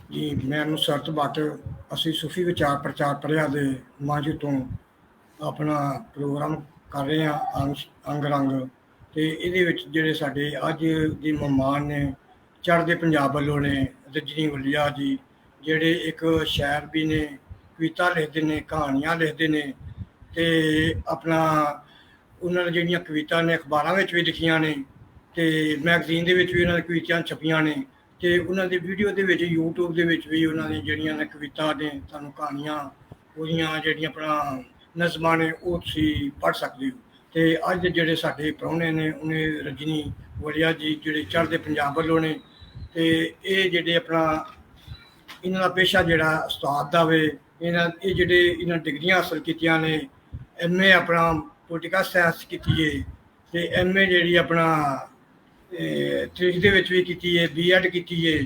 ਜੀ, ਮੈਨੂੰ ਸਰਤ ਭੱਟ ਅਸੀਂ ਸੂਫੀ ਵਿਚਾਰ ਪ੍ਰਚਾਰ ਪਰਿਆ ਦੇ ਮੰਚ ਤੋਂ ਆਪਣਾ ਪ੍ਰੋਗਰਾਮ ਕਰ ਰਹੇ ਹਾਂ ਅੰਗ ਰੰਗ। ਤੇ ਇਹਦੇ ਵਿੱਚ ਜਿਹੜੇ ਸਾਡੇ ਅੱਜ ਦੇ ਮਹਿਮਾਨ ਨੇ, ਚੜ੍ਹਦੇ ਪੰਜਾਬ ਵੱਲੋਂ ਨੇ ਰਜਨੀ ਵਲੀਆ ਜੀ, ਜਿਹੜੇ ਇੱਕ ਸ਼ਾਇਰ ਵੀ ਨੇ, ਕਵਿਤਾ ਲਿਖਦੇ ਨੇ, ਕਹਾਣੀਆਂ ਲਿਖਦੇ ਨੇ। ਤੇ ਆਪਣਾ ਉਹਨਾਂ ਨੇ ਜਿਹੜੀਆਂ ਕਵਿਤਾ ਨੇ ਅਖਬਾਰਾਂ ਵਿੱਚ ਵੀ ਲਿਖੀਆਂ ਨੇ, ਤੇ ਮੈਗਜ਼ੀਨ ਦੇ ਵਿੱਚ ਵੀ ਉਹਨਾਂ ਦੀ ਕਵਿਤਾਵਾਂ ਛਪੀਆਂ ਨੇ। ਤੇ ਉਹਨਾਂ ਦੀ ਵੀਡੀਓ ਦੇ ਵਿੱਚ YouTube ਦੇ ਵਿੱਚ ਵੀ ਉਹਨਾਂ ਦੀ ਜਿਹੜੀਆਂ ਨੇ ਕਵਿਤਾ ਨੇ, ਤੁਹਾਨੂੰ ਕਹਾਣੀਆਂ, ਉਹਦੀਆਂ ਜਿਹੜੀਆਂ ਆਪਣਾ ਨਜ਼ਮਾਂ ਨੇ, ਉਹ ਤੁਸੀਂ ਪੜ੍ਹ ਸਕਦੇ ਹੋ। ਤੇ ਅੱਜ ਦੇ ਜਿਹੜੇ ਸਾਡੇ ਪ੍ਰਾਹੁਣੇ ਨੇ, ਉਹਨੇ ਰਜਨੀ ਵਲੀਆ ਜੀ, ਜਿਹੜੇ ਚੜ੍ਹਦੇ ਪੰਜਾਬ ਵੱਲੋਂ ਨੇ। ਤੇ ਇਹ ਜਿਹੜੇ ਆਪਣਾ ਇਹਨਾਂ ਦਾ ਪੇਸ਼ਾ ਜਿਹੜਾ ਉਸਤਾਦ ਦਾ ਵੇ। ਇਹ ਜਿਹੜੇ ਇਹਨਾਂ ਡਿਗਰੀਆਂ ਹਾਸਲ ਕੀਤੀਆਂ ਨੇ, MA ਆਪਣਾ ਪੋਲੀਟੀਕਲ ਸਾਇੰਸ ਕੀਤੀ ਹੈ, ਤੇ MA ਜਿਹੜੀ ਆਪਣਾ ਤਰੀਕ ਦੇ ਵਿੱਚ ਵੀ ਕੀਤੀ ਹੈ, B.Ed ਕੀਤੀ ਹੈ,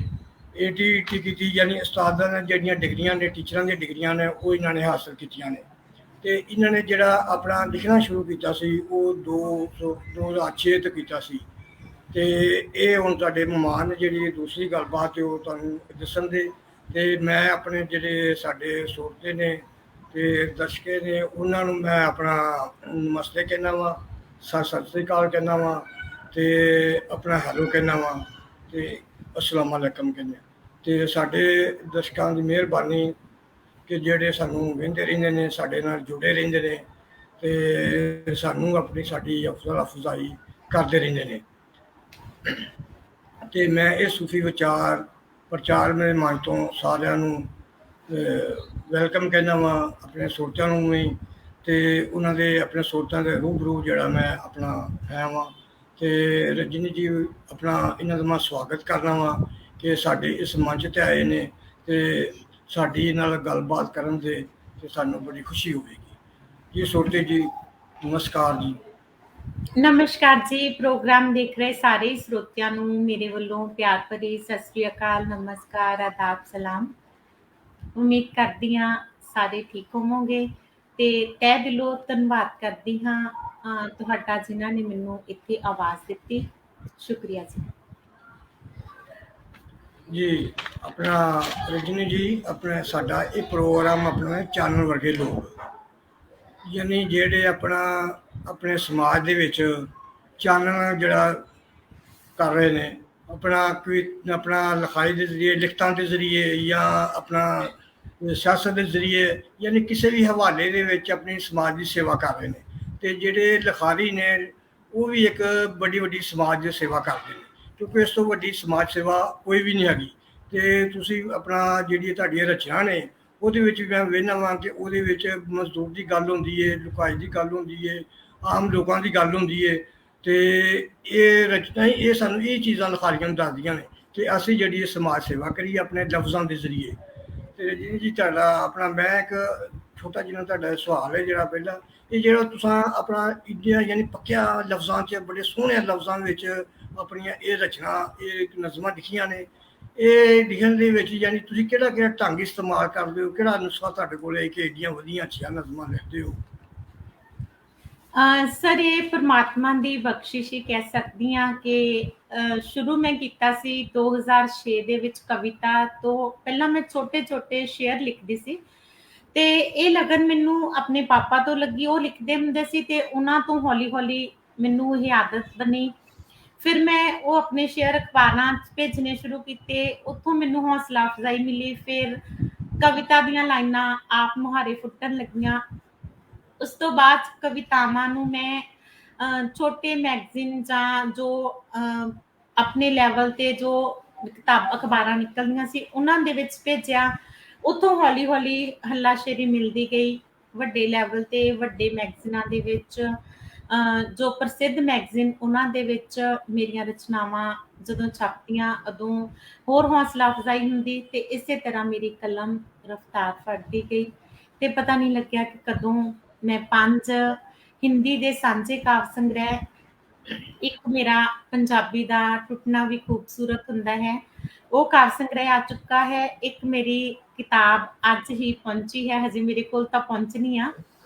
ATET ਕੀਤੀ। ਯਾਨੀ ਉਸਤਾਦਾਂ ਨੇ ਜਿਹੜੀਆਂ ਡਿਗਰੀਆਂ ਨੇ, ਟੀਚਰਾਂ ਦੀਆਂ ਡਿਗਰੀਆਂ ਨੇ, ਉਹ ਇਹਨਾਂ ਨੇ ਹਾਸਲ ਕੀਤੀਆਂ ਨੇ। ਤੇ ਇਹਨਾਂ ਨੇ ਜਿਹੜਾ ਆਪਣਾ ਲਿਖਣਾ ਸ਼ੁਰੂ ਕੀਤਾ ਸੀ, ਉਹ 2006 ਤੋਂ ਕੀਤਾ ਸੀ। ਤੇ ਇਹ ਹੁਣ ਤੁਹਾਡੇ ਮਹਿਮਾਨ ਨੇ, ਜਿਹੜੀ ਦੂਸਰੀ ਗੱਲਬਾਤ ਉਹ ਤੁਹਾਨੂੰ ਦੱਸਣ ਦੇ। ਤੇ ਮੈਂ ਆਪਣੇ ਜਿਹੜੇ ਸਾਡੇ ਸਰੋਤੇ ਨੇ ਤੇ ਦਰਸ਼ਕੇ ਨੇ, ਉਹਨਾਂ ਨੂੰ ਮੈਂ ਆਪਣਾ ਨਮਸਤੇ ਕਹਿੰਦਾ ਵਾਂ, ਸਤਿ ਸ੍ਰੀ ਅਕਾਲ ਕਹਿੰਦਾ ਵਾਂ, ਤੇ ਆਪਣਾ ਹੈਲੋ ਕਹਿੰਦਾ ਵਾਂ, ਤੇ ਅਸਲਾਮ ਵਾਲੇਕਮ ਕਹਿੰਦੇ। ਤੇ ਸਾਡੇ ਦਰਸ਼ਕਾਂ ਦੀ ਮਿਹਰਬਾਨੀ ਕਿ ਜਿਹੜੇ ਸਾਨੂੰ ਵਹਿੰਦੇ ਰਹਿੰਦੇ ਨੇ, ਸਾਡੇ ਨਾਲ ਜੁੜੇ ਰਹਿੰਦੇ ਨੇ, ਤੇ ਸਾਨੂੰ ਸਾਡੀ ਹੌਸਲਾ ਅਫਜ਼ਾਈ ਕਰਦੇ ਰਹਿੰਦੇ ਨੇ। ਤੇ ਮੈਂ ਇਹ ਸੂਫੀ ਵਿਚਾਰ ਪ੍ਰਚਾਰ ਮੇਰੇ ਮਨ ਤੋਂ ਸਾਰਿਆਂ ਨੂੰ ਵੈਲਕਮ ਕਹਿੰਦਾ ਵਾਂ, ਆਪਣੇ ਸਰੋਤਿਆਂ ਨੂੰ ਵੀ। ਤੇ ਉਹਨਾਂ ਦੇ ਆਪਣੇ ਸਰੋਤਿਆਂ ਦੇ ਰੂਬਰੂ ਜਿਹੜਾ ਮੈਂ ਆਪਣਾ ਆਇਆ ਵਾਂ। ਤੇ ਰਜਨੀ ਜੀ, ਆਪਣਾ ਇਹਨਾਂ ਦਾ ਮੈਂ ਸਵਾਗਤ ਕਰਨਾ ਵਾਂ ਕਿ ਸਾਡੇ ਇਸ ਮੰਚ 'ਤੇ ਆਏ ਨੇ, ਤੇ ਸਾਡੀ ਨਾਲ ਗੱਲਬਾਤ ਕਰਨ ਦੇ ਤੇ ਸਾਨੂੰ ਬੜੀ ਖੁਸ਼ੀ ਹੋਵੇਗੀ। ਜੀ ਸਰੋਤੇ ਜੀ, ਨਮਸਕਾਰ ਜੀ। ਨਮਸਕਾਰ ਜੀ। ਪ੍ਰੋਗਰਾਮ ਦੇਖ ਰਹੇ ਸਾਰੇ ਸਰੋਤਿਆਂ ਨੂੰ ਮੇਰੇ ਵੱਲੋਂ ਪਿਆਰ ਭਰੀ ਸਤਿ ਸ੍ਰੀ ਅਕਾਲ, ਨਮਸਕਾਰ, ਆਦਾਬ, ਸਲਾਮ। ਉਮੀਦ ਕਰਦੀ ਹਾਂ ਸਾਰੇ ਠੀਕ ਹੋਵੋਗੇ, ਤੇ ਤਹਿ ਦਿਲੋਂ ਧੰਨਵਾਦ ਕਰਦੀ ਹਾਂ ਤੁਹਾਡਾ, ਜਿਨ੍ਹਾਂ ਨੇ ਮੈਨੂੰ ਇੱਥੇ ਆਵਾਜ਼ ਦਿੱਤੀ। ਸ਼ੁਕਰੀਆ ਜੀ। ਜੀ ਆਪਣਾ ਰਜਨੀ ਜੀ, ਆਪਣਾ ਸਾਡਾ ਇਹ ਪ੍ਰੋਗਰਾਮ ਆਪਣਾ ਚਾਨਣ ਵਰਗੇ ਲੋਕ, ਯਾਨੀ ਜਿਹੜੇ ਆਪਣੇ ਸਮਾਜ ਦੇ ਵਿੱਚ ਚਾਨਣ ਜਿਹੜਾ ਕਰ ਰਹੇ ਨੇ, ਆਪਣਾ ਲਿਖਾਈ ਦੇ ਜ਼ਰੀਏ, ਲਿਖਤਾਂ ਦੇ ਜ਼ਰੀਏ, ਜਾਂ ਆਪਣਾ ਸਿਆਸਤ ਦੇ ਜ਼ਰੀਏ, ਯਾਨੀ ਕਿਸੇ ਵੀ ਹਵਾਲੇ ਦੇ ਵਿੱਚ ਆਪਣੀ ਸਮਾਜ ਦੀ ਸੇਵਾ ਕਰ ਰਹੇ ਨੇ। ਤੇ ਜਿਹੜੇ ਲਿਖਾਰੀ ਨੇ, ਉਹ ਵੀ ਇੱਕ ਵੱਡੀ ਵੱਡੀ ਸਮਾਜ ਦੀ ਸੇਵਾ ਕਰਦੇ ਨੇ, ਕਿਉਂਕਿ ਇਸ ਤੋਂ ਵੱਡੀ ਸਮਾਜ ਸੇਵਾ ਕੋਈ ਵੀ ਨਹੀਂ ਹੈਗੀ। ਤੇ ਤੁਸੀਂ ਆਪਣਾ ਜਿਹੜੀ ਤੁਹਾਡੀਆਂ ਰਚਨਾ ਨੇ, ਉਹਦੇ ਵਿੱਚ ਮੈਂ ਵੇਖਦਾ ਵਾਂ ਕਿ ਉਹਦੇ ਵਿੱਚ ਮਜ਼ਦੂਰ ਦੀ ਗੱਲ ਹੁੰਦੀ ਹੈ, ਲੁਕਾਈ ਦੀ ਗੱਲ ਹੁੰਦੀ ਹੈ, ਆਮ ਲੋਕਾਂ ਦੀ ਗੱਲ ਹੁੰਦੀ ਹੈ। ਤੇ ਇਹ ਰਚਨਾ ਇਹ ਸਾਨੂੰ ਇਹ ਚੀਜ਼ਾਂ ਲਿਖਾਰੀਆਂ ਨੂੰ ਦੱਸਦੀਆਂ ਨੇ ਕਿ ਅਸੀਂ ਜਿਹੜੀ ਸਮਾਜ ਸੇਵਾ ਕਰੀਏ ਆਪਣੇ ਲਫ਼ਜ਼ਾਂ ਦੇ ਜ਼ਰੀਏ। ਤੇ ਜੀ ਤੁਹਾਡਾ ਆਪਣਾ ਮੈਂ ਇੱਕ ਛੋਟਾ ਜਿਹਾ ਤੁਹਾਡਾ ਸਵਾਲ ਹੈ ਜਿਹੜਾ ਪਹਿਲਾ, ਇਹ ਜਿਹੜਾ ਤੁਸੀਂ ਆਪਣਾ ਇੰਡੀਆ ਯਾਨੀ ਪੱਕਿਆ ਲਫ਼ਜ਼ਾਂ 'ਚ, ਬੜੇ ਸੋਹਣੇ ਲਫ਼ਜ਼ਾਂ ਵਿੱਚ ਆਪਣੀਆਂ ਇਹ ਰਚਨਾ, ਇਹ ਨਜ਼ਮਾਂ ਲਿਖੀਆਂ ਨੇ, ਇਹ ਲਿਖਣ ਦੇ ਵਿੱਚ ਯਾਨੀ ਤੁਸੀਂ ਕਿਹੜਾ ਢੰਗ ਇਸਤੇਮਾਲ ਕਰਦੇ ਹੋ, ਕਿਹੜਾ ਨੁਸਖਾ ਤੁਹਾਡੇ ਕੋਲ ਹੈ ਕਿ ਏਡੀਆਂ ਵਧੀਆ ਅੱਛੀਆਂ ਨਜ਼ਮਾਂ ਲਿਖਦੇ ਹੋ? ਸਰ, ਇਹ ਪਰਮਾਤਮਾ ਦੀ ਬਖਸ਼ਿਸ਼ ਹੀ ਕਹਿ ਸਕਦੀ ਹਾਂ ਕਿ ਸ਼ੁਰੂ ਮੈਂ ਕੀਤਾ ਸੀ 2006 ਦੇ ਵਿੱਚ ਕਵਿਤਾ ਤੋਂ। ਪਹਿਲਾਂ ਮੈਂ ਛੋਟੇ ਛੋਟੇ ਸ਼ੇਅਰ ਲਿਖਦੀ ਸੀ, ਤੇ ਇਹ ਲਗਨ ਮੈਨੂੰ ਆਪਣੇ ਪਾਪਾ ਤੋਂ ਲੱਗੀ। ਉਹ ਲਿਖਦੇ ਹੁੰਦੇ ਸੀ, ਤੇ ਉਹਨਾਂ ਤੋਂ ਹੌਲੀ ਹੌਲੀ ਮੈਨੂੰ ਇਹ ਆਦਤ ਬਣੀ। ਫਿਰ ਮੈਂ ਉਹ ਆਪਣੇ ਸ਼ੇਅਰ ਅਖਬਾਰਾਂ 'ਚ ਭੇਜਣੇ ਸ਼ੁਰੂ ਕੀਤੇ, ਉੱਥੋਂ ਮੈਨੂੰ ਹੌਸਲਾ ਅਫਜ਼ਾਈ ਮਿਲੀ। ਫਿਰ ਕਵਿਤਾ ਦੀਆਂ ਲਾਈਨਾਂ ਆਪ ਮੁਹਾਰੇ ਫੁੱਟਣ ਲੱਗੀਆਂ। ਉਸ ਤੋਂ ਬਾਅਦ ਕਵਿਤਾਵਾਂ ਨੂੰ ਮੈਂ ਛੋਟੇ ਮੈਗਜ਼ੀਨ ਜਾਂ ਜੋ ਆਪਣੇ ਲੈਵਲ ਤੇ ਜੋ ਅਖਬਾਰਾਂ ਨਿਕਲਦੀਆਂ ਸੀ, ਉਹਨਾਂ ਦੇ ਵਿੱਚ ਭੇਜਿਆ। ਉੱਥੋਂ ਹੌਲੀ ਹੌਲੀ ਹੱਲਾਸ਼ੇਰੀ ਮਿਲਦੀ ਗਈ। ਵੱਡੇ ਲੈਵਲ ਤੇ ਵੱਡੇ ਮੈਗਜ਼ੀਨਾਂ ਦੇ ਵਿੱਚ, ਜੋ ਪ੍ਰਸਿੱਧ ਮੈਗਜ਼ੀਨ, ਉਹਨਾਂ ਦੇ ਵਿੱਚ ਮੇਰੀਆਂ ਰਚਨਾਵਾਂ ਜਦੋਂ ਛਪਦੀਆਂ, ਉਦੋਂ ਹੋਰ ਹੌਸਲਾ ਅਫਜ਼ਾਈ ਹੁੰਦੀ। ਤੇ ਇਸੇ ਤਰ੍ਹਾਂ ਮੇਰੀ ਕਲਮ ਰਫਤਾਰ ਫੜਦੀ ਗਈ, ਤੇ ਪਤਾ ਨਹੀਂ ਲੱਗਿਆ ਕਿ ਕਦੋਂ ਮੈਂ 5 ਹਿੰਦੀ ਦੇ ਸਾਂਝੇ ਕਾਵ ਸੰਗ੍ਰਹਿ, ਇੱਕ ਮੇਰਾ ਪੰਜਾਬੀ ਦਾ ਟੁੱਟਣਾ ਵੀ ਖੂਬਸੂਰਤ ਹੁੰਦਾ ਹੈ, ਉਹ ਕਾਵ ਸੰਗ੍ਰਹਿ ਆ ਚੁੱਕਾ ਹੈ। ਇੱਕ ਮੇਰੀ ਕਿਤਾਬ ਅੱਜ ਹੀ ਪਹੁੰਚੀ ਹੈ, ਹਜੇ ਮੇਰੇ ਕੋਲ ਤਾਂ ਪਹੁੰਚਣੀ ਆ,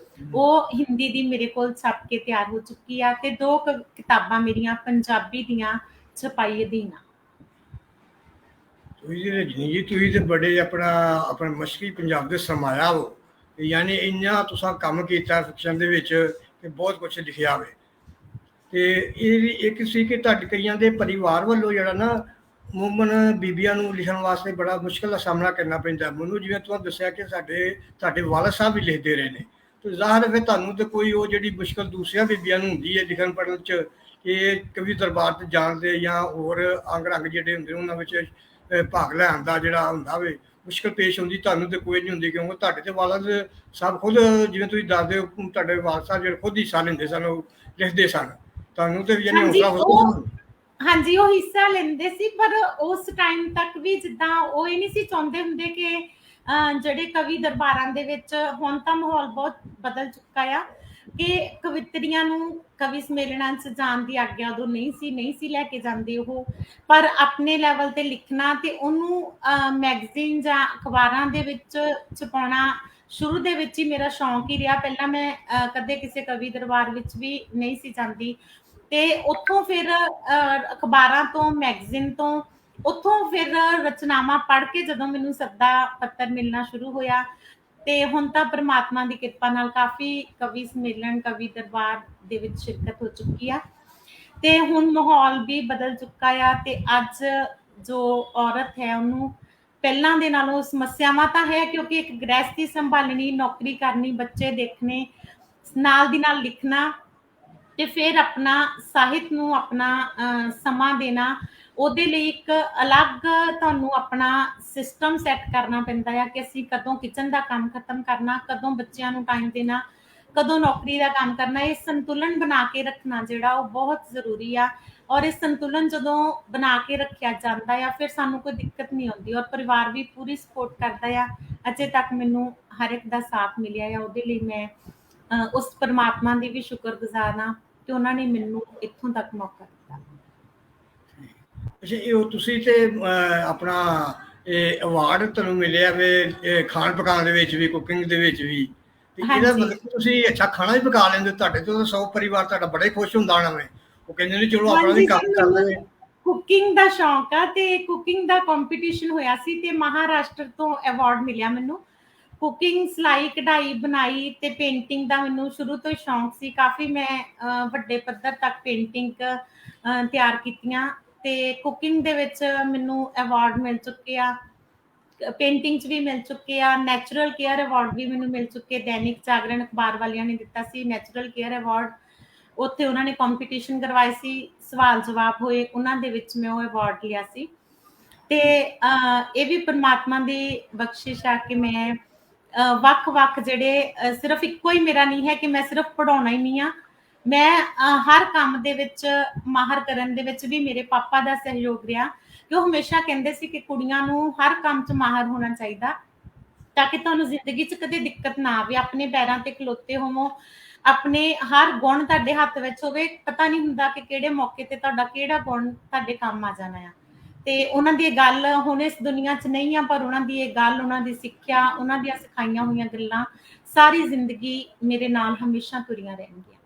ਉਹ ਹਿੰਦੀ ਦੀ ਮੇਰੇ ਕੋਲ ਛਪ ਕੇ ਤਿਆਰ ਹੋ ਚੁੱਕੀ ਆ। ਤੇ 2 ਕਿਤਾਬਾਂ ਮੇਰੀਆਂ ਪੰਜਾਬੀ ਦੀਆਂ ਛਪਾਈ ਅਧੀਨ ਆ। ਤੁਸੀਂ ਜੀ ਰਜਨੀ ਜੀ, ਤੁਸੀਂ ਤੇ ਬੜੇ ਆਪਣਾ ਮਸ਼ਕੀ ਪੰਜਾਬ ਦੇ ਸਰਮਾਇਆ ਹੋ। ਯਾਨੀ ਇੰਨਾ ਤੁਸੀਂ ਕੰਮ ਕੀਤਾ ਫਿਕਸ਼ਨ ਦੇ ਵਿੱਚ ਕਿ ਬਹੁਤ ਕੁਛ ਲਿਖਿਆ ਹੋਵੇ। ਤੇ ਇਹ ਵੀ ਇੱਕ ਸੀ ਕਿ ਤੁਹਾਡੇ ਕਈਆਂ ਦੇ ਪਰਿਵਾਰ ਵੱਲੋਂ ਜਿਹੜਾ ਨਾ ਅਮੂਮਨ ਬੀਬੀਆਂ ਨੂੰ ਲਿਖਣ ਵਾਸਤੇ ਬੜਾ ਮੁਸ਼ਕਲ ਦਾ ਸਾਹਮਣਾ ਕਰਨਾ ਪੈਂਦਾ। ਮੈਨੂੰ ਜਿਵੇਂ ਤੁਹਾਨੂੰ ਦੱਸਿਆ ਕਿ ਸਾਡੇ ਵਾਲਦ ਸਾਹਿਬ ਵੀ ਲਿਖਦੇ ਰਹੇ ਨੇ, ਤੇ ਜ਼ਾਹਰ ਹੈ ਫਿਰ ਤੁਹਾਨੂੰ ਤੇ ਕੋਈ ਉਹ ਜਿਹੜੀ ਮੁਸ਼ਕਲ ਦੂਸਰੀਆਂ ਬੀਬੀਆਂ ਨੂੰ ਹੁੰਦੀ ਹੈ ਲਿਖਣ ਪੜ੍ਹਨ 'ਚ, ਕਿ ਕਵੀ ਦਰਬਾਰ 'ਤੇ ਜਾਣ ਦੇ ਜਾਂ ਹੋਰ ਅੰਗ ਰੰਗ ਜਿਹੜੇ ਹੁੰਦੇ ਉਹਨਾਂ ਵਿੱਚ ਭਾਗ ਲੈਣ ਦਾ ਜਿਹੜਾ ਹੁੰਦਾ ਵੇ ਮੁਸ਼ਕਲ ਪੇਸ਼ ਹੁੰਦੀ। ਤੁਹਾਨੂੰ ਤੇ ਕੋਈ ਨਹੀਂ ਹੁੰਦੀ, ਕਿਉਂਕਿ ਤੁਹਾਡੇ ਤੇ ਵਾਲਦ ਸਾਹਿਬ ਖੁਦ, ਜਿਵੇਂ ਤੁਸੀਂ ਦੱਸਦੇ ਹੋ, ਤੁਹਾਡੇ ਵਾਲਦ ਸਾਹਿਬ ਜਿਹੜੇ ਖੁਦ ਹਿੱਸਾ ਲੈਂਦੇ ਸਨ, ਉਹ ਲਿਖਦੇ ਸਨ। ਤੁਹਾਨੂੰ ਤੇ ਯਾਨੀ ਹਾਂਜੀ ਹੌਸਲਾ ਉਹ ਹੁੰਦਾ। ਹਾਂਜੀ ਉਹ ਹਿੱਸਾ ਲੈਂਦੇ ਸੀ, ਪਰ ਉਸ ਟਾਈਮ ਤੱਕ ਵੀ ਜਿੱਦਾਂ ਉਹ ਇਹ ਨਹੀਂ ਸੀ ਚਾਹੁੰਦੇ ਹੁੰਦੇ ਕਿ ਜਿਹੜੇ ਕਵੀ ਦਰਬਾਰਾਂ ਦੇ ਵਿੱਚ, ਹੁਣ ਤਾਂ ਮਾਹੌਲ ਬਹੁਤ ਬਦਲ ਚੁੱਕਾ ਆ ਕਿ ਕਵਿਤਰੀਆਂ ਨੂੰ ਕਵੀ ਸੰਮੇਲਨਾਂ 'ਚ ਜਾਣ ਦੀ ਆਗਿਆ ਉਦੋਂ ਨਹੀਂ ਸੀ ਲੈ ਕੇ ਜਾਂਦੇ ਉਹ, ਪਰ ਆਪਣੇ ਲੈਵਲ ਤੇ ਲਿਖਣਾ ਤੇ ਉਹਨੂੰ ਮੈਗਜ਼ੀਨ ਜਾਂ ਅਖਬਾਰਾਂ ਦੇ ਵਿੱਚ ਛਪਾਉਣਾ ਸ਼ੁਰੂ ਦੇ ਵਿੱਚ ਹੀ ਮੇਰਾ ਸ਼ੌਂਕ ਹੀ ਰਿਹਾ। ਪਹਿਲਾਂ ਮੈਂ ਕਦੇ ਕਿਸੇ ਕਵੀ ਦਰਬਾਰ ਵਿੱਚ ਵੀ ਨਹੀਂ ਸੀ ਜਾਂਦੀ, ਤੇ ਉੱਥੋਂ ਫਿਰ ਅਖਬਾਰਾਂ ਤੋਂ, ਮੈਗਜ਼ੀਨ ਤੋਂ, ਉੱਥੋਂ ਫਿਰ ਰਚਨਾਵਾਂ ਪੜ੍ਹ ਕੇ ਜਦੋਂ ਮੈਨੂੰ ਸੱਦਾ ਪੱਤਰ ਮਿਲਣਾ ਸ਼ੁਰੂ ਹੋਇਆ, ਤੇ ਹੁਣ ਤਾਂ ਪ੍ਰਮਾਤਮਾ ਦੀ ਕਿਰਪਾ ਨਾਲ ਕਾਫੀ ਕਵੀ ਸੰਮੇਲਨ, ਕਵੀ ਦਰਬਾਰ ਦੇ ਵਿੱਚ ਸ਼ਿਰਕਤ ਹੋ ਚੁੱਕੀ ਆ, ਤੇ ਹੁਣ ਮਾਹੌਲ ਵੀ ਬਦਲ ਚੁੱਕਾ ਆ। ਤੇ ਅੱਜ ਜੋ ਔਰਤ ਹੈ ਉਹਨੂੰ ਪਹਿਲਾਂ ਦੇ ਨਾਲੋਂ ਸਮੱਸਿਆਵਾਂ ਤਾਂ ਹੈ, ਕਿਉਂਕਿ ਇੱਕ ਗ੍ਰਹਿਸਥੀ ਸੰਭਾਲਣੀ, ਨੌਕਰੀ ਕਰਨੀ, ਬੱਚੇ ਦੇਖਣੇ, ਨਾਲ ਦੀ ਨਾਲ ਲਿਖਣਾ, ਤੇ ਫਿਰ ਆਪਣਾ ਸਾਹਿਤ ਨੂੰ ਆਪਣਾ ਸਮਾਂ ਦੇਣਾ, ਉਹਦੇ ਲਈ ਇੱਕ ਅਲੱਗ ਤੁਹਾਨੂੰ ਆਪਣਾ ਸਿਸਟਮ ਸੈੱਟ ਕਰਨਾ ਪੈਂਦਾ ਆ ਕਿ ਅਸੀਂ ਕਦੋਂ ਕਿਚਨ ਦਾ ਕੰਮ ਖਤਮ ਕਰਨਾ, ਕਦੋਂ ਬੱਚਿਆਂ ਨੂੰ ਟਾਈਮ ਦੇਣਾ, ਕਦੋਂ ਨੌਕਰੀ ਦਾ ਕੰਮ ਕਰਨਾ। ਇਹ ਸੰਤੁਲਨ ਬਣਾ ਕੇ ਰੱਖਣਾ ਜਿਹੜਾ ਉਹ ਬਹੁਤ ਜ਼ਰੂਰੀ ਆ, ਔਰ ਇਹ ਸੰਤੁਲਨ ਜਦੋਂ ਬਣਾ ਕੇ ਰੱਖਿਆ ਜਾਂਦਾ ਆ ਫਿਰ ਸਾਨੂੰ ਕੋਈ ਦਿੱਕਤ ਨਹੀਂ ਆਉਂਦੀ, ਔਰ ਪਰਿਵਾਰ ਵੀ ਪੂਰੀ ਸਪੋਰਟ ਕਰਦਾ ਆ। ਅਜੇ ਤੱਕ ਮੈਨੂੰ ਹਰ ਇੱਕ ਦਾ ਸਾਥ ਮਿਲਿਆ ਆ, ਉਹਦੇ ਲਈ ਮੈਂ ਉਸ ਪਰਮਾਤਮਾ ਦੀ ਵੀ ਸ਼ੁਕਰਗੁਜ਼ਾਰ ਹਾਂ ਕਿ ਉਹਨਾਂ ਨੇ ਮੈਨੂੰ ਇੱਥੋਂ ਤੱਕ ਮੌਕਾ ਦਿੱਤਾ। ਅੱਛਾ, ਇਹ ਤੁਸੀਂ ਤੇ ਆਪਣਾ ਇਹ ਅਵਾਰਡ ਤੁਹਾਨੂੰ ਮਿਲਿਆ ਵੇ ਖਾਣ ਪਕਾਉਣ ਦੇ ਵਿੱਚ ਵੀ, ਕੁਕਿੰਗ ਦੇ ਵਿੱਚ ਵੀ, ਤੇ ਇਹਦਾ ਹਾਂਜੀ ਮਤਲਬ ਤੁਸੀਂ ਅੱਛਾ ਖਾਣਾ ਵੀ ਪਕਾ ਲੈਂਦੇ ਹੋ। ਤੁਹਾਡੇ ਤੋਂ ਸੌ ਪਰਿਵਾਰ ਤੁਹਾਡਾ ਬੜਾ ਹੀ ਖੁਸ਼ ਹੁੰਦਾ ਹੋਣਾ ਵੇ, ਉਹ ਕਹਿੰਦੇ ਨੇ ਚਲੋ ਆਪਣਾ ਵੀ ਹਾਂਜੀ ਕੰਮ ਸਰ, ਕਰ ਮੈਨੂੰ ਲਵੇ। ਕੁਕਿੰਗ ਦਾ ਸ਼ੌਂਕ ਆ, ਤੇ ਕੁਕਿੰਗ ਦਾ ਕੰਪੀਟੀਸ਼ਨ ਹੋਇਆ ਸੀ ਤੇ ਮਹਾਰਾਸ਼ਟਰ ਤੋਂ ਅਵਾਰਡ ਮਿਲਿਆ ਮੈਨੂੰ। ਕੁਕਿੰਗ, ਸਿਲਾਈ ਕਢਾਈ, ਬੁਣਾਈ ਤੇ ਪੇਂਟਿੰਗ ਦਾ ਮੈਨੂੰ ਸ਼ੁਰੂ ਤੋਂ ਹੀ ਸ਼ੌਂਕ ਸੀ। ਕਾਫੀ ਮੈਂ ਵੱਡੇ ਪੱਧਰ ਤੱਕ ਪੇਂਟਿੰਗ ਤਿਆਰ ਕੀਤੀਆਂ, ਤੇ ਕੁਕਿੰਗ ਦੇ ਵਿੱਚ ਮੈਨੂੰ ਅਵਾਰਡ ਮਿਲ ਚੁੱਕੇ ਆ, ਪੇਂਟਿੰਗ 'ਚ ਵੀ ਮਿਲ ਚੁੱਕੇ ਆ, ਨੈਚੁਰਲ ਕੇਅਰ ਅਵਾਰਡ ਵੀ ਮੈਨੂੰ ਮਿਲ ਚੁੱਕੇ। ਦੈਨਿਕ ਜਾਗਰਣ ਅਖਬਾਰ ਵਾਲਿਆਂ ਨੇ ਦਿੱਤਾ ਸੀ ਨੈਚੁਰਲ ਕੇਅਰ ਅਵਾਰਡ, ਉੱਥੇ ਉਹਨਾਂ ਨੇ ਕੰਪੀਟੀਸ਼ਨ ਕਰਵਾਏ ਸੀ, ਸਵਾਲ ਜਵਾਬ ਹੋਏ, ਉਹਨਾਂ ਦੇ ਵਿੱਚ ਮੈਂ ਉਹ ਅਵਾਰਡ ਲਿਆ ਸੀ। ਤੇ ਇਹ ਵੀ ਪਰਮਾਤਮਾ ਦੀ ਬਖਸ਼ਿਸ਼ ਆ ਕਿ ਮੈਂ ਵੱਖ-ਵੱਖ ਜਿਹੜੇ ਸਿਰਫ ਇੱਕੋ ਹੀ ਮੇਰਾ ਨਹੀਂ ਹੈ ਕਿ ਮੈਂ ਸਿਰਫ ਪੜ੍ਹਾਉਣਾ ਹੀ ਨਹੀਂ ਆ, ਮੈਂ ਹਰ ਕੰਮ ਦੇ ਵਿੱਚ ਮਾਹਰ ਕਰਨ ਦੇ ਵਿੱਚ ਵੀ ਮੇਰੇ ਪਾਪਾ ਦਾ ਸਹਿਯੋਗ ਰਿਹਾ, ਕਿ ਉਹ ਹਮੇਸ਼ਾ ਕਹਿੰਦੇ ਸੀ ਕਿ ਕੁੜੀਆਂ ਨੂੰ ਹਰ ਕੰਮ 'ਚ ਮਾਹਰ ਹੋਣਾ ਚਾਹੀਦਾ ਤਾਂ ਕਿ ਤੁਹਾਨੂੰ ਜ਼ਿੰਦਗੀ 'ਚ ਕਦੇ ਦਿੱਕਤ ਨਾ ਆਵੇ, ਆਪਣੇ ਪੈਰਾਂ ਤੇ ਖਲੋਤੇ ਹੋਵੋ, ਆਪਣੇ ਹਰ ਗੁਣ ਤੁਹਾਡੇ ਹੱਥ ਵਿੱਚ ਹੋਵੇ। ਪਤਾ ਨਹੀਂ ਹੁੰਦਾ ਕਿ ਕਿਹੜੇ ਮੌਕੇ ਤੇ ਤੁਹਾਡਾ ਕਿਹੜਾ ਗੁਣ ਤੁਹਾਡੇ ਕੰਮ ਆ ਜਾਣਾ ਆ। ਤੇ ਉਹਨਾਂ ਦੀ ਇਹ ਗੱਲ ਹੁਣ ਇਸ ਦੁਨੀਆ 'ਚ ਨਹੀਂ ਆ, ਪਰ ਉਹਨਾਂ ਦੀ ਇਹ ਗੱਲ, ਉਹਨਾਂ ਦੀ ਸਿੱਖਿਆ, ਉਹਨਾਂ ਦੀਆਂ ਸਿਖਾਈਆਂ ਹੋਈਆਂ ਗੱਲਾਂ ਸਾਰੀ ਜ਼ਿੰਦਗੀ ਮੇਰੇ ਨਾਲ ਹਮੇਸ਼ਾ ਤੁਰੀਆਂ ਰਹਿਣਗੀਆਂ।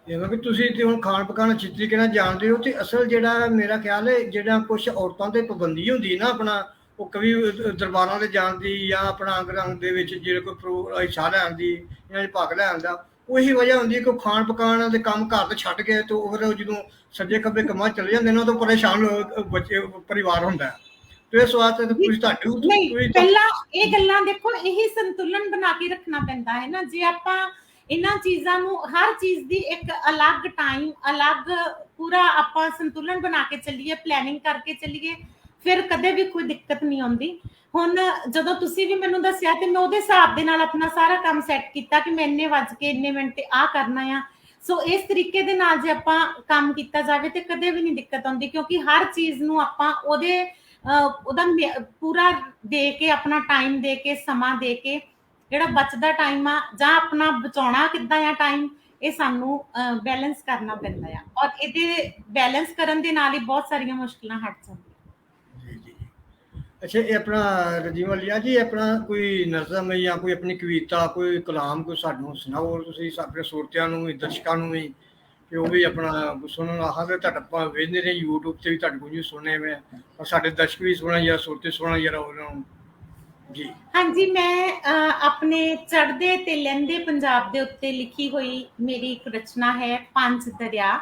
ਜਿਵੇਂ ਕਿ ਤੁਸੀਂ ਤੇ ਹੁਣ ਖਾਣ ਪਕਾਉਣ ਅੱਛੀ ਤਰੀਕੇ ਨਾਲ ਜਾਣਦੇ ਹੋ, ਤੇ ਅਸਲ ਜਿਹੜਾ ਮੇਰਾ ਖਿਆਲ ਹੈ ਜਿਹੜਾ ਕੁਛ ਔਰਤਾਂ ਤੇ ਪਾਬੰਦੀ ਹੁੰਦੀ ਹੈ ਨਾ, ਆਪਣਾ ਉਹ ਕਵੀ ਦਰਬਾਰਾਂ ਦੇ ਜਾਣ ਦੀ ਜਾਂ ਆਪਣਾ ਅੰਗ ਰੰਗ ਦੇ ਵਿੱਚ ਜਿਹੜੇ ਕੋਈ ਹਿੱਸਾ ਲੈਣ ਦੀ ਜਾਂ ਭਾਗ ਲੈਣ ਦਾ, ਉਹੀ ਵਜ੍ਹਾ ਹੁੰਦੀ ਹੈ ਕਿ ਉਹ ਖਾਣ ਪਕਾਉਣ ਦੇ ਕੰਮ ਘਰ ਤੋਂ ਛੱਡ ਕੇ ਤੇ ਉਹ ਫਿਰ ਜਦੋਂ ਸੱਜੇ ਖੱਬੇ ਕੰਮਾਂ 'ਚ ਚਲੇ ਜਾਂਦੇ ਨੇ, ਉਦੋਂ ਪਰੇਸ਼ਾਨ ਬੱਚੇ ਪਰਿਵਾਰ ਹੁੰਦਾ ਹੈ। ਤੇ ਇਸ ਵਾਸਤੇ ਤੁਸੀਂ ਨਹੀਂ, ਪਹਿਲਾਂ ਇਹ ਗੱਲਾਂ ਦੇਖੋ, ਇਹੀ ਸੰਤੁਲਨ ਬਣਾ ਕੇ ਰੱਖਣਾ ਪੈਂਦਾ ਹੈ ਨਾ। ਜੇ ਆਪਾਂ ਇਹਨਾਂ ਚੀਜ਼ਾਂ ਨੂੰ, ਹਰ ਚੀਜ਼ ਦੀ ਇੱਕ ਅਲੱਗ ਟਾਈਮ, ਅਲੱਗ ਪੂਰਾ ਆਪਾਂ ਸੰਤੁਲਨ ਬਣਾ ਕੇ ਚੱਲੀਏ, ਪਲੈਨਿੰਗ ਕਰਕੇ ਚੱਲੀਏ, ਫਿਰ ਕਦੇ ਵੀ ਕੋਈ ਦਿੱਕਤ ਨਹੀਂ ਆਉਂਦੀ। ਹੁਣ ਜਦੋਂ ਤੁਸੀਂ ਵੀ ਮੈਨੂੰ ਦੱਸਿਆ ਤੇ ਮੈਂ ਉਹਦੇ ਹਿਸਾਬ ਦੇ ਨਾਲ ਆਪਣਾ ਸਾਰਾ ਕੰਮ ਸੈੱਟ ਕੀਤਾ ਕਿ ਮੈਂ ਇੰਨੇ ਵੱਜ ਕੇ ਇੰਨੇ ਮਿੰਟ ਤੇ ਆਹ ਕਰਨਾ ਆ। ਸੋ ਇਸ ਤਰੀਕੇ ਦੇ ਨਾਲ ਜੇ ਆਪਾਂ ਕੰਮ ਕੀਤਾ ਜਾਵੇ ਤੇ ਕਦੇ ਵੀ ਨਹੀਂ ਦਿੱਕਤ ਆਉਂਦੀ, ਕਿਉਂਕਿ ਹਰ ਚੀਜ਼ ਨੂੰ ਆਪਾਂ ਉਹਦਾ ਪੂਰਾ ਦੇ ਕੇ, ਆਪਣਾ ਟਾਈਮ ਦੇ ਕੇ, ਸਮਾਂ ਦੇ ਕੇ, ਜਿਹੜਾ ਬਚਦਾ ਟਾਈਮ ਆ ਜਾਂ ਆਪਣਾ ਬਚਾਉਣਾ ਕਿੱਦਾਂ ਆ ਟਾਈਮ, ਇਹ ਸਾਨੂੰ ਬੈਲੈਂਸ ਕਰਨਾ ਪੈਂਦਾ ਆ, ਔਰ ਇਹਦੇ ਬੈਲੈਂਸ ਕਰਨ ਦੇ ਨਾਲ ਹੀ ਬਹੁਤ ਸਾਰੀਆਂ ਮੁਸ਼ਕਲਾਂ ਹਟ ਜਾਂਦੀਆਂ। ਜੀ ਜੀ। ਅੱਛਾ, ਇਹ ਆਪਣਾ ਰਜੀਵ ਲਿਆ ਜੀ, ਆਪਣਾ ਕੋਈ ਨਜ਼ਮ ਜਾਂ ਕੋਈ ਆਪਣੀ ਕਵਿਤਾ, ਕੋਈ ਕਲਾਮ ਕੋਈ ਸਾਨੂੰ ਸੁਣਾਓ, ਤੁਸੀਂ ਆਪਣੇ ਸਰੋਤਿਆਂ ਨੂੰ ਵੀ, ਦਰਸ਼ਕਾਂ ਨੂੰ ਵੀ, ਕਿ ਉਹ ਵੀ ਆਪਣਾ ਸੁਣਨ ਆਹਾਂਗੇ। ਤੁਹਾਡਾ ਆਪਾਂ ਵੇਖਦੇ ਰਹੇ YouTube ਤੇ ਵੀ ਤੁਹਾਡੇ ਕੋਲ ਵੀ ਸੁਣੇ ਮੈਂ, ਔਰ ਸਾਡੇ ਦਰਸ਼ਕ ਵੀ ਸੁਣਾ ਜਾਂ ਸੁਰਤੇ ਸੁਣਾ ਜਰਾ ਉਹਨਾਂ ਨੂੰ ਜੀ। ਹਾਂਜੀ, ਮੈਂ ਆਪਣੇ ਚੜ੍ਹਦੇ ਤੇ ਲਹਿੰਦੇ ਪੰਜਾਬ ਦੇ ਉੱਤੇ ਲਿਖੀ ਹੋਈ ਮੇਰੀ ਇੱਕ ਰਚਨਾ ਹੈ ਪੰਜ ਦਰਿਆ।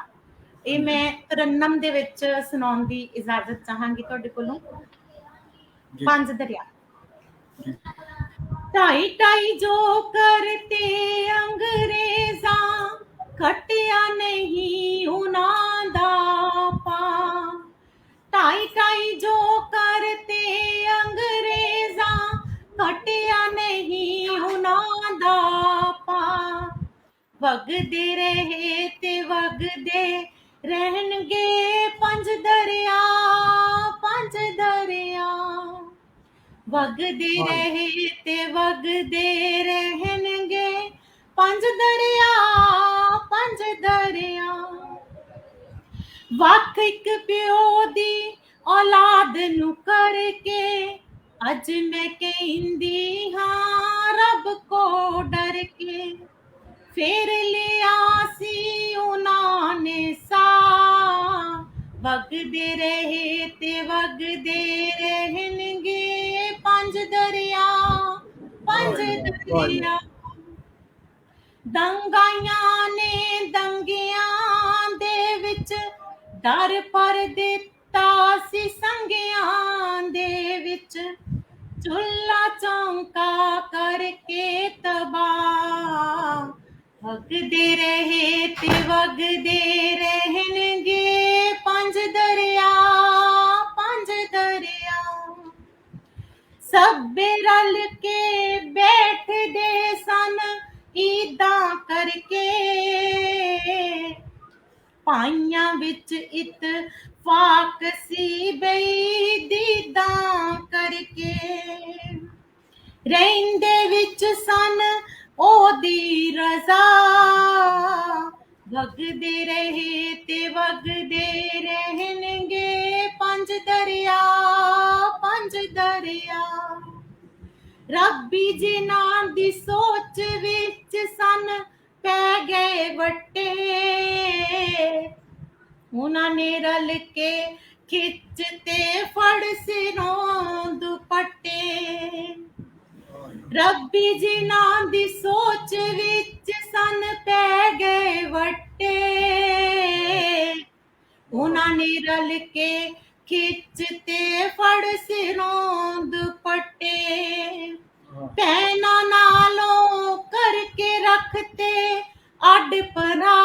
ਇਹ ਮੈਂ ਤਰੰਨਮ ਦੇ ਵਿੱਚ ਸੁਣਾਉਣ ਦੀ ਇਜਾਜ਼ਤ ਚਾਹਾਂਗੀ ਤੁਹਾਡੇ ਕੋਲੋਂ। ਜੀ ਪੰਜ ਦਰਿਆ। ਜੀ। ਢਾਈ ਢਾਈ ਜੋ ਕਰਤੇ ਅੰਗਰੇਜ਼ਾਂ, ਖਟਿਆ ਨਹੀਂ ਉਹਨਾਂ ਦਾ ਪਾ। ਢਾਈ ਢਾਈ ਜੋ ਕਰਤੇ ਅੰਗਰੇਜ਼ਾਂ, ਖਟਿਆ ਨਹੀਂ ਉਹਨਾਂ ਦਾ ਪਾ। ਵਗਦੇ ਰਹੇ ਤੇ ਵਗਦੇ ਰਹਿਣਗੇ ਪੰਜ ਦਰਿਆ, ਪੰਜ ਦਰਿਆ। ਵਗਦੇ ਰਹੇ ਤੇ ਵਗਦੇ ਰਹਿਣਗੇ ਪੰਜ ਦਰਿਆ, ਪੰਜ ਦਰਿਆ। ਵੱਖ ਇੱਕ ਪਿਓ ਦੀ ਔਲਾਦ ਨੂੰ ਕਰਕੇ, ਅੱਜ ਮੈਂ ਕਹਿੰਦੀ ਹਾਂ ਰੱਬ ਕੋ ਡਰ ਕੇ। ਫੇਰ ਲਿਆ ਸੀ ਉਹਨਾਂ ਨੇ ਸਾਹ, ਵਗਦੇ ਰਹੇ ਤੇ ਵਗਦੇ ਰਹਿਣਗੇ ਪੰਜ ਦਰਿਆ, ਪੰਜ ਦਰਿਆ। ਦੰਗਾਈਆਂ ਨੇ ਦੰਗਿਆਂ ਦੇ ਵਿੱਚ ਡਰ ਭਰ ਦਿੱਤਾ ਸੀ ਸੰਗਿਆਂ ਦੇ ਵਿੱਚ। ਚੁੱਲ੍ਹਾ ਚੌਂਕਾ ਕਰਕੇ ਤਬਾਹ, ਵਗਦੇ ਰਹੇ ਤੇ ਵਗਦੇ ਰਹਿਣਗੇ ਪੰਜ ਦਰਿਆ, ਪੰਜ ਦਰਿਆ। ਸਭੇ ਰਲ ਕੇ ਬੈਠਦੇ ਸਨ ਈਦਾਂ ਕਰਕੇ, ਭਾਈਆਂ ਵਿੱਚ ਇਤਫਾਕ ਸੀ ਬਈ ਦੀਦਾਂ ਕਰਕੇ। ਰਹਿੰਦੇ ਵਿੱਚ ਸਨ ਉਹਦੀ ਰਜ਼ਾ, ਵਗਦੇ ਰਹੇ ਤੇ ਵਗਦੇ ਰਹਿਣਗੇ ਪੰਜ ਦਰਿਆ, ਪੰਜ ਦਰਿਆ। ਰੱਬੀ ਜਿਨ੍ਹਾਂ ਦੀ ਸੋਚ ਵਿੱਚ ਸਨ ਪੈ ਗਏ ਵੱਟੇ, ਉਹਨਾਂ ਨੇ ਰਲ ਕੇ ਖਿੱਚ ਤੇ ਫੜ ਸਿਰੋਂ ਦੁਪੱਟੇ। ਰੱਬੀ ਜਿਨ੍ਹਾਂ ਦੀ ਸੋਚ ਵਿੱਚ ਸਨ ਪੈ ਗਏ ਵੱਟੇ, ਉਹਨਾਂ ਨੇ ਰਲ ਕੇ ਖਿੱਚ ਤੇ ਫੜ ਸਿਰੋਂ ਦੁਪੱਟੇ। ਭੈਣਾਂ ਨਾਲੋਂ ਕਰਕੇ ਰੱਖਤੇ ਅੱਡ ਪਰਾ,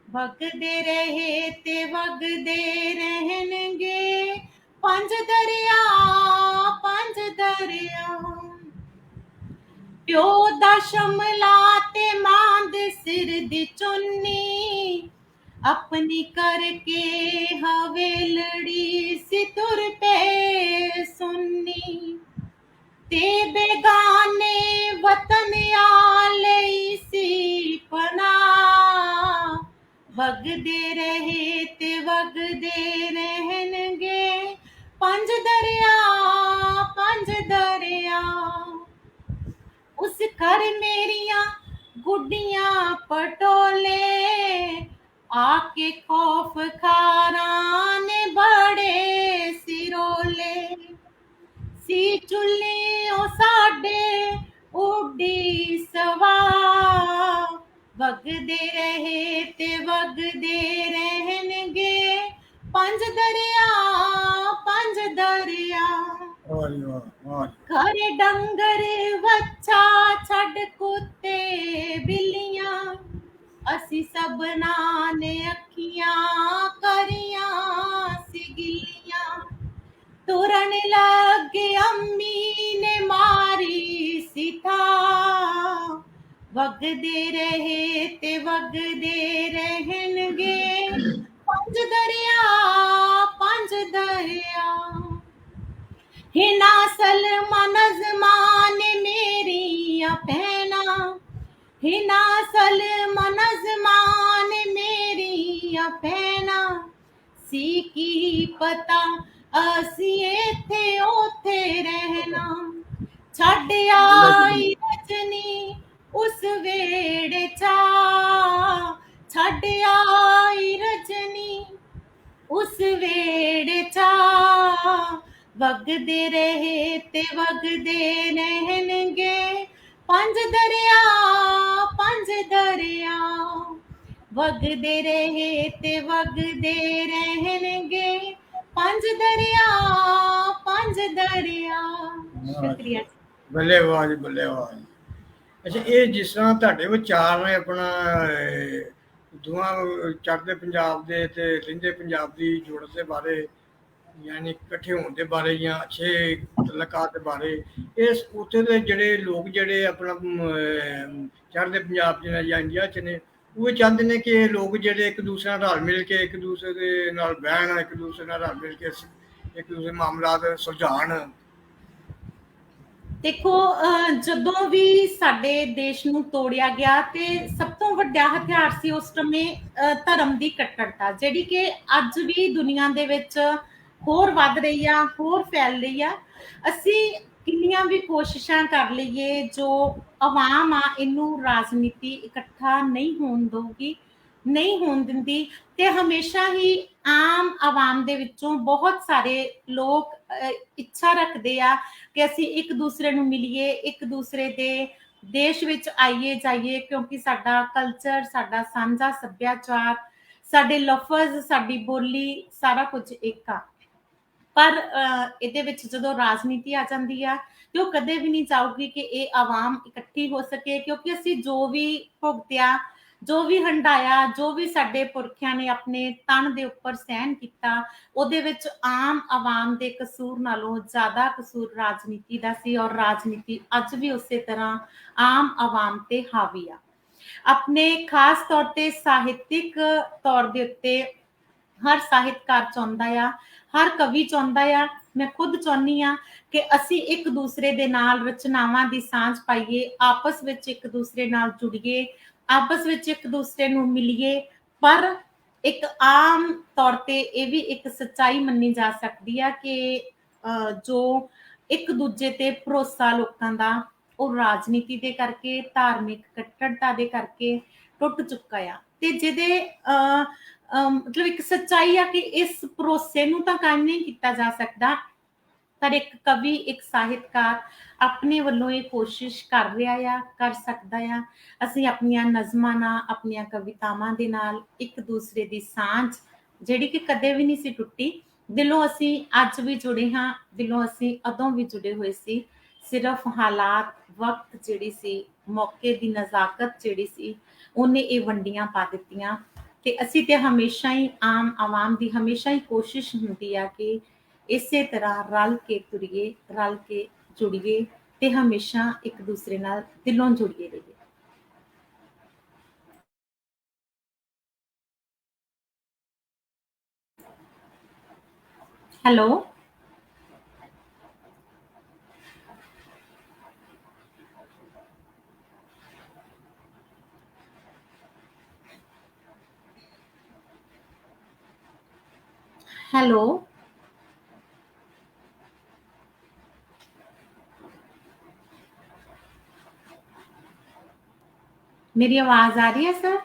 ਵਗਦੇ ਰਹੇ ਤੇ ਵਗਦੇ ਰਹਿਣਗੇ ਪੰਜ ਦਰਿਆ, ਪੰਜ ਦਰਿਆ। ਪਿਓ ਦਾ ਸ਼ਮਲਾ ਤੇ ਮਾਂ ਦੇ ਸਿਰ ਦੀ ਚੁੰਨੀ, ਆਪਣੀ ਕਰਕੇ ਹਵੇਲੜੀ ਸੀ ਤੁਰ ਪਏ ਸੁੰਨੀ। ਤੇ ਬੇਗਾਨੇ ਵਤਨ ਆ ਲਈ ਸੀ ਪਨਾਹ, ਵਗਦੇ ਰਹੇ ਤੇ ਵਗਦੇ ਰਹਿਣਗੇ ਪੰਜ ਦਰਿਆ, ਪੰਜ ਦਰਿਆ। ਉਸ ਘਰ ਮੇਰੀਆਂ ਗੁੱਡੀਆਂ ਪਟੋਲੇ, ਆਕੇ ਖੌਫ ਖਾਰਾਂ ਨੇ ਬੜੇ ਸਿਰੋਲੇ। ਸੀ ਚੁੱਲੀ ਉਹ ਸਾਡੇ ਉੱਡੀ ਸਵਾ, ਵਗਦੇ ਰਹੇ ਤੇ ਵਗਦੇ ਰਹਿਣਗੇ ਪੰਜ ਦਰਿਆ, ਪੰਜ ਦਰਿਆ। ਘਰ ਡੰਗਰ ਵੱਛਾ ਛੱਡ ਕੁੱਤੇ ਬਿੱਲੀਆਂ, ਅਸੀਂ ਸਭਨਾਂ ਨੇ ਅੱਖੀਆਂ ਕਰੀਆਂ ਸੀ ਗਿੱਲੀਆਂ। ਤੁਰਨ ਲੱਗੇ ਅੰਮੀ ਨੇ ਮਾਰੀ ਸੀ ਥਾ, ਵਗਦੇ ਰਹੇ ਤੇ ਵਗਦੇ ਰਹਿਣਗੇ ਪੰਜ ਦਰਿਆ, ਪੰਜ ਦਰਿਆ। हिना सलमा नज़्मां ने मेरियां भैनां, हिना सलमा नज़्मां ने मेरियां भैनां। सी की पता असी इत्थे ओथे रहना, छड्ड आई रजनी उस वेड़े चा छड़ आई रजनी, उस वेड़े चा वगदे रहे ते वगदे रहनगे पंज दरिया, पंज दरिया वगदे रहे ते वगदे रहनगे पंज दरिया, पंज दरिया। शुक्रिया। ਬੱਲੇ ਵਾਹ ਜੀ, ਬੱਲੇ ਵਾਹ ਜੀ। ਅੱਛਾ, ਇਹ ਜਿਸ ਤਰ੍ਹਾਂ ਤੁਹਾਡੇ ਵਿਚਾਰ ਨੇ ਆਪਣਾ ਦੋਵਾਂ ਚੜ੍ਹਦੇ ਪੰਜਾਬ ਦੇ ਤੇ ਲਹਿੰਦੇ ਪੰਜਾਬ ਦੀ ਜੁੜਨ ਦੇ ਬਾਰੇ, ਯਾਨੀ ਇਕੱਠੇ ਹੋਣ ਦੇ ਬਾਰੇ ਜਾਂ ਅੱਛੇ ਤਲਕਾਤ ਦੇ ਬਾਰੇ, ਇਸ ਉੱਥੇ ਦੇ ਜਿਹੜੇ ਲੋਕ ਜਿਹੜੇ ਆਪਣਾ ਚੜ੍ਹਦੇ ਪੰਜਾਬ 'ਚ ਨੇ ਜਾਂ ਇੰਡੀਆ 'ਚ ਨੇ, ਉਹ ਚਾਹੁੰਦੇ ਨੇ ਕਿ ਇਹ ਲੋਕ ਜਿਹੜੇ ਇੱਕ ਦੂਸਰੇ ਨਾਲ ਰਲ ਮਿਲ ਕੇ ਇੱਕ ਦੂਸਰੇ ਦੇ ਨਾਲ ਬਹਿਣ, ਇੱਕ ਦੂਸਰੇ ਨਾਲ ਰਲ ਮਿਲ ਕੇ ਇੱਕ ਦੂਸਰੇ ਮਾਮਲਾਤ ਸੁਲਝਾਉਣ। ਦੇਖੋ, ਜਦੋਂ ਵੀ ਸਾਡੇ ਦੇਸ਼ ਨੂੰ ਤੋੜਿਆ ਗਿਆ ਤੇ ਸਭ ਤੋਂ ਵੱਡਾ ਹਥਿਆਰ ਸੀ ਉਸ ਸਮੇਂ ਧਰਮ ਦੀ ਕੱਟੜਤਾ, ਜਿਹੜੀ ਕਿ ਅੱਜ ਵੀ ਦੁਨੀਆ ਦੇ ਵਿੱਚ ਹੋਰ ਵੱਧ ਰਹੀ ਆ, ਹੋਰ ਫੈਲ ਰਹੀ ਆ। ਅਸੀਂ ਕਿੰਨੀਆਂ ਵੀ ਕੋਸ਼ਿਸ਼ਾਂ ਕਰ ਲਈਏ, ਜੋ ਆਵਾਮ ਆ ਇਹਨੂੰ ਰਾਜਨੀਤੀ ਇਕੱਠਾ ਨਹੀਂ ਹੋਣ ਦਊਗੀ, ਨਹੀਂ ਹੋਣ ਦਿੰਦੀ, ਤੇ ਹਮੇਸ਼ਾ ਹੀ ਆਮ ਆਵਾਮ ਦੇ ਵਿੱਚੋਂ ਬਹੁਤ ਸਾਰੇ ਲੋਕ ਇੱਛਾ ਰੱਖਦੇ ਆ ਕਿ ਅਸੀਂ ਇੱਕ ਦੂਸਰੇ ਨੂੰ ਮਿਲੀਏ, ਇੱਕ ਦੂਸਰੇ ਦੇ ਦੇਸ਼ ਵਿੱਚ ਆਈਏ ਜਾਈਏ, ਕਿਉਂਕਿ ਸਾਡਾ ਕਲਚਰ, ਸਾਡਾ ਸਾਂਝਾ ਸੱਭਿਆਚਾਰ, ਸਾਡੇ ਲਫ਼ਜ਼, ਸਾਡੀ ਬੋਲੀ, ਸਾਰਾ ਕੁਝ ਇੱਕ ਆ। ਪਰ ਇਹਦੇ ਵਿੱਚ ਜਦੋਂ ਰਾਜਨੀਤੀ ਆ ਜਾਂਦੀ ਆ ਤੇ ਉਹ ਕਦੇ ਵੀ ਨਹੀਂ ਚਾਹੂਗੀ ਕਿ ਇਹ ਆਵਾਮ ਇਕੱਠੀ ਹੋ ਸਕੇ, ਕਿਉਂਕਿ ਅਸੀਂ ਜੋ ਵੀ ਭੁਗਤਿਆ, ਜੋ ਵੀ ਹੰਡਾਇਆ, ਜੋ ਵੀ ਸਾਡੇ ਪੁਰਖਿਆਂ ਨੇ ਆਪਣੇ ਤਨ ਦੇ ਉੱਪਰ ਸਹਿਣ ਕੀਤਾ, ਉਹਦੇ ਵਿੱਚ ਆਮ ਆਵਾਮ ਦੇ ਕਸੂਰ ਨਾਲੋਂ ਜ਼ਿਆਦਾ ਕਸੂਰ ਰਾਜਨੀਤੀ ਦਾ ਸੀ, ਔਰ ਰਾਜਨੀਤੀ ਅੱਜ ਵੀ ਉਸੇ ਤਰ੍ਹਾਂ ਆਮ ਆਵਾਮ ਤੇ ਹਾਵੀ ਆ। ਆਪਣੇ ਖਾਸ ਤੌਰ ਤੇ ਸਾਹਿਤਿਕ ਤੌਰ ਦੇ ਉੱਤੇ ਹਰ ਸਾਹਿਤਕਾਰ ਚਾਹੁੰਦਾ ਆ, ਹਰ ਕਵੀ ਚਾਹੁੰਦਾ ਆ, ਮੈਂ ਖੁਦ ਚਾਹੁੰਦੀ ਆ ਕਿ ਅਸੀਂ ਇੱਕ ਦੂਸਰੇ ਦੇ ਨਾਲ ਰਚਨਾਵਾਂ ਦੀ ਸਾਂਝ ਪਾਈਏ, ਆਪਸ ਵਿੱਚ ਇੱਕ ਦੂਸਰੇ ਨਾਲ ਜੁੜੀਏ, ਆਪਸ ਵਿੱਚ ਇੱਕ ਦੂਸਰੇ ਨੂੰ ਮਿਲੀਏ। ਪਰ ਇੱਕ ਆਮ ਤੌਰ ਤੇ ਇਹ ਵੀ ਇੱਕ ਸੱਚਾਈ ਮੰਨੀ ਜਾ ਸਕਦੀ ਆ ਕਿ ਜੋ ਇੱਕ ਦੂਜੇ ਤੇ ਭਰੋਸਾ ਲੋਕਾਂ ਦਾ, ਉਹ ਰਾਜਨੀਤੀ ਦੇ ਕਰਕੇ, ਧਾਰਮਿਕ ਕੱਟੜਤਾ ਦੇ ਕਰਕੇ ਟੁੱਟ ਚੁੱਕਾ ਆ। ਤੇ ਜਿਹਦੇ ਮਤਲਬ ਇੱਕ ਸੱਚਾਈ ਆ ਕਿ ਇਸ ਭਰੋਸੇ ਨੂੰ ਤਾਂ ਕਾਇਮ ਨਹੀਂ ਕੀਤਾ ਜਾ ਸਕਦਾ, ਪਰ ਇੱਕ ਕਵੀ, ਇੱਕ ਸਾਹਿਤਕਾਰ ਆਪਣੇ ਵੱਲੋਂ ਇਹ ਕੋਸ਼ਿਸ਼ ਕਰ ਰਿਹਾ ਆ, ਕਰ ਸਕਦਾ ਆ। ਅਸੀਂ ਆਪਣੀਆਂ ਨਜ਼ਮਾਂ ਨਾਲ, ਆਪਣੀਆਂ ਕਵਿਤਾਵਾਂ ਦੇ ਨਾਲ ਇੱਕ ਦੂਸਰੇ ਦੀ ਸਾਂਝ, ਜਿਹੜੀ ਕਿ ਕਦੇ ਵੀ ਨਹੀਂ ਸੀ ਟੁੱਟੀ, ਦਿਲੋਂ ਅਸੀਂ ਅੱਜ ਵੀ ਜੁੜੇ ਹਾਂ, ਦਿਲੋਂ ਅਸੀਂ ਉਦੋਂ ਵੀ ਜੁੜੇ ਹੋਏ ਸੀ। ਸਿਰਫ ਹਾਲਾਤ, ਵਕਤ ਜਿਹੜੀ ਸੀ, ਮੌਕੇ ਦੀ ਨਜ਼ਾਕਤ ਜਿਹੜੀ ਸੀ, ਉਹਨੇ ਇਹ ਵੰਡੀਆਂ ਪਾ ਦਿੱਤੀਆਂ। ਤੇ ਅਸੀਂ ਤੇ ਹਮੇਸ਼ਾ ਹੀ ਆਮ ਆਵਾਮ ਦੀ ਹਮੇਸ਼ਾ ਹੀ ਕੋਸ਼ਿਸ਼ ਹੁੰਦੀ ਆ ਕਿ ਇਸੇ ਤਰ੍ਹਾਂ ਰਲ ਕੇ ਤੁਰੀਏ, ਰਲ ਕੇ ਜੁੜੀਏ ਤੇ ਹਮੇਸ਼ਾ ਇੱਕ ਦੂਸਰੇ ਨਾਲ ਦਿਲੋਂ ਜੁੜੀਏ ਰਹੀਏ। ਹੈਲੋ, ਹੈਲੋ, मेरी आवाज आ रही है सर?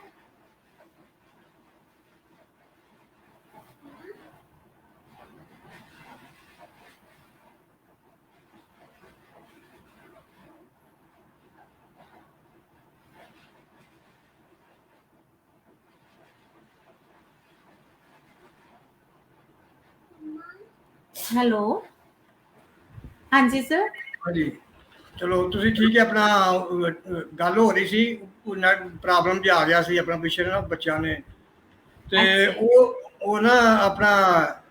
ਹੈਲੋ, ਹਾਂਜੀ ਸਰ। ਹਾਂਜੀ, ਚਲੋ ਤੁਸੀਂ ਠੀਕ ਹੈ। ਆਪਣਾ ਗੱਲ ਹੋ ਰਹੀ ਸੀ, ਪ੍ਰੋਬਲਮ ਜਿਹਾ ਆ ਗਿਆ ਸੀ ਆਪਣਾ ਪਿੱਛੇ ਨਾ ਬੱਚਿਆਂ ਨੇ, ਤੇ ਉਹ ਨਾ ਆਪਣਾ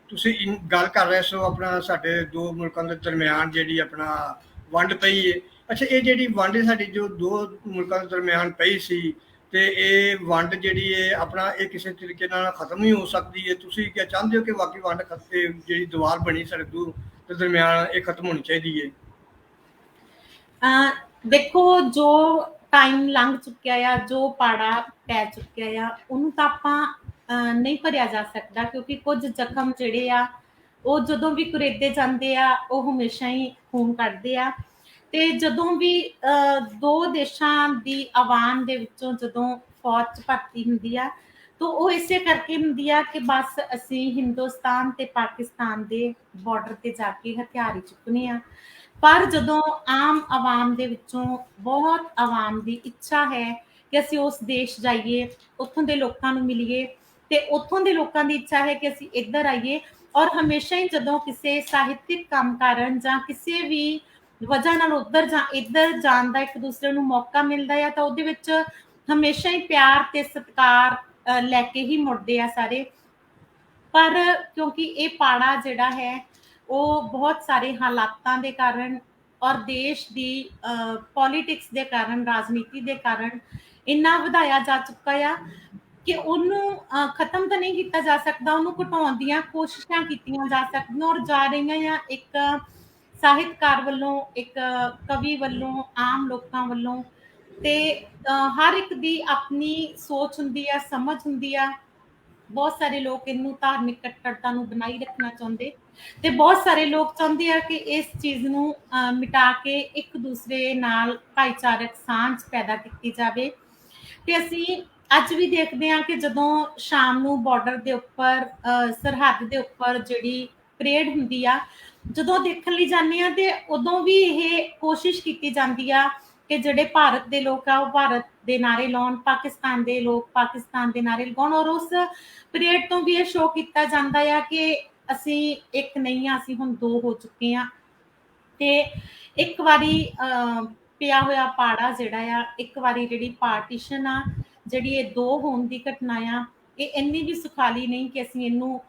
ਤੁਸੀਂ ਗੱਲ ਕਰ ਰਹੇ ਸੋ ਆਪਣਾ ਸਾਡੇ ਦੋ ਮੁਲਕਾਂ ਦੇ ਦਰਮਿਆਨ ਜਿਹੜੀ ਆਪਣਾ ਵੰਡ ਪਈ ਹੈ। ਅੱਛਾ, ਇਹ ਜਿਹੜੀ ਵੰਡ ਸਾਡੀ ਜੋ ਦੋ ਮੁਲਕਾਂ ਦੇ ਦਰਮਿਆਨ ਪਈ ਸੀ, ਤੇ ਇਹ ਵੰਡ ਜਿਹੜੀ ਹੈ ਆਪਣਾ ਇਹ ਕਿਸੇ ਤਰੀਕੇ ਨਾਲ ਖਤਮ ਹੀ ਹੋ ਸਕਦੀ ਹੈ? ਤੁਸੀਂ ਕੀ ਚਾਹੁੰਦੇ ਹੋ ਕਿ ਵਾਕਈ ਵੰਡ ਜਿਹੜੀ ਦੀਵਾਰ ਬਣੀ ਸਾਡੇ ਦੋ ਦੇ ਦਰਮਿਆਨ, ਇਹ ਖਤਮ ਹੋਣੀ ਚਾਹੀਦੀ ਹੈ? ਦੇਖੋ, ਜੋ ਟਾਈਮ ਲੰਘ ਚੁੱਕਿਆ ਆ, ਜੋ ਪਾੜਾ ਪੈ ਚੁੱਕਿਆ ਆ, ਉਹਨੂੰ ਤਾਂ ਆਪਾਂ ਨਹੀਂ ਭਰਿਆ ਜਾ ਸਕਦਾ, ਕਿਉਂਕਿ ਕੁਝ ਜ਼ਖਮ ਜਿਹੜੇ ਆ ਉਹ ਜਦੋਂ ਵੀ ਕੁਰੇਦੇ ਜਾਂਦੇ ਆ ਉਹ ਹਮੇਸ਼ਾ ਹੀ ਖੂਨ ਕੱਢਦੇ ਆ। ਤੇ ਜਦੋਂ ਵੀ ਦੋ ਦੇਸ਼ਾਂ ਦੀ ਆਵਾਮ ਦੇ ਵਿੱਚੋਂ ਜਦੋਂ ਫੌਜ 'ਚ ਭਰਤੀ ਹੁੰਦੀ ਆ ਤਾਂ ਉਹ ਇਸੇ ਕਰਕੇ ਹੁੰਦੀ ਆ ਕਿ ਬਸ ਅਸੀਂ ਹਿੰਦੁਸਤਾਨ ਤੇ ਪਾਕਿਸਤਾਨ ਦੇ ਬਾਰਡਰ ਤੇ ਜਾ ਕੇ ਹਥਿਆਰ ਹੀ ਚੁੱਕਣੇ ਆ। ਪਰ ਜਦੋਂ ਆਮ ਆਵਾਮ ਦੇ ਵਿੱਚੋਂ ਬਹੁਤ ਆਵਾਮ ਦੀ ਇੱਛਾ ਹੈ ਕਿ ਅਸੀਂ ਉਸ ਦੇਸ਼ ਜਾਈਏ, ਉੱਥੋਂ ਦੇ ਲੋਕਾਂ ਨੂੰ ਮਿਲੀਏ, ਤੇ ਉੱਥੋਂ ਦੇ ਲੋਕਾਂ ਦੀ ਇੱਛਾ ਹੈ ਕਿ ਅਸੀਂ ਇੱਧਰ ਆਈਏ। ਔਰ ਹਮੇਸ਼ਾ ਹੀ ਜਦੋਂ ਕਿਸੇ ਸਾਹਿਤਿਕ ਕੰਮ ਕਾਰਨ ਜਾਂ ਕਿਸੇ ਵੀ ਵਜ੍ਹਾ ਨਾਲ ਉੱਧਰ ਜਾਂ ਇੱਧਰ ਜਾਣ ਦਾ ਇੱਕ ਦੂਸਰੇ ਨੂੰ ਮੌਕਾ ਮਿਲਦਾ ਆ ਤਾਂ ਉਹਦੇ ਵਿੱਚ ਹਮੇਸ਼ਾ ਹੀ ਪਿਆਰ ਤੇ ਸਤਿਕਾਰ ਲੈ ਕੇ ਹੀ ਮੁੜਦੇ ਆ ਸਾਰੇ। ਪਰ ਕਿਉਂਕਿ ਇਹ ਪਾੜਾ ਜਿਹੜਾ ਹੈ ਉਹ ਬਹੁਤ ਸਾਰੇ ਹਾਲਾਤਾਂ ਦੇ ਕਾਰਨ ਔਰ ਦੇਸ਼ ਦੀ ਪੋਲਿਟਿਕਸ ਦੇ ਕਾਰਨ, ਰਾਜਨੀਤੀ ਦੇ ਕਾਰਨ ਇੰਨਾ ਵਧਾਇਆ ਜਾ ਚੁੱਕਾ ਆ ਕਿ ਉਹਨੂੰ ਖਤਮ ਤਾਂ ਨਹੀਂ ਕੀਤਾ ਜਾ ਸਕਦਾ, ਉਹਨੂੰ ਘਟਾਉਣ ਦੀਆਂ ਕੋਸ਼ਿਸ਼ਾਂ ਕੀਤੀਆਂ ਜਾ ਸਕਦੀਆਂ ਔਰ ਜਾ ਰਹੀਆਂ ਆ। ਇੱਕ ਸਾਹਿਤਕਾਰ ਵੱਲੋਂ, ਇੱਕ ਕਵੀ ਵੱਲੋਂ, ਆਮ ਲੋਕਾਂ ਵੱਲੋਂ, ਤੇ ਹਰ ਇੱਕ ਦੀ ਆਪਣੀ ਸੋਚ ਹੁੰਦੀ ਆ, ਸਮਝ ਹੁੰਦੀ ਆ। ਬਹੁਤ ਸਾਰੇ ਲੋਕ ਇਹਨੂੰ ਧਾਰਮਿਕ ਕੱਟੜਤਾ ਨੂੰ ਬਣਾਈ ਰੱਖਣਾ ਚਾਹੁੰਦੇ ਤੇ ਬਹੁਤ ਸਾਰੇ ਲੋਕ ਚਾਹੁੰਦੇ ਆ ਕਿ ਇਸ ਚੀਜ਼ ਨੂੰ ਮਿਟਾ ਕੇ ਇੱਕ ਦੂਸਰੇ ਨਾਲ ਭਾਈਚਾਰਕ ਸਾਂਝ ਪੈਦਾ ਕੀਤੀ ਜਾਵੇ। ਤੇ ਅਸੀਂ ਅੱਜ ਵੀ ਦੇਖਦੇ ਹਾਂ ਕਿ ਜਦੋਂ ਸ਼ਾਮ ਨੂੰ ਬਾਰਡਰ ਦੇ ਉੱਪਰ ਸਰਹੱਦ ਦੇ ਉੱਪਰ ਜਿਹੜੀ ਪਰੇਡ ਹੁੰਦੀ ਆ, ਜਦੋਂ ਦੇਖਣ ਲਈ ਜਾਂਦੇ ਆ ਤੇ ਉਦੋਂ ਵੀ ਇਹ ਕੋਸ਼ਿਸ਼ ਕੀਤੀ ਜਾਂਦੀ ਆ ਕਿ ਜਿਹੜੇ ਭਾਰਤ ਦੇ ਲੋਕ ਆ ਉਹ ਭਾਰਤ ਦੇ ਨਾਰੇ ਲਾਉਣ, ਪਾਕਿਸਤਾਨ ਦੇ ਲੋਕ ਪਾਕਿਸਤਾਨ ਦੇ ਨਾਰੇ ਲਗਾਉਣ। ਔਰ ਉਸ ਪਰੇਡ ਤੋਂ ਵੀ ਇਹ ਸ਼ੋਅ ਕੀਤਾ ਜਾਂਦਾ ਆ ਕਿ ਅਸੀਂ ਇੱਕ ਨਹੀਂ ਆ, ਅਸੀਂ ਹੁਣ ਦੋ ਹੋ ਚੁੱਕੇ ਆ। ਤੇ ਇੱਕ ਵਾਰੀ ਪਿਆ ਹੋਇਆ ਪਾੜਾ ਜਿਹੜਾ ਆ, ਇੱਕ ਵਾਰੀ ਜਿਹੜੀ ਪਾਰਟੀਸ਼ਨ ਆ, ਜਿਹੜੀ ਇਹ ਦੋ ਹੋਣ ਦੀ ਘਟਨਾ ਆ, ਇਹ ਇੰਨੀ ਵੀ ਸੁਖਾਲੀ ਨਹੀਂ ਕਿ ਅਸੀਂ ਇਹਨੂੰ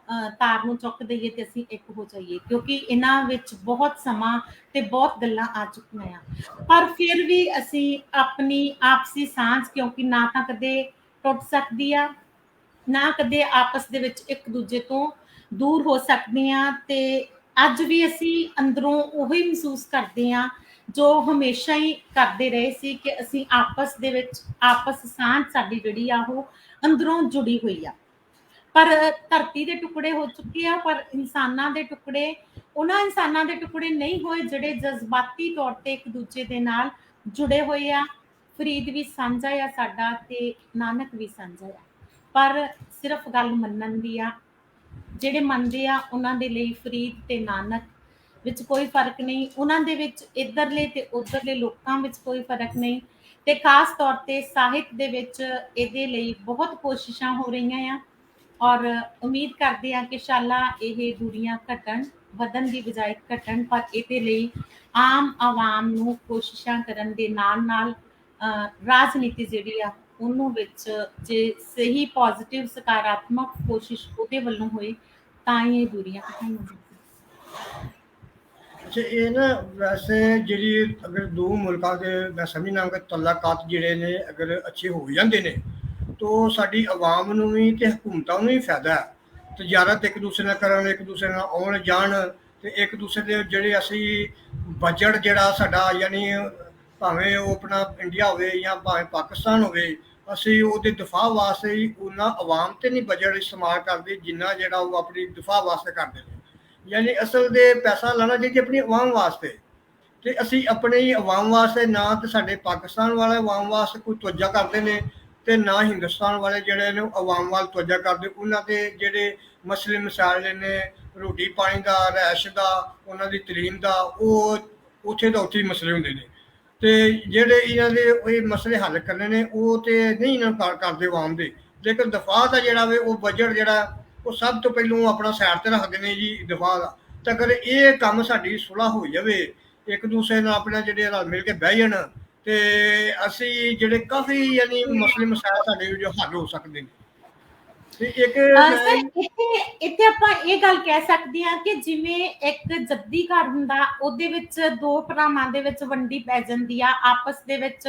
ਤਾਰ ਨੂੰ ਚੁੱਕ ਦਈਏ ਤੇ ਅਸੀਂ ਇੱਕ ਹੋ ਜਾਈਏ, ਕਿਉਂਕਿ ਇਹਨਾਂ ਵਿੱਚ ਬਹੁਤ ਸਮਾਂ ਤੇ ਬਹੁਤ ਗੱਲਾਂ ਆ ਚੁੱਕੀਆਂ ਆ। ਪਰ ਫਿਰ ਵੀ ਅਸੀਂ ਆਪਣੀ ਆਪਸੀ ਸਾਂਝ, ਕਿਉਂਕਿ ਨਾ ਤਾਂ ਕਦੇ ਟੁੱਟ ਸਕਦੀ ਆ, ਨਾ ਕਦੇ ਆਪਸ ਦੇ ਵਿੱਚ ਇੱਕ ਦੂਜੇ ਤੋਂ ਦੂਰ ਹੋ ਸਕਦੇ ਆ। ਤੇ ਅੱਜ ਵੀ ਅਸੀਂ ਅੰਦਰੋਂ ਉਹੀ ਮਹਿਸੂਸ ਕਰਦੇ ਆ ਜੋ ਹਮੇਸ਼ਾ ਹੀ ਕਰਦੇ ਰਹੇ ਸੀ ਕਿ ਅਸੀਂ ਆਪਸ ਦੇ ਵਿੱਚ, ਆਪਸ ਸਾਂਝ ਸਾਡੀ ਜਿਹੜੀ ਆ ਉਹ ਅੰਦਰੋਂ ਜੁੜੀ ਹੋਈ ਆ। ਪਰ ਧਰਤੀ ਦੇ ਟੁਕੜੇ ਹੋ ਚੁੱਕੇ ਆ, ਪਰ ਇਨਸਾਨਾਂ ਦੇ ਟੁਕੜੇ, ਉਹਨਾਂ ਇਨਸਾਨਾਂ ਦੇ ਟੁਕੜੇ ਨਹੀਂ ਹੋਏ ਜਿਹੜੇ ਜਜ਼ਬਾਤੀ ਤੌਰ ਤੇ ਇੱਕ ਦੂਜੇ ਦੇ ਨਾਲ ਜੁੜੇ ਹੋਏ ਆ। ਫਰੀਦ ਵੀ ਸਾਂਝਾ ਆ ਸਾਡਾ ਤੇ ਨਾਨਕ ਵੀ ਸਾਂਝਾ ਆ, ਪਰ ਸਿਰਫ ਗੱਲ ਮੰਨਣ ਦੀ ਆ। ਜਿਹੜੇ ਮੰਨਦੇ ਆ ਉਹਨਾਂ ਦੇ ਲਈ ਫਰੀਦ ਤੇ ਨਾਨਕ ਵਿੱਚ ਕੋਈ ਫਰਕ ਨਹੀਂ, ਉਹਨਾਂ ਦੇ ਵਿੱਚ ਇੱਧਰਲੇ ਤੇ ਉੱਧਰਲੇ ਲੋਕਾਂ ਵਿੱਚ ਕੋਈ ਫਰਕ ਨਹੀਂ। ਤੇ ਖਾਸ ਤੌਰ ਤੇ ਸਾਹਿਤ ਦੇ ਵਿੱਚ ਇਹਦੇ ਲਈ ਬਹੁਤ ਕੋਸ਼ਿਸ਼ਾਂ ਹੋ ਰਹੀਆਂ ਆ ਔਰ ਉਮੀਦ ਕਰਦੇ ਆ ਕਿ ਇੰਸ਼ਾਅੱਲਾ ਇਹ ਦੂਰੀਆਂ ਘਟਣ, ਵਧਣ ਦੀ ਬਜਾਏ ਘਟਣ। ਪਰ ਇਹਦੇ ਲਈ ਆਮ ਆਵਾਮ ਨੂੰ ਕੋਸ਼ਿਸ਼ਾਂ ਕਰਨ ਦੇ ਨਾਲ ਨਾਲ ਰਾਜਨੀਤੀ ਜਿਹੜੀ ਆ ਉਹਨੂੰ ਵਿੱਚ ਜੇ ਸਹੀ ਪੋਜ਼ਿਟਿਵ ਸਕਾਰਾਤਮਕ ਕੋਸ਼ਿਸ਼ ਉਹਦੇ ਵੱਲੋਂ ਹੋਏ ਤਾਂ ਹੀ ਇਹ ਦੂਰੀਆਂ ਘਟਾਈਆਂ ਜਾਣ। ਅੱਛਾ, ਇਹ ਨਾ ਵੈਸੇ ਜਿਹੜੀ ਅਗਰ ਦੋ ਮੁਲਕਾਂ ਦੇ ਮੈਂ ਸਮਝਣਾ ਕਿ ਤਲਾਕਾਤ ਜਿਹੜੇ ਨੇ ਅਗਰ ਅੱਛੇ ਹੋ ਜਾਂਦੇ ਨੇ ਤਾਂ ਸਾਡੀ ਆਵਾਮ ਨੂੰ ਵੀ ਤੇ ਹਕੂਮਤਾਂ ਨੂੰ ਵੀ ਫਾਇਦਾ ਹੈ। ਤਜਾਰਤ ਇੱਕ ਦੂਸਰੇ ਨਾਲ ਕਰਨ, ਇੱਕ ਦੂਸਰੇ ਨਾਲ ਆਉਣ ਜਾਣ, ਤੇ ਇੱਕ ਦੂਸਰੇ ਦੇ ਜਿਹੜੇ ਅਸੀਂ ਬਜਟ ਜਿਹੜਾ ਸਾਡਾ, ਯਾਨੀ ਭਾਵੇਂ ਉਹ ਆਪਣਾ ਇੰਡੀਆ ਹੋਵੇ ਜਾਂ ਭਾਵੇਂ ਪਾਕਿਸਤਾਨ ਹੋਵੇ, ਅਸੀਂ ਉਹਦੇ ਦਿਫਾਅ ਵਾਸਤੇ ਹੀ ਉਹਨਾਂ ਆਵਾਮ ਤੇ ਨਹੀਂ ਬਜਟ ਇਸਤੇਮਾਲ ਕਰਦੇ ਜਿੰਨਾ ਜਿਹੜਾ ਉਹ ਆਪਣੀ ਦਿਫਾਅ ਵਾਸਤੇ ਕਰਦੇ ਨੇ। ਯਾਨੀ ਅਸਲ ਦੇ ਪੈਸਾ ਲਾਉਣਾ ਚਾਹੀਦਾ ਆਪਣੀ ਆਵਾਮ ਵਾਸਤੇ, ਤੇ ਅਸੀਂ ਆਪਣੇ ਹੀ ਆਵਾਮ ਵਾਸਤੇ, ਨਾ ਤੇ ਸਾਡੇ ਪਾਕਿਸਤਾਨ ਵਾਲੇ ਆਵਾਮ ਵਾਸਤੇ ਕੋਈ ਤਵੱਜਾ ਕਰਦੇ ਨੇ ਤੇ ਨਾ ਹਿੰਦੁਸਤਾਨ ਵਾਲੇ ਜਿਹੜੇ ਨੇ ਆਵਾਮ ਵੱਲ ਤਵੱਜਾ ਕਰਦੇ। ਉਹਨਾਂ ਦੇ ਜਿਹੜੇ ਮਸਲੇ ਮਸਾਇਲ ਨੇ, ਰੋਟੀ ਪਾਣੀ ਦਾ, ਰਿਹਾਇਸ਼ ਦਾ, ਉਹਨਾਂ ਦੀ ਤਲੀਮ ਦਾ, ਉਹ ਉੱਥੇ ਤਾਂ ਉੱਥੇ ਹੀ ਮਸਲੇ ਹੁੰਦੇ ਨੇ। ਤੇ ਜਿਹੜੇ ਇਹਨਾਂ ਦੇ ਇਹ ਮਸਲੇ ਹੱਲ ਕਰਨੇ ਨੇ ਉਹ ਤੇ ਨਹੀਂ ਇਹਨਾਂ ਕਰਦੇ ਆਵਾਮ ਦੇ। ਲੇਕਿਨ ਦਫਾਅ ਦਾ ਜਿਹੜਾ ਵੇ ਉਹ ਬਜਟ ਜਿਹੜਾ ਉਹ ਸਭ ਤੋਂ ਪਹਿਲੋਂ ਆਪਣਾ ਸਾਈਡ ਤੇ ਰੱਖਦੇ ਨੇ ਜੀ ਦਫਾਅ ਦਾ। ਤਾਂ ਅਗਰ ਇਹ ਕੰਮ ਸਾਡੀ ਸੁਲ੍ਹਾ ਹੋ ਜਾਵੇ, ਇੱਕ ਦੂਸਰੇ ਨਾਲ ਆਪਣਾ ਜਿਹੜੇ ਰਲ ਮਿਲ ਕੇ ਬਹਿ ਜਾਣ, ਤੇ ਅਸੀਂ ਜਿਹੜੇ ਕਾਫੀ ਯਾਨੀ ਮਸਲੇ ਮਸਾਇਲ ਸਾਡੇ ਜੋ ਹੱਲ ਹੋ ਸਕਦੇ ਨੇ। ਤੇ ਇੱਕ ਇੱਥੇ ਆਪਾਂ ਇਹ ਗੱਲ ਕਹਿ ਸਕਦੇ ਹਾਂ ਕਿ ਜਿਵੇਂ ਇੱਕ ਜੱਦੀ ਘਰ ਹੁੰਦਾ, ਉਹਦੇ ਵਿੱਚ ਦੋ ਭਰਾਵਾਂ ਦੇ ਵਿੱਚ ਵੰਡੀ ਪੈ ਜਾਂਦੀ ਆ, ਆਪਸ ਦੇ ਵਿੱਚ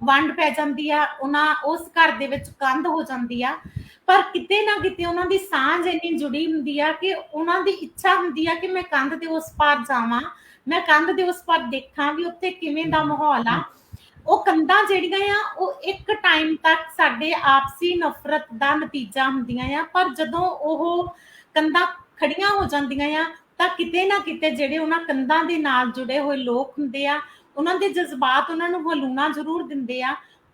ਵੰਡ ਪੈ ਜਾਂਦੀ ਆ, ਉਹਨਾਂ ਉਸ ਘਰ ਦੇ ਵਿੱਚ ਕੰਧ ਹੋ ਜਾਂਦੀ ਆ। ਪਰ ਕਿਤੇ ਨਾ ਕਿਤੇ ਉਹਨਾਂ ਦੀ ਸਾਂਝ ਇੰਨੀ ਜੁੜੀ ਹੁੰਦੀ ਆ ਕਿ ਉਹਨਾਂ ਦੀ ਇੱਛਾ ਹੁੰਦੀ ਆ ਕਿ ਮੈਂ ਕੰਧ ਦੇ ਉਸ ਪਾਰ ਜਾਵਾਂ, ਮੈਂ ਕੰਧ ਦੇ ਉਸ ਪਾਰ ਦੇਖਾਂ ਵੀ ਉੱਥੇ ਕਿਵੇਂ ਦਾ ਮਾਹੌਲ ਆ। ਉਹ ਕੰਧਾਂ ਜਿਹੜੀਆਂ ਆ ਉਹ ਇੱਕ ਟਾਈਮ ਤੱਕ ਸਾਡੇ ਆਪਸੀ ਨਫ਼ਰਤ ਦਾ ਨਤੀਜਾ ਹੁੰਦੀਆਂ ਆ, ਪਰ ਜਦੋਂ ਉਹ ਕੰਧਾਂ ਖੜੀਆਂ ਹੋ ਜਾਂਦੀਆਂ ਆ ਤਾਂ ਕਿਤੇ ਨਾ ਕਿਤੇ ਜਿਹੜੇ ਉਹਨਾਂ ਕੰਧਾਂ ਦੇ ਨਾਲ ਜੁੜੇ ਹੋਏ ਲੋਕ ਹੁੰਦੇ ਆ ਉਹਨਾਂ ਦੇ ਜਜ਼ਬਾਤ ਉਹਨਾਂ ਨੂੰ ਹਲੂਣਾ ਜ਼ਰੂਰ ਦਿੰਦੇ ਆ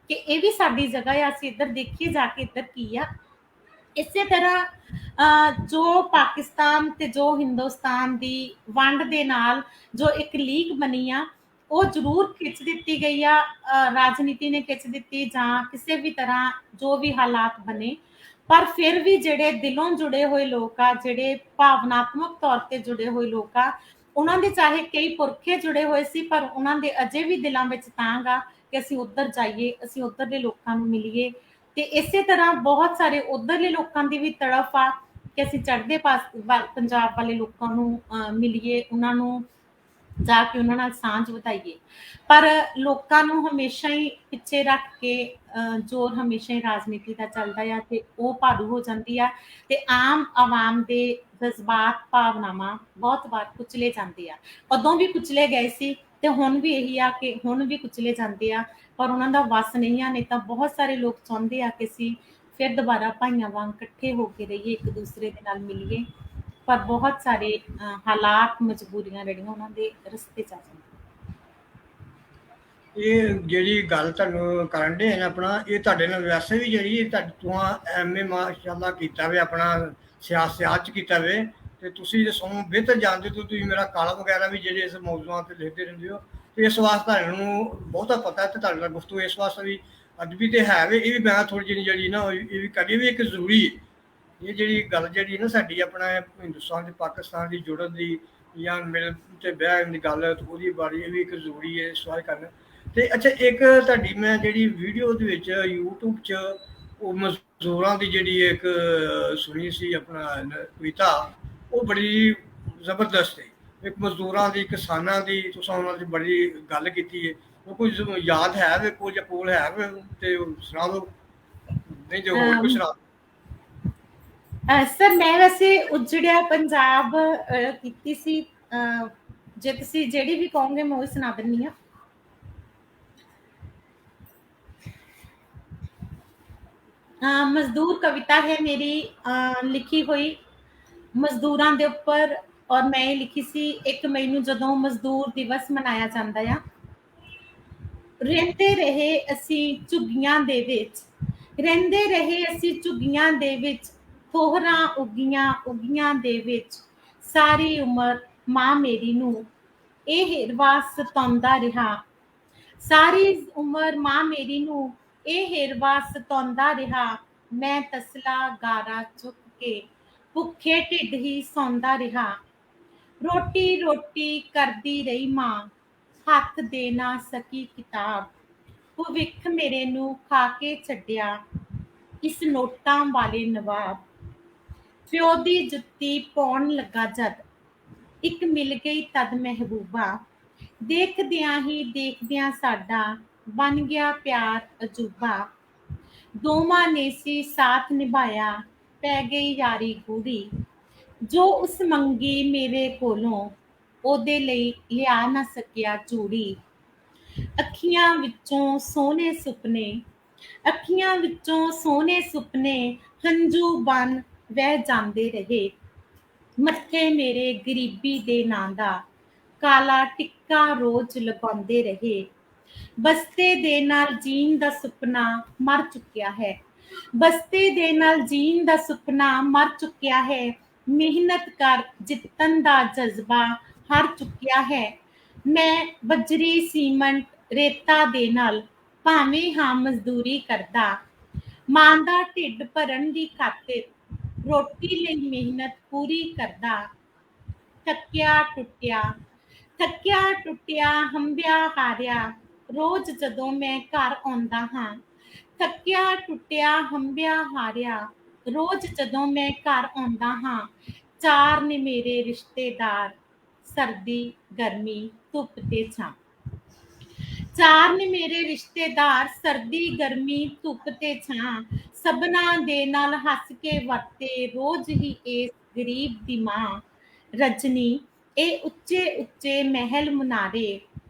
ਕਿ ਇਹ ਵੀ ਸਾਡੀ ਜਗ੍ਹਾ ਆ, ਅਸੀਂ ਇੱਧਰ ਦੇਖੀਏ ਜਾ ਕੇ ਇੱਧਰ ਕੀ ਆ। ਇਸੇ ਤਰ੍ਹਾਂ ਜੋ ਪਾਕਿਸਤਾਨ ਤੇ ਜੋ ਹਿੰਦੁਸਤਾਨ ਦੀ ਵੰਡ ਦੇ ਨਾਲ ਜੋ ਇੱਕ ਲੀਗ ਬਣੀ ਆ, ਉਹ ਜ਼ਰੂਰ ਖਿੱਚ ਦਿੱਤੀ ਗਈ ਆ, ਰਾਜਨੀਤੀ ਨੇ ਖਿੱਚ ਦਿੱਤੀ ਜਾਂ ਕਿਸੇ ਵੀ ਤਰ੍ਹਾਂ ਜੋ ਵੀ ਹਾਲਾਤ ਬਣੇ, ਪਰ ਫਿਰ ਵੀ ਜਿਹੜੇ ਦਿਲੋਂ ਜੁੜੇ ਹੋਏ ਲੋਕ ਆ, ਜਿਹੜੇ ਭਾਵਨਾਤਮਕ ਤੌਰ ਤੇ ਜੁੜੇ ਹੋਏ ਲੋਕ ਆ, ਉਹਨਾਂ ਦੇ ਚਾਹੇ ਕਈ ਪੁਰਖੇ ਜੁੜੇ ਹੋਏ ਸੀ, ਪਰ ਉਹਨਾਂ ਦੇ ਅਜੇ ਵੀ ਦਿਲਾਂ ਵਿੱਚ ਤਾਂਘ ਆ ਕਿ ਅਸੀਂ ਉੱਧਰ ਜਾਈਏ, ਅਸੀਂ ਉੱਧਰ ਦੇ ਲੋਕਾਂ ਨੂੰ ਮਿਲੀਏ। ਤੇ ਇਸੇ ਤਰ੍ਹਾਂ ਬਹੁਤ ਸਾਰੇ ਉੱਧਰਲੇ ਲੋਕਾਂ ਦੀ ਵੀ ਤੜਫ ਆ ਕਿ ਅਸੀਂ ਚੜ੍ਹਦੇ ਪੰਜਾਬ ਵਾਲੇ ਲੋਕਾਂ ਨੂੰ ਮਿਲੀਏ, ਉਹਨਾਂ ਨੂੰ ਜਾ ਕੇ ਉਹਨਾਂ ਨਾਲ ਸਾਂਝ ਵਧਾਈਏ। ਪਰ ਲੋਕਾਂ ਨੂੰ ਹਮੇਸ਼ਾ ਹੀ ਪਿੱਛੇ ਰੱਖ ਕੇ ਜ਼ੋਰ ਹਮੇਸ਼ਾ ਹੀ ਰਾਜਨੀਤੀ ਦਾ ਚੱਲਦਾ ਆ ਤੇ ਉਹ ਭਾਰੂ ਹੋ ਜਾਂਦੀ ਆ ਤੇ ਆਮ ਆਵਾਮ ਦੇ ਜਜ਼ਬਾਤ ਭਾਵਨਾਵਾਂ ਬਹੁਤ ਵਾਰ ਕੁਚਲੇ ਜਾਂਦੇ ਆ। ਉਦੋਂ ਵੀ ਕੁਚਲੇ ਗਏ ਸੀ ਤੇ ਹੁਣ ਵੀ ਇਹੀ ਆ ਕਿ ਹੁਣ ਵੀ ਕੁਚਲੇ ਜਾਂਦੇ ਆ, ਪਰ ਉਹਨਾਂ ਦਾ ਵੱਸ ਨਹੀਂ ਆ। ਨਹੀਂ ਤਾਂ ਬਹੁਤ ਸਾਰੇ ਲੋਕ ਚਾਹੁੰਦੇ ਆ ਕਿ ਅਸੀਂ ਫਿਰ ਦੁਬਾਰਾ ਭਾਈਆਂ ਵਾਂਗ ਇਕੱਠੇ ਹੋ ਕੇ ਰਹੀਏ, ਇੱਕ ਦੂਸਰੇ ਦੇ ਨਾਲ ਮਿਲੀਏ, ਪਰ ਬਹੁਤ ਸਾਰੇ ਹਾਲਾਤ ਮਜਬੂਰੀਆਂ ਜਿਹੜੀਆਂ ਉਹਨਾਂ ਦੇ ਰਸਤੇ ਚ ਆ ਜਾਂਦੀਆਂ। ਇਹ ਜਿਹੜੀ ਗੱਲ ਤੁਹਾਨੂੰ ਕਰਨ ਦੇ ਨਾ ਆਪਣਾ, ਇਹ ਤੁਹਾਡੇ ਨਾਲ ਵੈਸੇ ਵੀ ਜਿਹੜੀ ਇਹ ਤੁਹਾਡੇ ਐਮਏ ਮਾਸ਼ਾਅੱਲਾ ਕੀਤਾ ਵੇ, ਆਪਣਾ ਸਿਆਸਤ ਚ ਕੀਤਾ ਵੇ, ਤੇ ਤੁਸੀਂ ਜੇ ਸਾਨੂੰ ਬਿਹਤਰ ਜਾਣਦੇ ਹੋ, ਤੁਸੀਂ ਮੇਰਾ ਕਾਲਮ ਵਗੈਰਾ ਵੀ ਜਿਹੜੇ ਇਸ ਮੌਜੂਆਂ ਤੇ ਲਿਖਦੇ ਰਹਿੰਦੇ ਹੋ, ਤੇ ਇਸ ਵਾਸਤੇ ਤੁਹਾਨੂੰ ਬਹੁਤਾ ਪਤਾ ਤੇ ਤੁਹਾਡੇ ਨਾਲ ਗੁਫ਼ਤਗੂ ਇਸ ਵਾਸਤੇ ਵੀ ਅਦਬੀ ਤੇ ਹੈ ਵੇ। ਇਹ ਵੀ ਮੈਂ ਥੋੜੀ ਜਿਹੀ ਜਿਹੜੀ ਨਾ ਇਹ ਵੀ ਕਰੀ ਵੀ ਇੱਕ ਜ਼ਰੂਰੀ ਇਹ ਜਿਹੜੀ ਗੱਲ ਜਿਹੜੀ ਨਾ ਸਾਡੀ ਆਪਣਾ ਹਿੰਦੁਸਤਾਨ ਤੇ ਪਾਕਿਸਤਾਨ ਦੀ ਜੁੜਨ ਦੀ ਜਾਂ ਮਿਲਣ ਤੇ ਵਿਆਹ ਦੀ ਗੱਲ, ਉਹਦੀ ਬਾਰੇ ਇਹ ਵੀ ਇੱਕ ਜ਼ਰੂਰੀ ਹੈ ਸਵਾਲ ਕਰਨਾ। ਤੇ ਅੱਛਾ, ਇੱਕ ਤੁਹਾਡੀ ਮੈਂ ਜਿਹੜੀ ਵੀਡੀਓ ਦੇ ਵਿੱਚ YouTube 'ਚ ਉਹ ਮਜ਼ਦੂਰਾਂ ਦੀ ਜਿਹੜੀ ਇੱਕ ਸੁਣੀ ਸੀ ਆਪਣਾ ਕਵਿਤਾ, ਉਹ ਬੜੀ ਜ਼ਬਰਦਸਤ ਹੈ। ਇੱਕ ਮਜ਼ਦੂਰਾਂ ਦੀ, ਕਿਸਾਨਾਂ ਦੀ, ਤੁਸੀਂ ਉਹਨਾਂ ਦੀ ਬੜੀ ਗੱਲ ਕੀਤੀ ਹੈ। ਉਹ ਕੋਈ ਯਾਦ ਹੈ ਵੇ, ਕੋਈ ਜਾਂ ਕੋਲ ਹੈ ਵੇ ਤੇ ਸੁਣਾ ਦਿਓ, ਨਹੀਂ ਤੇ ਹੋਰ ਕੁਝ ਸੁਣਾ। ਸਰ ਮੈਂ ਵੈਸੇ ਉਜੜਿਆ ਪੰਜਾਬ ਕੀਤੀ ਸੀ, ਜੇ ਤੁਸੀਂ ਜਿਹੜੀ ਵੀ ਕਹੋਗੇ ਮੈਂ ਉਹ ਸੁਣਾ ਦਿੰਦੀ ਹਾਂ। मजदूर कविता है मेरी लिखी हुई मजदूरां दे उपर, और मैं लिखी सी 1 मई ਨੂੰ ਜਦੋਂ ਮਜ਼ਦੂਰ ਦਿਵਸ ਮਨਾਇਆ ਜਾਂਦਾ ਆ। ਰਹਿੰਦੇ ਰਹੇ ਅਸੀਂ ਝੁੱਗੀਆਂ ਦੇ ਵਿੱਚ, ਰਹਿੰਦੇ ਰਹੇ ਅਸੀਂ ਝੁੱਗੀਆਂ ਦੇ ਵਿੱਚ, ਥੋਹਰਾਂ ਉੱਗੀਆਂ ਦੇ ਵਿੱਚ, ਸਾਰੀ ਉਮਰ ਮਾਂ ਮੇਰੀ ਨੂੰ ਇਹ ਹਿਰਵਾ ਸਤਾਉਂਦਾ ਰਿਹਾ, ਸਾਰੀ ਉਮਰ ਮਾਂ ਮੇਰੀ ਨੂੰ ਇਹ ਹਿਰਵਾ ਸਤਾਉਂਦਾ ਰਿਹਾ। ਮੈਂ ਤਸਲਾ ਗਾਰਾ ਚੁੱਕ ਕੇ ਭੁੱਖੇ ਢਿੱਡ ਹੀ ਸੌਂਦਾ ਰਿਹਾ। ਰੋਟੀ ਰੋਟੀ ਕਰਦੀ ਰਹੀ ਮਾਂ, ਹੱਥ ਦੇ ਨਾ ਸਕੀ ਕਿਤਾਬ, ਭਵਿੱਖ ਮੇਰੇ ਨੂੰ ਖਾ ਕੇ ਛੱਡਿਆ ਇਸ ਨੋਟਾਂ ਵਾਲੇ ਨਵਾਬ। ਪਿਓ ਦੀ ਜੁੱਤੀ ਪਾਉਣ ਲੱਗਾ ਜਦ, ਇੱਕ ਮਿਲ ਗਈ ਤਦ ਮਹਿਬੂਬਾ, ਦੇਖਦਿਆਂ ਹੀ ਦੇਖਦਿਆਂ ਸਾਡਾ ਬਣ ਗਿਆ ਪਿਆਰ ਅਜੂਬਾ। ਦੋਵਾਂ ਨੇ ਸੀ ਸਾਥ ਨਿਭਾਇਆ, ਪੈ ਗਈ ਯਾਰੀ ਗੂੜੀ, ਜੋ ਉਸ ਮੰਗੀ ਮੇਰੇ ਕੋਲੋਂ ਉਹਦੇ ਲਈ ਲਿਆ ਨਾ ਸਕਿਆ ਚੂੜੀ। ਅੱਖੀਆਂ ਵਿੱਚੋਂ ਸੋਹਣੇ ਸੁਪਨੇ, ਅੱਖੀਆਂ ਵਿੱਚੋਂ ਸੋਹਣੇ ਸੁਪਨੇ, ਹੰਝੂ ਬਣ ਵਹਿ ਜਾਂਦੇ ਰਹੇ। ਮੱਥੇ ਮੇਰੇ ਗਰੀਬੀ ਦੇ ਨਾਂ ਦਾ ਕਾਲਾ ਟਿੱਕਾ ਰੋਜ਼ ਲਗਾਉਂਦੇ ਰਹੇ। ਬਸਤੇ ਦੇ ਨਾਲ ਜੀਣ ਦਾ ਸੁਪਨਾ ਮਰ ਚੁੱਕਿਆ ਹੈ, ਬਸਤੇ ਦੇ ਨਾਲ ਜੀਣ ਦਾ ਸੁਪਨਾ ਮਰ ਚੁੱਕਿਆ ਹੈ। ਮਿਹਨਤ ਕਰ ਜਿੱਤਣ ਦਾ ਜਜ਼ਬਾ ਹਾਰ ਚੁੱਕਿਆ ਹੈ। ਮੈਂ ਬਜਰੀ ਸੀਮੈਂਟ ਰੇਤਾ ਦੇ ਨਾਲ ਭਾਵੇਂ ਹਾਂ ਮਜ਼ਦੂਰੀ ਕਰਦਾ, ਮਾਂ ਦਾ ਢਿੱਡ ਭਰਨ ਦੀ ਖਾਤਰ ਰੋਟੀ ਲਈ ਮਿਹਨਤ ਪੂਰੀ ਕਰਦਾ। ਥੱਕਿਆ ਟੁੱਟਿਆ ਹੰਭਿਆ ਹਾਰਿਆ, ਰੋਜ਼ ਜਦੋਂ ਮੈਂ ਘਰ ਆਉਂਦਾ ਹਾਂ। ਥੱਕਿਆ ਟੁੱਟਿਆ ਹੰਭਿਆ ਹਾਰਿਆ, ਰੋਜ਼ ਜਦੋਂ ਮੈਂ ਘਰ ਆਉਂਦਾ ਹਾਂ। 4 ਨੇ ਮੇਰੇ ਰਿਸ਼ਤੇਦਾਰ, ਸਰਦੀ ਗਰਮੀ ਧੁੱਪ ਤੇ ਛਾਂ। 4 ਨੇ ਮੇਰੇ ਰਿਸ਼ਤੇਦਾਰ, ਸਰਦੀ ਗਰਮੀ ਧੁੱਪ ਤੇ ਛਾਂ। ਸਭਨਾਂ ਦੇ ਨਾਲ ਹੱਸ ਕੇ ਵਰਤੇ, ਰੋਜ਼ ਹੀ ਇਸ ਗਰੀਬ ਦੀ ਮਾਂ। ਰਜਨੀ ਇਹ ਉੱਚੇ ਉੱਚੇ ਮਹਿਲ ਮੁਨਾਰੇ,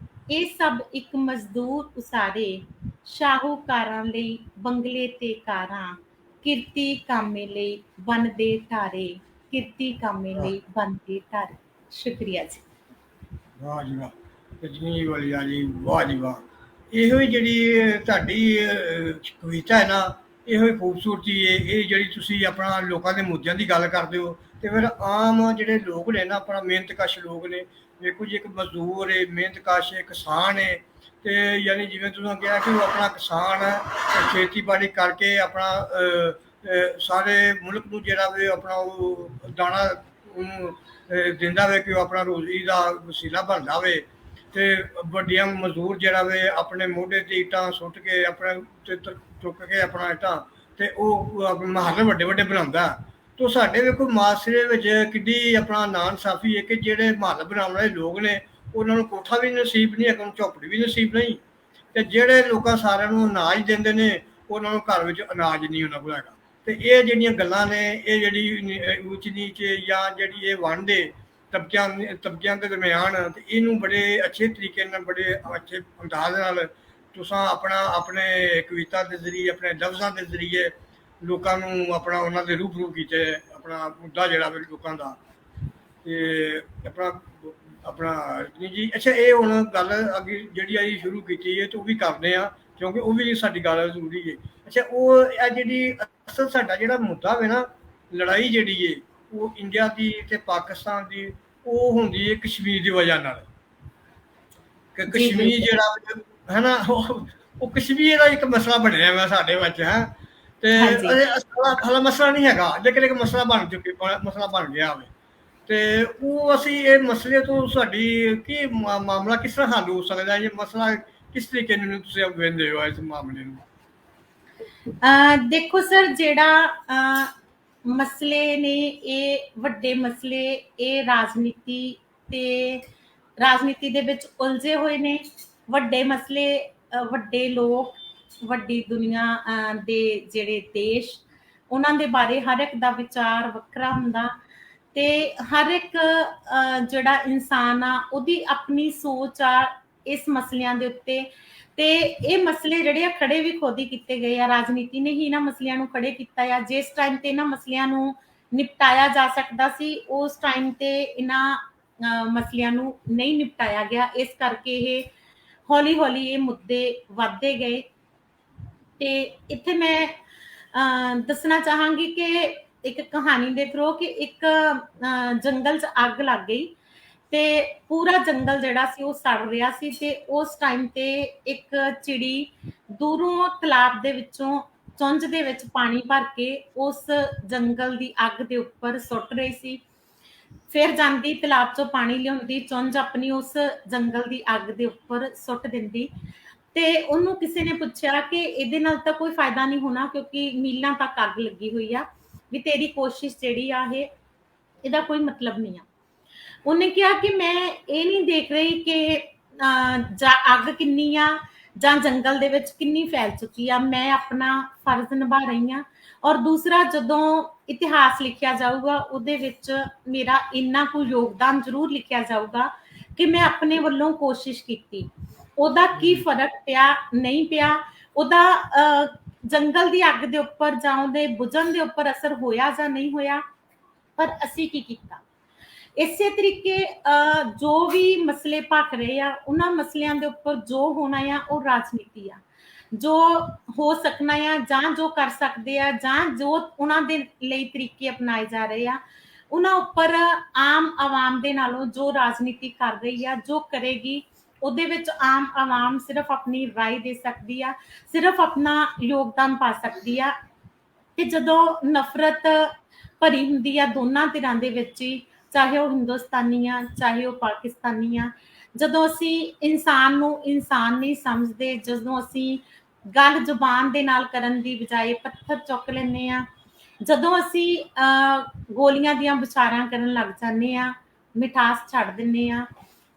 ਇਹ ਸਭ ਇੱਕ ਮਜ਼ਦੂਰ ਉਸਾਰੇ। ਸ਼ਾਹੂਕਾਰਾਂ ਲਈ ਬੰਗਲੇ ਤੇ ਕਾਰਾਂ, ਕਿਰਤੀ ਕਾਮੇ ਲਈ ਬਣਦੇ ਢਾਰੇ, ਕਿਰਤੀ ਕਾਮੇ ਲਈ ਬਣਦੇ ਢਾਰੇ। ਸ਼ੁਕਰੀਆ ਜੀ। ਵਾਹ ਜੀ ਵਾਹ। ਰਜਨੀ ਵਾਲੀਆ ਜੀ, ਵਾਹ ਜੀ ਵਾਹ। ਇਹੋ ਹੀ ਜਿਹੜੀ ਤੁਹਾਡੀ ਕਵਿਤਾ ਹੈ ਨਾ, ਇਹੋ ਹੀ ਖੂਬਸੂਰਤੀ ਹੈ। ਇਹ ਜਿਹੜੀ ਤੁਸੀਂ ਆਪਣਾ ਲੋਕਾਂ ਦੇ ਮੁੱਦਿਆਂ ਦੀ ਗੱਲ ਕਰਦੇ ਹੋ, ਤੇ ਫਿਰ ਆਮ ਜਿਹੜੇ ਲੋਕ ਨੇ ਨਾ, ਆਪਣਾ ਮਿਹਨਤਕਸ਼ ਲੋਕ ਨੇ। ਵੇਖੋ ਜੀ, ਇੱਕ ਮਜ਼ਦੂਰ ਹੈ, ਮਿਹਨਤਕਸ਼ ਹੈ, ਕਿਸਾਨ ਹੈ। ਤੇ ਯਾਨੀ ਜਿਵੇਂ ਤੁਸੀਂ ਕਿਹਾ ਕਿ ਉਹ ਆਪਣਾ ਕਿਸਾਨ ਹੈ, ਖੇਤੀਬਾੜੀ ਕਰਕੇ ਆਪਣਾ ਸਾਰੇ ਮੁਲਕ ਨੂੰ ਜਿਹੜਾ ਵੀ ਆਪਣਾ ਉਹ ਦਾਣਾ ਉਹਨੂੰ ਦਿੰਦਾ ਵੇ, ਕਿ ਉਹ ਆਪਣਾ ਰੋਜ਼ੀ ਦਾ ਵਸੀਲਾ ਬਣਦਾ ਵੇ। ਤੇ ਵੱਡੀਆਂ ਮਜ਼ਦੂਰ ਜਿਹੜਾ ਵੇ ਆਪਣੇ ਮੋਢੇ ਤੇ ਇੱਟਾਂ ਸੁੱਟ ਕੇ, ਆਪਣੇ ਤੇ ਚੁੱਕ ਕੇ ਆਪਣਾ ਇੱਟਾਂ, ਤੇ ਉਹ ਆਪਣੇ ਮਹੱਲ ਵੱਡੇ ਵੱਡੇ ਬਣਾਉਂਦਾ। ਤੋ ਸਾਡੇ ਵੇਖੋ ਮਾਸਰੇ ਵਿੱਚ ਕਿੱਡੀ ਆਪਣਾ ਨਾਇਨਸਾਫ਼ੀ ਹੈ, ਕਿ ਜਿਹੜੇ ਮਹੱਲ ਬਣਾਉਣ ਵਾਲੇ ਲੋਕ ਨੇ, ਉਹਨਾਂ ਨੂੰ ਕੋਠਾ ਵੀ ਨਸੀਬ ਨਹੀਂ ਹੈਗਾ, ਝੌਂਪੜੀ ਵੀ ਨਸੀਬ ਨਹੀਂ। ਤੇ ਜਿਹੜੇ ਲੋਕਾਂ ਸਾਰਿਆਂ ਨੂੰ ਅਨਾਜ ਦਿੰਦੇ ਨੇ, ਉਹਨਾਂ ਨੂੰ ਘਰ ਵਿੱਚ ਅਨਾਜ ਨਹੀਂ ਉਹਨਾਂ ਕੋਲ ਹੈਗਾ। ਤੇ ਇਹ ਜਿਹੜੀਆਂ ਗੱਲਾਂ ਨੇ, ਇਹ ਜਿਹੜੀ ਉੱਚ ਨੀਚ ਜਾਂ ਜਿਹੜੀ ਇਹ ਵੰਡ ਹੈ ਤਬਕਿਆਂ ਦੇ ਦਰਮਿਆਨ, ਤੇ ਇਹਨੂੰ ਬੜੇ ਅੱਛੇ ਤਰੀਕੇ ਨਾਲ, ਬੜੇ ਅੱਛੇ ਅੰਦਾਜ਼ ਨਾਲ ਤੁਸੀਂ ਆਪਣੇ ਕਵਿਤਾ ਦੇ ਜ਼ਰੀਏ, ਆਪਣੇ ਲਫ਼ਜ਼ਾਂ ਦੇ ਜ਼ਰੀਏ ਲੋਕਾਂ ਨੂੰ ਆਪਣਾ ਉਹਨਾਂ ਦੇ ਰੂਬਰੂ ਕੀਤੇ, ਆਪਣਾ ਮੁੱਦਾ ਜਿਹੜਾ ਵੀ ਲੋਕਾਂ ਦਾ। ਤੇ ਆਪਣਾ ਆਪਣਾ ਰਜਨੀ ਜੀ, ਅੱਛਾ ਇਹ ਹੁਣ ਗੱਲ ਅੱਗੇ ਜਿਹੜੀ ਅਸੀਂ ਸ਼ੁਰੂ ਕੀਤੀ ਹੈ, ਤੇ ਉਹ ਵੀ ਕਰਦੇ ਆ, ਕਿਉਂਕਿ ਉਹ ਵੀ ਸਾਡੀ ਗੱਲ ਜ਼ਰੂਰੀ ਹੈ। ਅੱਛਾ, ਉਹ ਇਹ ਜਿਹੜੀ ਅਸਲ ਸਾਡਾ ਜਿਹੜਾ ਮੁੱਦਾ ਵੇ ਨਾ, ਲੜਾਈ ਜਿਹੜੀ ਹੈ ਉਹ ਇੰਡੀਆ ਦੀ ਤੇ ਪਾਕਿਸਤਾਨ ਦੀ, ਉਹ ਹੁੰਦੀ ਹੈ ਕਸ਼ਮੀਰ ਦੀ ਵਜ੍ਹਾ ਨਾਲ। ਕਿ ਜੀ ਕਸ਼ਮੀਰ ਬਿਲਕੁਲ। ਜਿਹੜਾ ਹੈ ਨਾ, ਉਹ ਕਸ਼ਮੀਰ ਦਾ ਇੱਕ ਮਸਲਾ ਬਣਿਆ ਵਾ ਸਾਡੇ ਵਿੱਚ, ਹੈ। ਤੇ ਹਾਂਜੀ। ਅਜੇ ਹਾਲਾ ਮਸਲਾ ਨਹੀਂ ਹੈਗਾ, ਲੇਕਿਨ ਇੱਕ ਮਸਲਾ ਬਣ ਗਿਆ ਵੇ। ਤੇ ਉਹ ਅਸੀਂ ਇਹ ਮਸਲੇ ਤੋਂ ਸਾਡੀ ਕੀ ਮਾਮਲਾ ਕਿਸ ਤਰ੍ਹਾਂ ਹੱਲ ਹੋ ਸਕਦਾ, ਇਹ ਮਸਲਾ ਕਿਸ ਤਰੀਕੇ ਨਾਲ ਤੁਸੀਂ ਵੇਖਦੇ ਹੋ ਇਸ ਮਾਮਲੇ ਨੂੰ? ਦੇਖੋ ਸਰ, ਜਿਹੜਾ ਮਸਲੇ ਨੇ, ਇਹ ਵੱਡੇ ਮਸਲੇ, ਇਹ ਰਾਜਨੀਤੀ ਦੇ ਵਿੱਚ ਉਲਝੇ ਹੋਏ ਨੇ। ਵੱਡੇ ਮਸਲੇ, ਵੱਡੇ ਲੋਕ, ਵੱਡੀ ਦੁਨੀਆ ਦੇ ਜਿਹੜੇ ਦੇਸ਼, ਉਹਨਾਂ ਦੇ ਬਾਰੇ ਹਰ ਇੱਕ ਦਾ ਵਿਚਾਰ ਵੱਖਰਾ ਹੁੰਦਾ। ਤੇ ਹਰ ਇੱਕ ਜਿਹੜਾ ਇਨਸਾਨ ਆ, ਉਹਦੀ ਆਪਣੀ ਸੋਚ ਆ ਇਸ ਮਸਲਿਆਂ ਦੇ ਉੱਤੇ। ਤੇ ਇਹ ਮਸਲੇ ਜਿਹੜੇ ਆ, ਖੜੇ ਵੀ ਖੁਦ ਹੀ ਕੀਤੇ ਗਏ ਆ। ਰਾਜਨੀਤੀ ਨੇ ਹੀ ਇਹਨਾਂ ਮਸਲਿਆਂ ਨੂੰ ਖੜੇ ਕੀਤਾ ਆ। ਜਿਸ ਟਾਈਮ ਤੇ ਇਹਨਾਂ ਮਸਲਿਆਂ ਨੂੰ ਨਿਪਟਾਇਆ ਜਾ ਸਕਦਾ ਸੀ, ਉਸ ਟਾਈਮ ਤੇ ਇਹਨਾਂ ਮਸਲਿਆਂ ਨੂੰ ਨਹੀਂ ਨਿਪਟਾਇਆ ਗਿਆ। ਇਸ ਕਰਕੇ ਇਹ ਹੌਲੀ ਹੌਲੀ ਇਹ ਮੁੱਦੇ ਵੱਧਦੇ ਗਏ। ਤੇ ਇੱਥੇ ਮੈਂ ਦੱਸਣਾ ਚਾਹਾਂਗੀ ਕਿ ਇੱਕ ਕਹਾਣੀ ਦੇ ਥਰੂ, ਕਿ ਇੱਕ ਜੰਗਲ 'ਚ ਅੱਗ ਲੱਗ ਗਈ, ਤੇ ਪੂਰਾ ਜੰਗਲ ਜਿਹੜਾ ਸੀ ਉਹ ਸੜ ਰਿਹਾ ਸੀ। ਤੇ ਉਸ ਟਾਈਮ ਤੇ ਇੱਕ ਚਿੜੀ ਦੂਰੋਂ ਤਲਾਬ ਦੇ ਵਿੱਚੋਂ ਚੁੰਝ ਦੇ ਵਿੱਚ ਪਾਣੀ ਭਰ ਕੇ ਉਸ ਜੰਗਲ ਦੀ ਅੱਗ ਦੇ ਉੱਪਰ ਸੁੱਟ ਰਹੀ ਸੀ। ਫਿਰ ਜਾਂਦੀ, ਤਲਾਬ ਚੋਂ ਪਾਣੀ ਲਿਆਉਂਦੀ, ਚੁੰਝ ਆਪਣੀ ਉਸ ਜੰਗਲ ਦੀ ਅੱਗ ਦੇ ਉੱਪਰ ਸੁੱਟ ਦਿੰਦੀ। ਤੇ ਉਹਨੂੰ ਕਿਸੇ ਨੇ ਪੁੱਛਿਆ ਕਿ ਇਹਦੇ ਨਾਲ ਤਾਂ ਕੋਈ ਫਾਇਦਾ ਨਹੀਂ ਹੋਣਾ, ਕਿਉਂਕਿ ਮੀਲਾਂ ਤੱਕ ਅੱਗ ਲੱਗੀ ਹੋਈ ਆ, ਵੀ ਤੇਰੀ ਕੋਸ਼ਿਸ਼ ਜਿਹੜੀ ਆ ਇਹਦਾ ਕੋਈ ਮਤਲਬ ਨਹੀਂ ਆ। ਉਹਨੇ ਕਿਹਾ ਕਿ ਮੈਂ ਇਹ ਨਹੀਂ ਦੇਖ ਰਹੀ ਕਿ ਅੱਗ ਕਿੰਨੀ ਆ, ਜਾਂ ਜੰਗਲ ਦੇ ਵਿੱਚ ਕਿੰਨੀ ਫੈਲ ਚੁੱਕੀ ਆ। ਮੈਂ ਆਪਣਾ ਫਰਜ਼ ਨਿਭਾ ਰਹੀ ਹਾਂ। ਔਰ ਦੂਸਰਾ, ਜਦੋਂ ਇਤਿਹਾਸ ਲਿਖਿਆ ਜਾਊਗਾ, ਉਹਦੇ ਵਿੱਚ ਮੇਰਾ ਇੰਨਾ ਕੁ ਯੋਗਦਾਨ ਜ਼ਰੂਰ ਲਿਖਿਆ ਜਾਊਗਾ ਕਿ ਮੈਂ ਆਪਣੇ ਵੱਲੋਂ ਕੋਸ਼ਿਸ਼ ਕੀਤੀ। ਉਹਦਾ ਕੀ ਫਰਕ ਪਿਆ, ਨਹੀਂ ਪਿਆ, ਉਹਦਾ ਜੰਗਲ ਦੀ ਅੱਗ ਦੇ ਉੱਪਰ ਜਾਂ ਉਹਦੇ ਬੁਝਣ ਦੇ ਉੱਪਰ ਅਸਰ ਹੋਇਆ ਜਾਂ ਨਹੀਂ ਹੋਇਆ, ਪਰ ਅਸੀਂ ਕੀ ਕੀਤਾ। ਇਸੇ ਤਰੀਕੇ ਜੋ ਵੀ ਮਸਲੇ ਭਖ ਰਹੇ ਆ, ਉਹਨਾਂ ਮਸਲਿਆਂ ਦੇ ਉੱਪਰ ਜੋ ਹੋਣਾ ਆ, ਉਹ ਰਾਜਨੀਤੀ ਆ। ਜੋ ਹੋ ਸਕਣਾ ਆ, ਜਾਂ ਜੋ ਕਰ ਸਕਦੇ ਆ, ਜਾਂ ਜੋ ਉਹਨਾਂ ਦੇ ਲਈ ਤਰੀਕੇ ਅਪਣਾਏ ਜਾ ਰਹੇ ਆ, ਉਹਨਾਂ ਉੱਪਰ ਆਮ ਆਵਾਮ ਦੇ ਨਾਲੋਂ ਜੋ ਰਾਜਨੀਤੀ ਕਰ ਰਹੀ ਆ, ਜੋ ਕਰੇਗੀ, ਉਹਦੇ ਵਿੱਚ ਆਮ ਆਵਾਮ ਸਿਰਫ ਆਪਣੀ ਰਾਏ ਦੇ ਸਕਦੀ ਆ, ਸਿਰਫ ਆਪਣਾ ਯੋਗਦਾਨ ਪਾ ਸਕਦੀ ਆ। ਤੇ ਜਦੋਂ ਨਫ਼ਰਤ ਭਰੀ ਹੁੰਦੀ ਆ ਦੋਨਾਂ ਧਿਰਾਂ ਦੇ ਵਿੱਚ ਹੀ, ਚਾਹੇ ਉਹ ਹਿੰਦੁਸਤਾਨੀ ਆ, ਚਾਹੇ ਉਹ ਪਾਕਿਸਤਾਨੀ ਆ, ਜਦੋਂ ਅਸੀਂ ਇਨਸਾਨ ਨੂੰ ਇਨਸਾਨ ਨਹੀਂ ਸਮਝਦੇ, ਜਦੋਂ ਅਸੀਂ ਗੱਲ ਜ਼ੁਬਾਨ ਦੇ ਨਾਲ ਕਰਨ ਦੀ ਬਜਾਏ ਪੱਥਰ ਚੁੱਕ ਲੈਂਦੇ ਆ, ਜਦੋਂ ਅਸੀਂ ਗੋਲੀਆਂ ਦੀਆਂ ਵਿਚਾਰਾਂ ਕਰਨ ਲੱਗ ਜਾਂਦੇ ਆ, ਮਿਠਾਸ ਛੱਡ ਦਿੰਦੇ ਆ,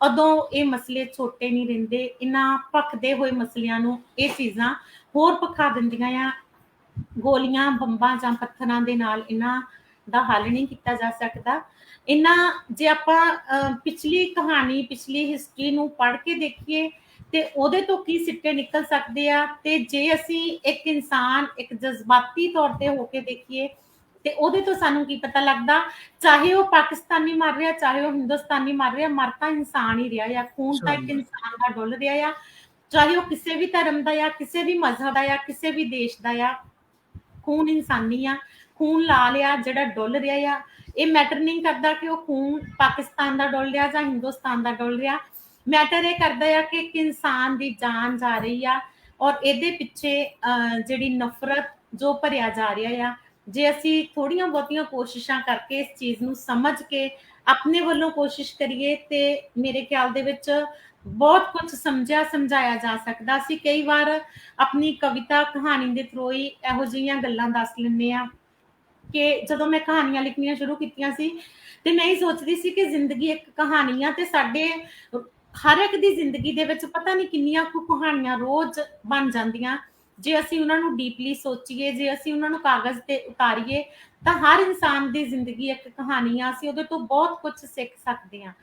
ਉਦੋਂ ਇਹ ਮਸਲੇ ਛੋਟੇ ਨਹੀਂ ਰਹਿੰਦੇ। ਇਹਨਾਂ ਭਖਦੇ ਹੋਏ ਮਸਲਿਆਂ ਨੂੰ ਇਹ ਚੀਜ਼ਾਂ ਹੋਰ ਭਖਾ ਦਿੰਦੀਆਂ ਆ। ਗੋਲੀਆਂ, ਬੰਬਾਂ ਜਾਂ ਪੱਥਰਾਂ ਦੇ ਨਾਲ ਇਹਨਾਂ ਦਾ ਹੱਲ ਨਹੀਂ ਕੀਤਾ ਜਾ ਸਕਦਾ। ਇਹਨਾਂ, ਜੇ ਆਪਾਂ ਪਿਛਲੀ ਕਹਾਣੀ, ਪਿਛਲੀ ਹਿਸਟਰੀ ਨੂੰ ਪੜ੍ਹ ਕੇ ਦੇਖੀਏ, ਤੇ ਉਹਦੇ ਤੋਂ ਕੀ ਸਿੱਟੇ ਨਿਕਲ ਸਕਦੇ ਆ, ਤੇ ਜੇ ਅਸੀਂ ਇੱਕ ਇਨਸਾਨ, ਇੱਕ ਜਜ਼ਬਾਤੀ ਤੌਰ ਤੇ ਹੋ ਕੇ ਦੇਖੀਏ, ਤੇ ਉਹਦੇ ਤੋਂ ਸਾਨੂੰ ਕੀ ਪਤਾ ਲੱਗਦਾ, ਚਾਹੇ ਉਹ ਪਾਕਿਸਤਾਨੀ ਮਰ ਰਿਹਾ, ਚਾਹੇ ਉਹ ਹਿੰਦੁਸਤਾਨੀ ਮਰ ਰਿਹਾ, ਮਰ ਤਾਂ ਇਨਸਾਨ ਹੀ ਰਿਹਾ ਆ, ਖੂਨ ਤਾਂ ਇੱਕ ਇਨਸਾਨ ਦਾ ਡੁੱਲ ਰਿਹਾ ਆ, ਚਾਹੇ ਉਹ ਕਿਸੇ ਵੀ ਧਰਮ ਦਾ ਆ, ਕਿਸੇ ਵੀ ਮਜ਼ਹਬ ਦਾ ਆ, ਕਿਸੇ ਵੀ ਦੇਸ਼ ਦਾ ਆ, ਖੂਨ ਇਨਸਾਨੀ ਆ। ਖੂਨ ਲਾਲ ਆ ਜਿਹੜਾ ਡੁੱਲ ਰਿਹਾ ਆ, ਇਹ ਮੈਟਰ ਨਹੀਂ ਕਰਦਾ ਕਿ ਉਹ ਖੂਨ ਪਾਕਿਸਤਾਨ ਦਾ ਡੁੱਲ ਰਿਹਾ ਜਾਂ ਹਿੰਦੁਸਤਾਨ ਦਾ ਡੁੱਲ ਰਿਹਾ, ਮੈਟਰ ਇਹ ਕਰਦਾ ਆ ਕਿ ਇੱਕ ਇਨਸਾਨ ਦੀ ਜਾਨ ਜਾ ਰਹੀ ਆ, ਔਰ ਇਹਦੇ ਪਿੱਛੇ ਜਿਹੜੀ ਨਫ਼ਰਤ ਜੋ ਭਰਿਆ ਜਾ ਰਿਹਾ ਆ, ਜੇ ਅਸੀਂ ਥੋੜੀਆਂ ਬਹੁਤੀਆਂ ਕੋਸ਼ਿਸ਼ਾਂ ਕਰਕੇ ਇਸ ਚੀਜ਼ ਨੂੰ ਸਮਝ ਕੇ ਆਪਣੇ ਵੱਲੋਂ ਕੋਸ਼ਿਸ਼ ਕਰੀਏ ਤੇ ਮੇਰੇ ਖਿਆਲ ਦੇ ਵਿੱਚ ਬਹੁਤ ਕੁਝ ਸਮਝਿਆ ਸਮਝਾਇਆ ਜਾ ਸਕਦਾ। ਅਸੀਂ ਕਈ ਵਾਰ ਆਪਣੀ ਕਵਿਤਾ ਕਹਾਣੀ ਦੇ ਥਰੂ ਹੀ ਇਹੋ ਜਿਹੀਆਂ ਗੱਲਾਂ ਦੱਸ ਲੈਂਦੇ ਆ ਕਿ ਜਦੋਂ ਮੈਂ ਕਹਾਣੀਆਂ ਲਿਖਣੀਆਂ ਸ਼ੁਰੂ ਕੀਤੀਆਂ ਸੀ ਤੇ ਮੈਂ ਇਹ ਸੋਚਦੀ ਸੀ ਕਿ ਜ਼ਿੰਦਗੀ ਇੱਕ ਕਹਾਣੀ ਆ, ਤੇ ਸਾਡੇ ਹਰ ਇੱਕ ਦੀ ਜ਼ਿੰਦਗੀ ਦੇ ਵਿੱਚ ਪਤਾ ਨਹੀਂ ਕਿੰਨੀਆਂ ਕੁ ਕਹਾਣੀਆਂ ਰੋਜ਼ ਬਣ ਜਾਂਦੀਆਂ, ਜੇ ਅਸੀਂ ਉਹਨਾਂ ਨੂੰ ਡੀਪਲੀ ਸੋਚੀਏ, ਜੇ ਅਸੀਂ ਉਹਨਾਂ ਨੂੰ ਕਾਗਜ਼ ਤੇ ਉਤਾਰੀਏ, ਤਾਂ ਹਰ ਇਨਸਾਨ ਦੀ ਜ਼ਿੰਦਗੀ ਇੱਕ ਕਹਾਣੀ ਆ, ਅਸੀਂ ਉਹਦੇ ਤੋਂ ਬਹੁਤ ਕੁਝ ਸਿੱਖ ਸਕਦੇ ਹਾਂ।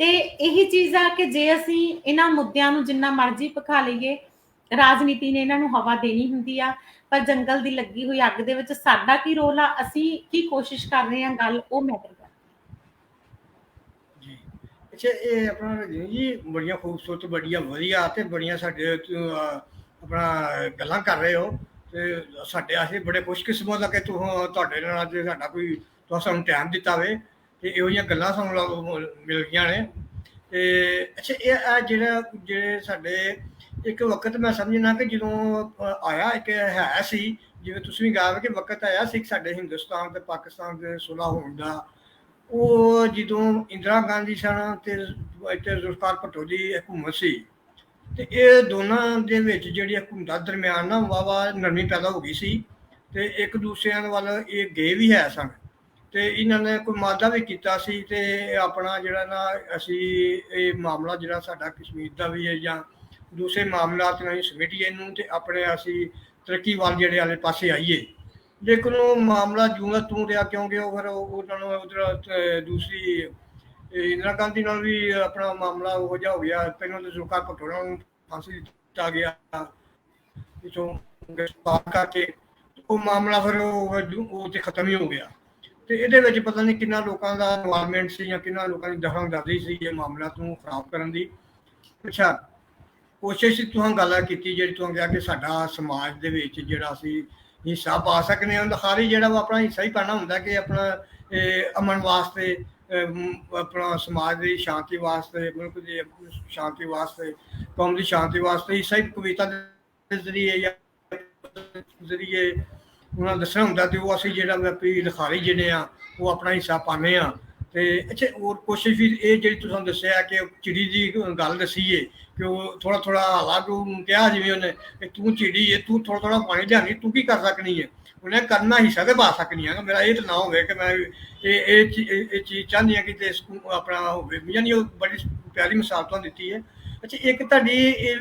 ਤੇ ਇਹੀ ਚੀਜ਼ ਆ ਕਿ ਜੇ ਅਸੀਂ ਇਹਨਾਂ ਮੁੱਦਿਆਂ ਨੂੰ ਜਿੰਨਾ ਮਰਜ਼ੀ ਭਖਾ ਲਈਏ, ਰਾਜਨੀਤੀ ਨੇ ਇਹਨਾਂ ਨੂੰ ਹਵਾ ਦੇਣੀ ਹੁੰਦੀ ਆ, ਪਰ ਜੰਗਲ ਦੀ ਲੱਗੀ ਹੋਈ ਅੱਗ ਦੇ ਵਿੱਚ ਸਾਡਾ ਕੀ ਰੋਲ ਆ, ਅਸੀਂ ਕੀ ਕੋਸ਼ਿਸ਼ ਕਰ ਰਹੇ ਹਾਂ, ਗੱਲ ਉਹ ਮੈਟਰ ਕਰਦੀ ਜੀ। ਅੱਛਾ, ਇਹ ਆਪਣਾ ਰਜਨੀ ਜੀ ਬੜੀਆਂ ਖੂਬਸੂਰਤ, ਬੜੀਆਂ ਵਧੀਆ ਤੇ ਬੜੀਆਂ ਸਾਡੇ ਆਪਣਾ ਗੱਲਾਂ ਕਰ ਰਹੇ ਹੋ, ਤੇ ਸਾਡੇ ਅਸੀਂ ਬੜੇ ਖੁਸ਼ਕਿਸਮਤ ਆ ਕਿ ਤੁਹਾਡੇ ਨਾਲ ਅੱਜ ਸਾਡਾ ਕੋਈ ਸਾਨੂੰ ਟਾਈਮ ਦਿੱਤਾ ਹੋਵੇ ਤੇ ਇਹੋ ਜਿਹੀਆਂ ਗੱਲਾਂ ਸਾਨੂੰ ਮਿਲ ਗਈਆਂ ਨੇ। ਤੇ ਅੱਛਾ, ਇਹ ਜਿਹੜੇ ਸਾਡੇ ਇੱਕ ਵਕਤ ਮੈਂ ਸਮਝਣਾ ਕਿ ਜਦੋਂ ਆਇਆ ਇੱਕ ਹੈ ਸੀ, ਜਿਵੇਂ ਤੁਸੀਂ ਵੀ ਕਿਹਾ ਕਿ ਵਕਤ ਆਇਆ ਸੀ ਸਾਡੇ ਹਿੰਦੁਸਤਾਨ ਤੇ ਪਾਕਿਸਤਾਨ ਦੇ ਸੁਲ੍ਹਾ ਹੋਣ ਦਾ, ਉਹ ਜਦੋਂ ਇੰਦਰਾ ਗਾਂਧੀ ਸਨ ਤੇ ਇੱਥੇ ਜ਼ੁਲਫਕਾਰ ਭੁੱਟੋ ਦੀ ਹਕੂਮਤ ਸੀ, ਤੇ ਇਹ ਦੋਨਾਂ ਦੇ ਵਿੱਚ ਜਿਹੜੀ ਹਕੂਮਤਾਂ ਦਰਮਿਆਨ ਨਾ ਵਾਹਵਾ ਨਰਮੀ ਪੈਦਾ ਹੋ ਗਈ ਸੀ, ਤੇ ਇੱਕ ਦੂਸਰਿਆਂ ਵੱਲ ਇਹ ਗਏ ਵੀ ਹੈ ਸਨ, ਤੇ ਇਹਨਾਂ ਨੇ ਕੋਈ ਮਾਦਾ ਵੀ ਕੀਤਾ ਸੀ, ਤੇ ਆਪਣਾ ਜਿਹੜਾ ਨਾ ਅਸੀਂ ਇਹ ਮਾਮਲਾ ਜਿਹੜਾ ਸਾਡਾ ਕਸ਼ਮੀਰ ਦਾ ਵੀ ਹੈ ਜਾਂ ਦੂਸਰੇ ਮਾਮਲਾਤ ਨੂੰ ਸਮੇਟੀਏ ਇਹਨੂੰ, ਤੇ ਆਪਣੇ ਅਸੀਂ ਤਰੱਕੀ ਵੱਲ ਜਿਹੜੇ ਵਾਲੇ ਪਾਸੇ ਆਈਏ, ਲੇਕਿਨ ਉਹ ਮਾਮਲਾ ਜੂੰ ਤੂੰ ਰਿਹਾ, ਕਿਉਂਕਿ ਉਹ ਫਿਰ ਉਹਨਾਂ ਨੂੰ ਉਧਰ ਦੂਸਰੀ ਇੰਦਰਾ ਗਾਂਧੀ ਨਾਲ ਵੀ ਆਪਣਾ ਮਾਮਲਾ ਉਹ ਜਿਹਾ ਹੋ ਗਿਆ, ਪਹਿਲਾਂ ਤਾਂ ਜ਼ੁਲਫਕਾਰ ਭੁੱਟੋ ਨੂੰ ਫਾਂਸੀ ਦਿੱਤਾ ਗਿਆ ਪਿੱਛੋਂ ਗ੍ਰਿਫਤਾਰ ਕਰਕੇ, ਉਹ ਮਾਮਲਾ ਫਿਰ ਉਹ ਤੇ ਖਤਮ ਹੀ ਹੋ ਗਿਆ। ਤੇ ਇਹਦੇ ਵਿੱਚ ਪਤਾ ਨਹੀਂ ਕਿੰਨਾ ਲੋਕਾਂ ਦਾ ਇਨਵਾਲਵਮੈਂਟ ਸੀ ਜਾਂ ਕਿੰਨਾ ਲੋਕਾਂ ਦੀ ਦਖਲਅੰਦਾਜ਼ੀ ਸੀ ਇਹ ਮਾਮਲਾ ਨੂੰ ਖਰਾਬ ਕਰਨ ਦੀ। ਅੱਛਾ, ਕੋਸ਼ਿਸ਼ ਤੁਸੀਂ ਗੱਲ ਕੀਤੀ ਜਿਹੜੀ ਤੁਸੀਂ ਕਿਹਾ ਕਿ ਸਾਡਾ ਸਮਾਜ ਦੇ ਵਿੱਚ ਜਿਹੜਾ ਅਸੀਂ ਹਿੱਸਾ ਪਾ ਸਕਦੇ ਹਾਂ, ਖਾਲੀ ਜਿਹੜਾ ਵਾ ਆਪਣਾ ਹਿੱਸਾ ਹੀ ਪਾਉਣਾ ਹੁੰਦਾ ਕਿ ਆਪਣਾ ਅਮਨ ਵਾਸਤੇ, ਆਪਣਾ ਸਮਾਜ ਦੀ ਸ਼ਾਂਤੀ ਵਾਸਤੇ, ਮੁਲਕ ਦੀ ਸ਼ਾਂਤੀ ਵਾਸਤੇ, ਕੌਮ ਦੀ ਸ਼ਾਂਤੀ ਵਾਸਤੇ ਹਿੱਸਾ ਹੀ ਕਵਿਤਾ ਦੇ ਜ਼ਰੀਏ ਜਾਂ ਜ਼ਰੀਏ ਉਹਨਾਂ ਦੱਸਣਾ ਹੁੰਦਾ, ਤੇ ਉਹ ਅਸੀਂ ਜਿਹੜਾ ਵੀ ਲਿਖਾਰੀ ਜਿਹੜੇ ਆ ਉਹ ਆਪਣਾ ਹਿੱਸਾ ਪਾਉਂਦੇ ਹਾਂ। ਤੇ ਅੱਛਾ, ਹੋਰ ਕੋਸ਼ਿਸ਼ ਵੀ ਇਹ ਜਿਹੜੀ ਤੁਸੀਂ ਦੱਸਿਆ ਕਿ ਚਿੜੀ ਦੀ ਗੱਲ ਦੱਸੀਏ ਕਿ ਉਹ ਥੋੜਾ ਥੋੜਾ ਹਾਲਾਂਕਿ ਉਹਨੂੰ ਕਿਹਾ ਜਿਵੇਂ ਉਹਨੇ ਕਿ ਤੂੰ ਚਿੜੀ ਹੈ, ਤੂੰ ਥੋੜਾ ਥੋੜਾ ਪਾਣੀ ਲਿਆਣੀ, ਤੂੰ ਕੀ ਕਰ ਸਕਣੀ ਹੈ, ਉਹਨੇ ਕਰਨਾ ਹਿੱਸਾ ਤੇ ਪਾ ਸਕਣੀ ਹੈ। ਮੇਰਾ ਇਹ ਤਾਂ ਨਾ ਹੋਵੇ ਕਿ ਮੈਂ ਇਹ ਚੀਜ਼ ਚਾਹੁੰਦੀ ਹਾਂ ਕਿ ਤੇ ਆਪਣਾ ਹੋਵੇ, ਯਾਨੀ ਉਹ ਬੜੀ ਪਿਆਰੀ ਮਿਸਾਲ ਤੁਹਾਨੂੰ ਦਿੱਤੀ ਹੈ। ਅੱਛਾ, ਇੱਕ ਤੁਹਾਡੀ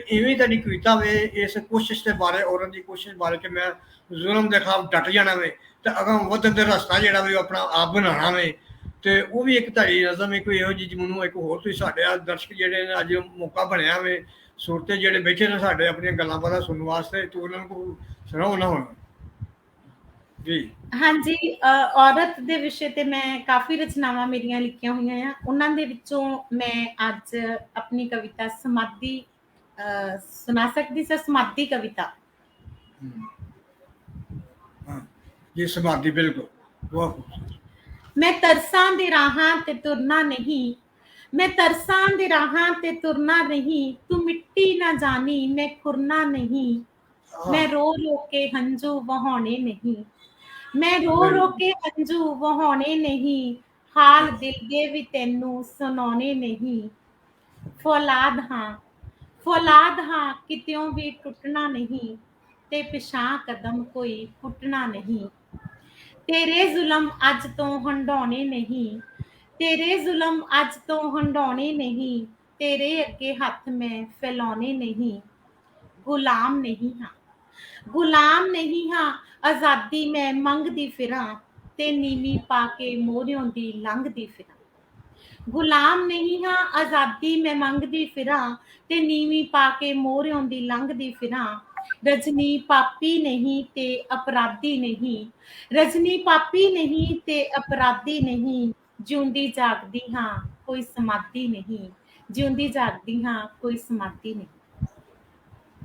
ਇਵੇਂ ਤੁਹਾਡੀ ਕਵਿਤਾ ਵੇ ਇਸ ਕੋਸ਼ਿਸ਼ ਦੇ ਬਾਰੇ, ਔਰਤ ਦੀ ਕੋਸ਼ਿਸ਼ ਬਾਰੇ ਕਿ ਮੈਂ ਜ਼ੁਲਮ ਦੇ ਖਿਲਾਫ ਡਟ ਜਾਣਾ ਵੇ ਤੇ ਅਗਾਂ ਵਧਣ ਦਾ ਰਸਤਾ ਜਿਹੜਾ ਵੀ ਆਪਣਾ ਆਪ ਬਣਾਉਣਾ ਵੇ, ਤੇ ਉਹ ਵੀ ਇੱਕ ਤੁਹਾਡੀ ਨਜ਼ਮ ਕੋਈ ਇਹੋ ਜਿਹੀ ਮੈਨੂੰ ਇੱਕ ਹੋਰ ਤੁਸੀਂ ਸਾਡੇ ਦਰਸ਼ਕ ਜਿਹੜੇ ਨੇ ਅੱਜ ਮੌਕਾ ਬਣਿਆ ਵੇ, ਸੁਰਤੇ ਜਿਹੜੇ ਬੈਠੇ ਨੇ ਸਾਡੇ ਆਪਣੀਆਂ ਗੱਲਾਂ ਬਾਤਾਂ ਸੁਣਨ ਵਾਸਤੇ, ਤੇ ਉਹਨਾਂ ਨੂੰ ਸੁਣਾਓ ਨਾ ਹੁਣ ਜੀ। ਹਾਂਜੀ, ਔਰਤ ਦੇ ਵਿਸ਼ੇ ਤੇ ਮੈਂ ਕਾਫੀ ਰਚਨਾਵਾਂ ਮੇਰੀਆਂ ਲਿਖੀਆਂ ਹੋਈਆਂ ਆ, ਉਹਨਾਂ ਦੇ ਵਿੱਚੋਂ ਮੈਂ ਅੱਜ ਆਪਣੀ ਕਵਿਤਾ ਸਮਾਧੀ ਸੁਣਾ ਸਕਦੀ ਸੀ। ਸਮਾਧੀ ਕਵਿਤਾ ਜੀ, ਸਮਾਧੀ ਬਿਲਕੁਲ ਬਹੁਤ। ਮੈਂ ਤਰਸਾਂ ਦੇ ਰਾਹਾਂ ਤੇ ਤੁਰਨਾ ਨਹੀਂ, ਮੈਂ ਤਰਸਾਂ ਦੇ ਰਾਹਾਂ ਤੇ ਤੁਰਨਾ ਨਹੀਂ, ਤੂੰ ਮਿੱਟੀ ਨਾ ਜਾਣੀ ਮੈਂ ਖੁਰਨਾ ਨਹੀਂ, ਮੈਂ ਰੋ ਰੋ ਕੇ ਹੰਝੂ ਵਹਾਉਣੇ ਨਹੀਂ, ਮੈਂ ਰੋ ਰੋ ਕੇ ਹੰਝੂ ਵਹਾਉਣੇ ਨਹੀਂ, ਹਾਲ ਦਿਲ ਦੇ ਵੀ ਤੈਨੂੰ ਸੁਣਾਉਣੇ ਨਹੀਂ, ਫੌਲਾਦ ਹਾਂ ਕਿਤਿਓਂ ਵੀ ਟੁੱਟਣਾ ਨਹੀਂ, ਤੇ ਪਿਛਾਂ ਕਦਮ ਕੋਈ ਪੁੱਟਣਾ ਨਹੀਂ, ਤੇਰੇ ਜ਼ੁਲਮ ਅੱਜ ਤੋਂ ਹੰਡਾਉਣੇ ਨਹੀਂ, ਤੇਰੇ ਜ਼ੁਲਮ ਅੱਜ ਤੋਂ ਹੰਡਾਉਣੇ ਨਹੀਂ, ਤੇਰੇ ਅੱਗੇ ਹੱਥ ਮੈਂ ਫੈਲਾਉਣੇ ਨਹੀਂ, ਗੁਲਾਮ ਨਹੀਂ ਹਾਂ, ਗੁਲਾਮ ਨਹੀਂ ਹਾਂ, ਆਜ਼ਾਦੀ ਮੈਂ ਮੰਗਦੀ ਫਿਰਾਂ, ਤੇ ਨੀਵੀਂ ਪਾ ਕੇ ਮੋਹਰਿਓਂ ਦੀ ਲੰਘਦੀ ਫਿਰਾਂ, ਗੁਲਾਮ ਨਹੀਂ ਹਾਂ, ਆਜ਼ਾਦੀ ਮੈਂ ਮੰਗਦੀ ਫਿਰਾਂ, ਤੇ ਨੀਵੀਂ ਪਾ ਕੇ ਮੋਹਰਿਓਂ ਦੀ ਲੰਘਦੀ ਫਿਰਾਂ, रजनी पापी नहीं ते अपराधी नहीं, रजनी पापी नहीं ते अपराधी नहीं, जिउंदी जागदी हां कोई समाधि नहीं, जिउंदी जागदी हां कोई समाधि नहीं।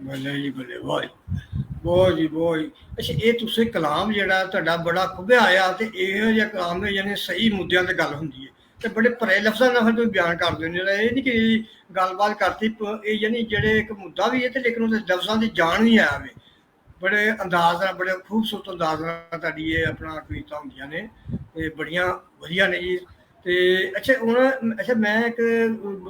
ਬੱਲੇ ਜੀ ਬੱਲੇ, ਵਾਹ ਜੀ, ਬਹੁਤ ਜੀ ਬਹੁਤ ਜੀ। ਅੱਛਾ, ਇਹ ਤੁਸੀਂ ਕਲਾਮ ਜਿਹੜਾ ਤੁਹਾਡਾ ਬੜਾ ਖੁੱਭਿਆ ਆਇਆ, ਤੇ ਇਹੋ ਜਿਹਾ ਕਲਾਮ ਹੈ ਯਾਨੀ ਸਹੀ ਮੁੱਦਿਆਂ ਤੇ ਗੱਲ ਹੁੰਦੀ ਹੈ, ਤੇ ਬੜੇ ਭਰੇ ਲਫ਼ਜ਼ਾਂ ਨਾਲ ਫਿਰ ਤੁਸੀਂ ਬਿਆਨ ਕਰਦੇ ਹੋ। ਜਿਹੜਾ ਇਹ ਨਹੀਂ ਕਿ ਗੱਲਬਾਤ ਕਰਤੀ ਇਹ ਯਾਨੀ ਜਿਹੜੇ ਇੱਕ ਮੁੱਦਾ ਵੀ ਹੈ, ਤੇ ਲੇਕਿਨ ਉਹਦੇ ਲਫ਼ਜ਼ਾਂ ਦੀ ਜਾਣ ਵੀ ਆ ਵੇ। ਬੜੇ ਅੰਦਾਜ਼ ਨਾਲ, ਬੜੇ ਖੂਬਸੂਰਤ ਅੰਦਾਜ਼ ਨਾਲ ਤੁਹਾਡੀ ਇਹ ਆਪਣਾ ਕਵਿਤਾ ਹੁੰਦੀਆਂ ਨੇ, ਤੇ ਬੜੀਆਂ ਵਧੀਆ ਨੇ ਜੀ। ਤੇ ਅੱਛਾ ਹੁਣ, ਅੱਛਾ ਮੈਂ ਇੱਕ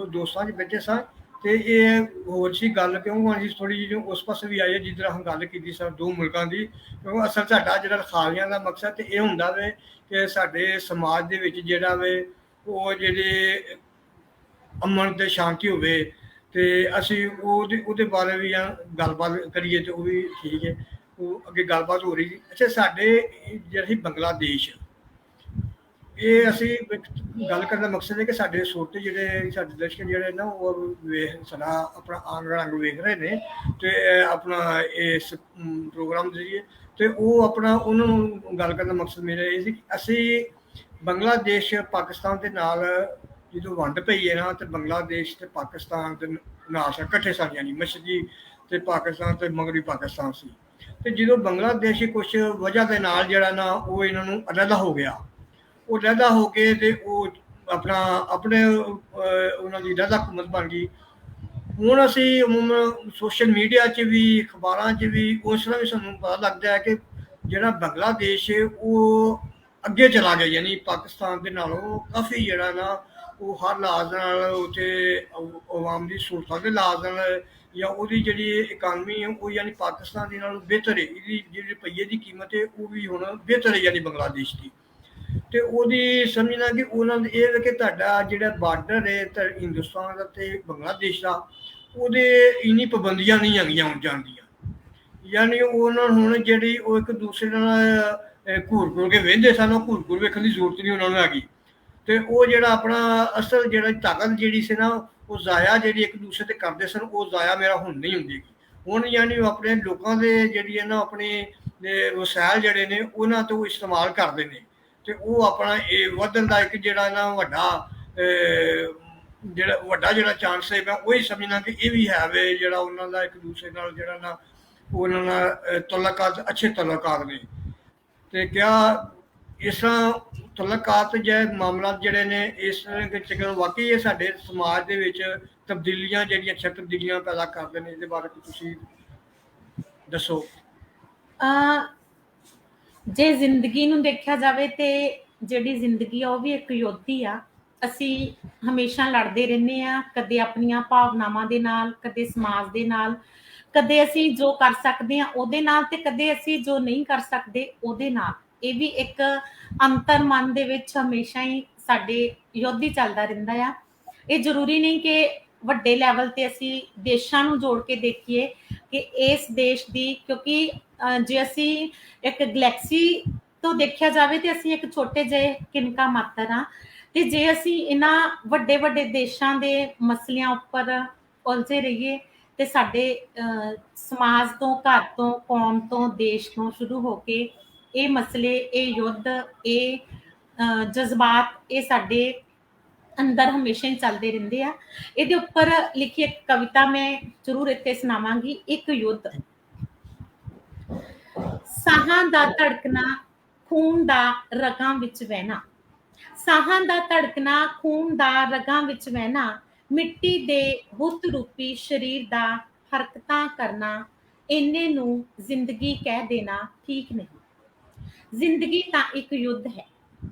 ਦੋਸਤਾਂ 'ਚ ਬੈਠੇ ਸਾਂ, ਤੇ ਇਹ ਹੋਰ ਸੀ ਗੱਲ, ਕਿਉਂ ਅਸੀਂ ਥੋੜ੍ਹੀ ਜਿਹੀ ਉਸ ਪਾਸੇ ਵੀ ਆਏ ਜਿੱਧਰ ਅਸੀਂ ਗੱਲ ਕੀਤੀ ਸਰ ਦੋ ਮੁਲਕਾਂ ਦੀ। ਕਿਉਂਕਿ ਅਸਲ ਸਾਡਾ ਜਿਹੜਾ ਲਿਖਾਰੀਆਂ ਦਾ ਮਕਸਦ ਤੇ ਇਹ ਹੁੰਦਾ ਵੇ ਕਿ ਸਾਡੇ ਸਮਾਜ ਦੇ ਵਿੱਚ ਜਿਹੜਾ ਵੇ ਉਹ ਜਿਹੜੇ ਅਮਨ ਤੇ ਸ਼ਾਂਤੀ ਹੋਵੇ, ਤੇ ਅਸੀਂ ਉਹਦੇ ਬਾਰੇ ਵੀ ਗੱਲਬਾਤ ਕਰੀਏ, ਤੇ ਉਹ ਵੀ ਠੀਕ ਹੈ। ਉਹ ਅੱਗੇ ਗੱਲਬਾਤ ਹੋ ਰਹੀ ਸੀ। ਅੱਛਾ, ਸਾਡੇ ਜਿਹੜਾ ਸੀ ਬੰਗਲਾਦੇਸ਼, ਇਹ ਅਸੀਂ ਗੱਲ ਕਰਨ ਦਾ ਮਕਸਦ ਹੈ ਕਿ ਸਾਡੇ ਛੋਟੇ ਜਿਹੜੇ ਸਾਡੇ ਦਰਸ਼ਕ ਜਿਹੜੇ ਨਾ ਉਹ ਸਾਡਾ ਆਪਣਾ ਅੰਗ ਰੰਗ ਵੇਖ ਰਹੇ ਨੇ, ਤੇ ਆਪਣਾ ਇਸ ਪ੍ਰੋਗਰਾਮ ਦੇ ਜ਼ਰੀਏ, ਤੇ ਉਹ ਆਪਣਾ ਉਹਨਾਂ ਨੂੰ ਗੱਲ ਕਰਨ ਦਾ ਮਕਸਦ ਮੇਰਾ ਇਹ ਸੀ ਕਿ ਅਸੀਂ ਬੰਗਲਾਦੇਸ਼ ਪਾਕਿਸਤਾਨ ਦੇ ਨਾਲ ਜਦੋਂ ਵੰਡ ਪਈ ਹੈ ਨਾ, ਤੇ ਬੰਗਲਾਦੇਸ਼ ਤੇ ਪਾਕਿਸਤਾਨ ਦੇ ਨਾਲ ਇਕੱਠੇ ਸਨ, ਯਾਨੀ ਮਸ਼ਰਕੀ ਤੇ ਪਾਕਿਸਤਾਨ ਤੇ ਮਗਰਬੀ ਪਾਕਿਸਤਾਨ ਸੀ। ਤੇ ਜਦੋਂ ਬੰਗਲਾਦੇਸ਼ ਕੁਛ ਵਜ੍ਹਾ ਦੇ ਨਾਲ ਜਿਹੜਾ ਨਾ ਉਹ ਇਹਨਾਂ ਨੂੰ ਅਲੱਗ ਹੋ ਗਿਆ, ਉਹ ਲਹਿਦਾ ਹੋ ਕੇ ਤੇ ਉਹ ਆਪਣਾ ਆਪਣੇ ਉਹਨਾਂ ਦੀ ਲਹਿਦਾ ਹਕੂਮਤ ਬਣ ਗਈ। ਹੁਣ ਅਸੀਂ ਅਮੂਮਨ ਸੋਸ਼ਲ ਮੀਡੀਆ 'ਚ ਵੀ, ਅਖਬਾਰਾਂ 'ਚ ਵੀ ਉਸ ਤਰ੍ਹਾਂ ਵੀ ਸਾਨੂੰ ਪਤਾ ਲੱਗਦਾ ਹੈ ਕਿ ਜਿਹੜਾ ਬੰਗਲਾਦੇਸ਼ ਉਹ ਅੱਗੇ ਚਲਾ ਗਿਆ, ਯਾਨੀ ਪਾਕਿਸਤਾਨ ਦੇ ਨਾਲੋਂ ਕਾਫੀ ਜਿਹੜਾ ਨਾ ਉਹ ਹਰ ਲਿਹਾਜ਼ ਨਾਲ ਉੱਥੇ ਆਵਾਮ ਦੀ ਸਹੂਲਤਾਂ ਦੇ ਲਿਹਾਜ਼ ਨਾਲ, ਜਾਂ ਉਹਦੀ ਜਿਹੜੀ ਇਕਾਨਮੀ ਹੈ ਉਹ ਯਾਨੀ ਪਾਕਿਸਤਾਨ ਦੇ ਨਾਲੋਂ ਬਿਹਤਰ ਹੈ। ਇਹਦੀ ਜਿਹੜੀ ਰੁਪਈਏ ਦੀ ਕੀਮਤ ਹੈ ਉਹ ਵੀ ਹੁਣ ਬਿਹਤਰ ਹੈ ਯਾਨੀ ਬੰਗਲਾਦੇਸ਼ ਦੀ। ਤੇ ਉਹਦੀ ਸਮਝਣਾ ਕਿ ਉਹਨਾਂ ਦੇ ਇਹ ਕਿ ਤੁਹਾਡਾ ਜਿਹੜਾ ਬਾਰਡਰ ਹੈ ਹਿੰਦੁਸਤਾਨ ਦਾ ਤੇ ਬੰਗਲਾਦੇਸ਼ ਦਾ, ਉਹਦੇ ਇੰਨੀ ਪਾਬੰਦੀਆਂ ਨਹੀਂ ਹੈਗੀਆਂ ਹੁਣ ਜਾਣ ਦੀਆਂ, ਯਾਨੀ ਉਹਨਾਂ ਨੂੰ ਹੁਣ ਜਿਹੜੀ ਉਹ ਇੱਕ ਦੂਸਰੇ ਨਾਲ ਘੂਰ ਘੂਰ ਕੇ ਵਹਿੰਦੇ ਸਨ, ਉਹ ਘੂਰ ਘੂਰ ਵੇਖਣ ਦੀ ਜ਼ਰੂਰਤ ਨਹੀਂ ਉਹਨਾਂ ਨੂੰ ਹੈਗੀ। ਤੇ ਉਹ ਜਿਹੜਾ ਆਪਣਾ ਅਸਲ ਜਿਹੜਾ ਤਾਕਤ ਜਿਹੜੀ ਸੀ ਨਾ, ਉਹ ਜ਼ਾਇਆ ਜਿਹੜੀ ਇੱਕ ਦੂਸਰੇ ਤੇ ਕਰਦੇ ਸਨ, ਉਹ ਜ਼ਾਇਆ ਮੇਰਾ ਹੁਣ ਨਹੀਂ ਹੁੰਦੀ। ਹੁਣ ਯਾਨੀ ਉਹ ਆਪਣੇ ਲੋਕਾਂ ਦੇ ਜਿਹੜੀ ਹੈ ਨਾ ਆਪਣੇ ਵਸਾਇਲ ਜਿਹੜੇ ਨੇ ਉਹਨਾਂ ਤੋਂ ਇਸਤੇਮਾਲ ਕਰਦੇ ਨੇ, ਤੇ ਉਹ ਆਪਣਾ ਇਹ ਵਧਣ ਦਾ ਇੱਕ ਜਿਹੜਾ ਨਾ ਵੱਡਾ ਜਿਹੜਾ ਚਾਂਸ ਹੈ, ਮੈਂ ਉਹੀ ਸਮਝਣਾ ਕਿ ਇਹ ਵੀ ਹੈ ਵੇ ਜਿਹੜਾ ਉਹਨਾਂ ਦਾ ਇੱਕ ਦੂਸਰੇ ਨਾਲ ਜਿਹੜਾ ਨਾ ਉਹਨਾਂ ਨਾਲ ਤਲਕਾਤ ਅੱਛੇ ਤਲਕਾਤ ਨੇ। ਤੇ ਕਿਆ ਇਸ ਤਰ੍ਹਾਂ ਤਲਕਾਤ ਜਾਂ ਮਾਮਲਾ ਜਿਹੜੇ ਨੇ ਇਸ ਤਰ੍ਹਾਂ ਵਾਕਈ ਇਹ ਸਾਡੇ ਸਮਾਜ ਦੇ ਵਿੱਚ ਤਬਦੀਲੀਆਂ ਜਿਹੜੀਆਂ ਅੱਛਾ ਤਬਦੀਲੀਆਂ ਪੈਦਾ ਕਰਦੇ ਨੇ, ਇਹਦੇ ਬਾਰੇ ਤੁਸੀਂ ਦੱਸੋ। ਜੇ ਜ਼ਿੰਦਗੀ ਨੂੰ ਦੇਖਿਆ ਜਾਵੇ ਤੇ ਜਿਹੜੀ ਜ਼ਿੰਦਗੀ ਆ ਉਹ ਵੀ ਇੱਕ ਯੁੱਧ ਹੀ ਆ। ਅਸੀਂ ਹਮੇਸ਼ਾ ਲੜਦੇ ਰਹਿੰਦੇ ਆ, ਕਦੇ ਆਪਣੀਆਂ ਭਾਵਨਾਵਾਂ ਦੇ ਨਾਲ, ਕਦੇ ਸਮਾਜ ਦੇ ਨਾਲ, ਕਦੇ ਅਸੀਂ ਜੋ ਕਰ ਸਕਦੇ ਆ ਉਹਦੇ ਨਾਲ, ਤੇ ਕਦੇ ਅਸੀਂ ਜੋ ਨਹੀਂ ਕਰ ਸਕਦੇ ਉਹਦੇ ਨਾਲ। ਇਹ ਵੀ ਇੱਕ ਅੰਤਰ ਮਨ ਦੇ ਵਿੱਚ ਹਮੇਸ਼ਾ ਹੀ ਸਾਡੇ ਯੁੱਧ ਹੀ ਚੱਲਦਾ ਰਹਿੰਦਾ ਆ। ਇਹ ਜ਼ਰੂਰੀ ਨਹੀਂ ਕਿ ਵੱਡੇ ਲੈਵਲ ਤੇ ਅਸੀਂ ਦੇਸ਼ਾਂ ਨੂੰ ਜੋੜ ਕੇ ਦੇਖੀਏ ਕਿ ਇਸ ਦੇਸ਼ ਦੀ, ਕਿਉਂਕਿ ਜੇ ਅਸੀਂ ਇੱਕ ਗਲੈਕਸੀ ਤੋਂ ਦੇਖਿਆ ਜਾਵੇ ਤੇ ਅਸੀਂ ਇੱਕ ਛੋਟੇ ਜਿਹੇ ਕਿਨਕਾ ਮਾਤਰ ਆ, ਤੇ ਜੇ ਅਸੀਂ ਇਹਨਾਂ ਵੱਡੇ ਵੱਡੇ ਦੇਸ਼ਾਂ ਦੇ ਮਸਲਿਆਂ ਉੱਪਰ ਉਲਝੇ ਰਹੀਏ ਤੇ ਸਾਡੇ ਸਮਾਜ ਤੋਂ, ਘਰ ਤੋਂ, ਕੌਮ ਤੋਂ, ਦੇਸ਼ ਤੋਂ ਸ਼ੁਰੂ ਹੋ ਕੇ ਇਹ ਮਸਲੇ, ਇਹ ਯੁੱਧ, ਇਹ ਜਜ਼ਬਾਤ, ਇਹ ਸਾਡੇ ਅੰਦਰ ਹਮੇਸ਼ਾ ਹੀ ਚੱਲਦੇ ਰਹਿੰਦੇ ਆ। ਇਹਦੇ ਉੱਪਰ ਲਿਖੀ ਇੱਕ ਕਵਿਤਾ ਮੈਂ ਜ਼ਰੂਰ ਇੱਥੇ ਸੁਣਾਵਾਂਗੀ। ਇੱਕ ਯੁੱਧ। ਸਾਹਾਂ ਦਾ ਧੜਕਣਾ, ਖੂਨ ਦਾ ਰਗਾਂ ਵਿੱਚ ਵਹਿਣਾ, ਸਾਹਾਂ ਦਾ ਧੜਕਣਾ, ਖੂਨ ਦਾ ਰਗਾਂ ਵਿੱਚ ਵਹਿਣਾ, ਮਿੱਟੀ ਦੇ ਬੁੱਤ ਰੂਪੀ ਸਰੀਰ ਦਾ ਹਰਕਤਾਂ ਕਰਨਾ, ਇੰਨੇ ਨੂੰ ਜ਼ਿੰਦਗੀ ਕਹਿ ਦੇਣਾ ਠੀਕ ਨਹੀਂ। ਜ਼ਿੰਦਗੀ ਤਾਂ ਇੱਕ ਯੁੱਧ ਹੈ।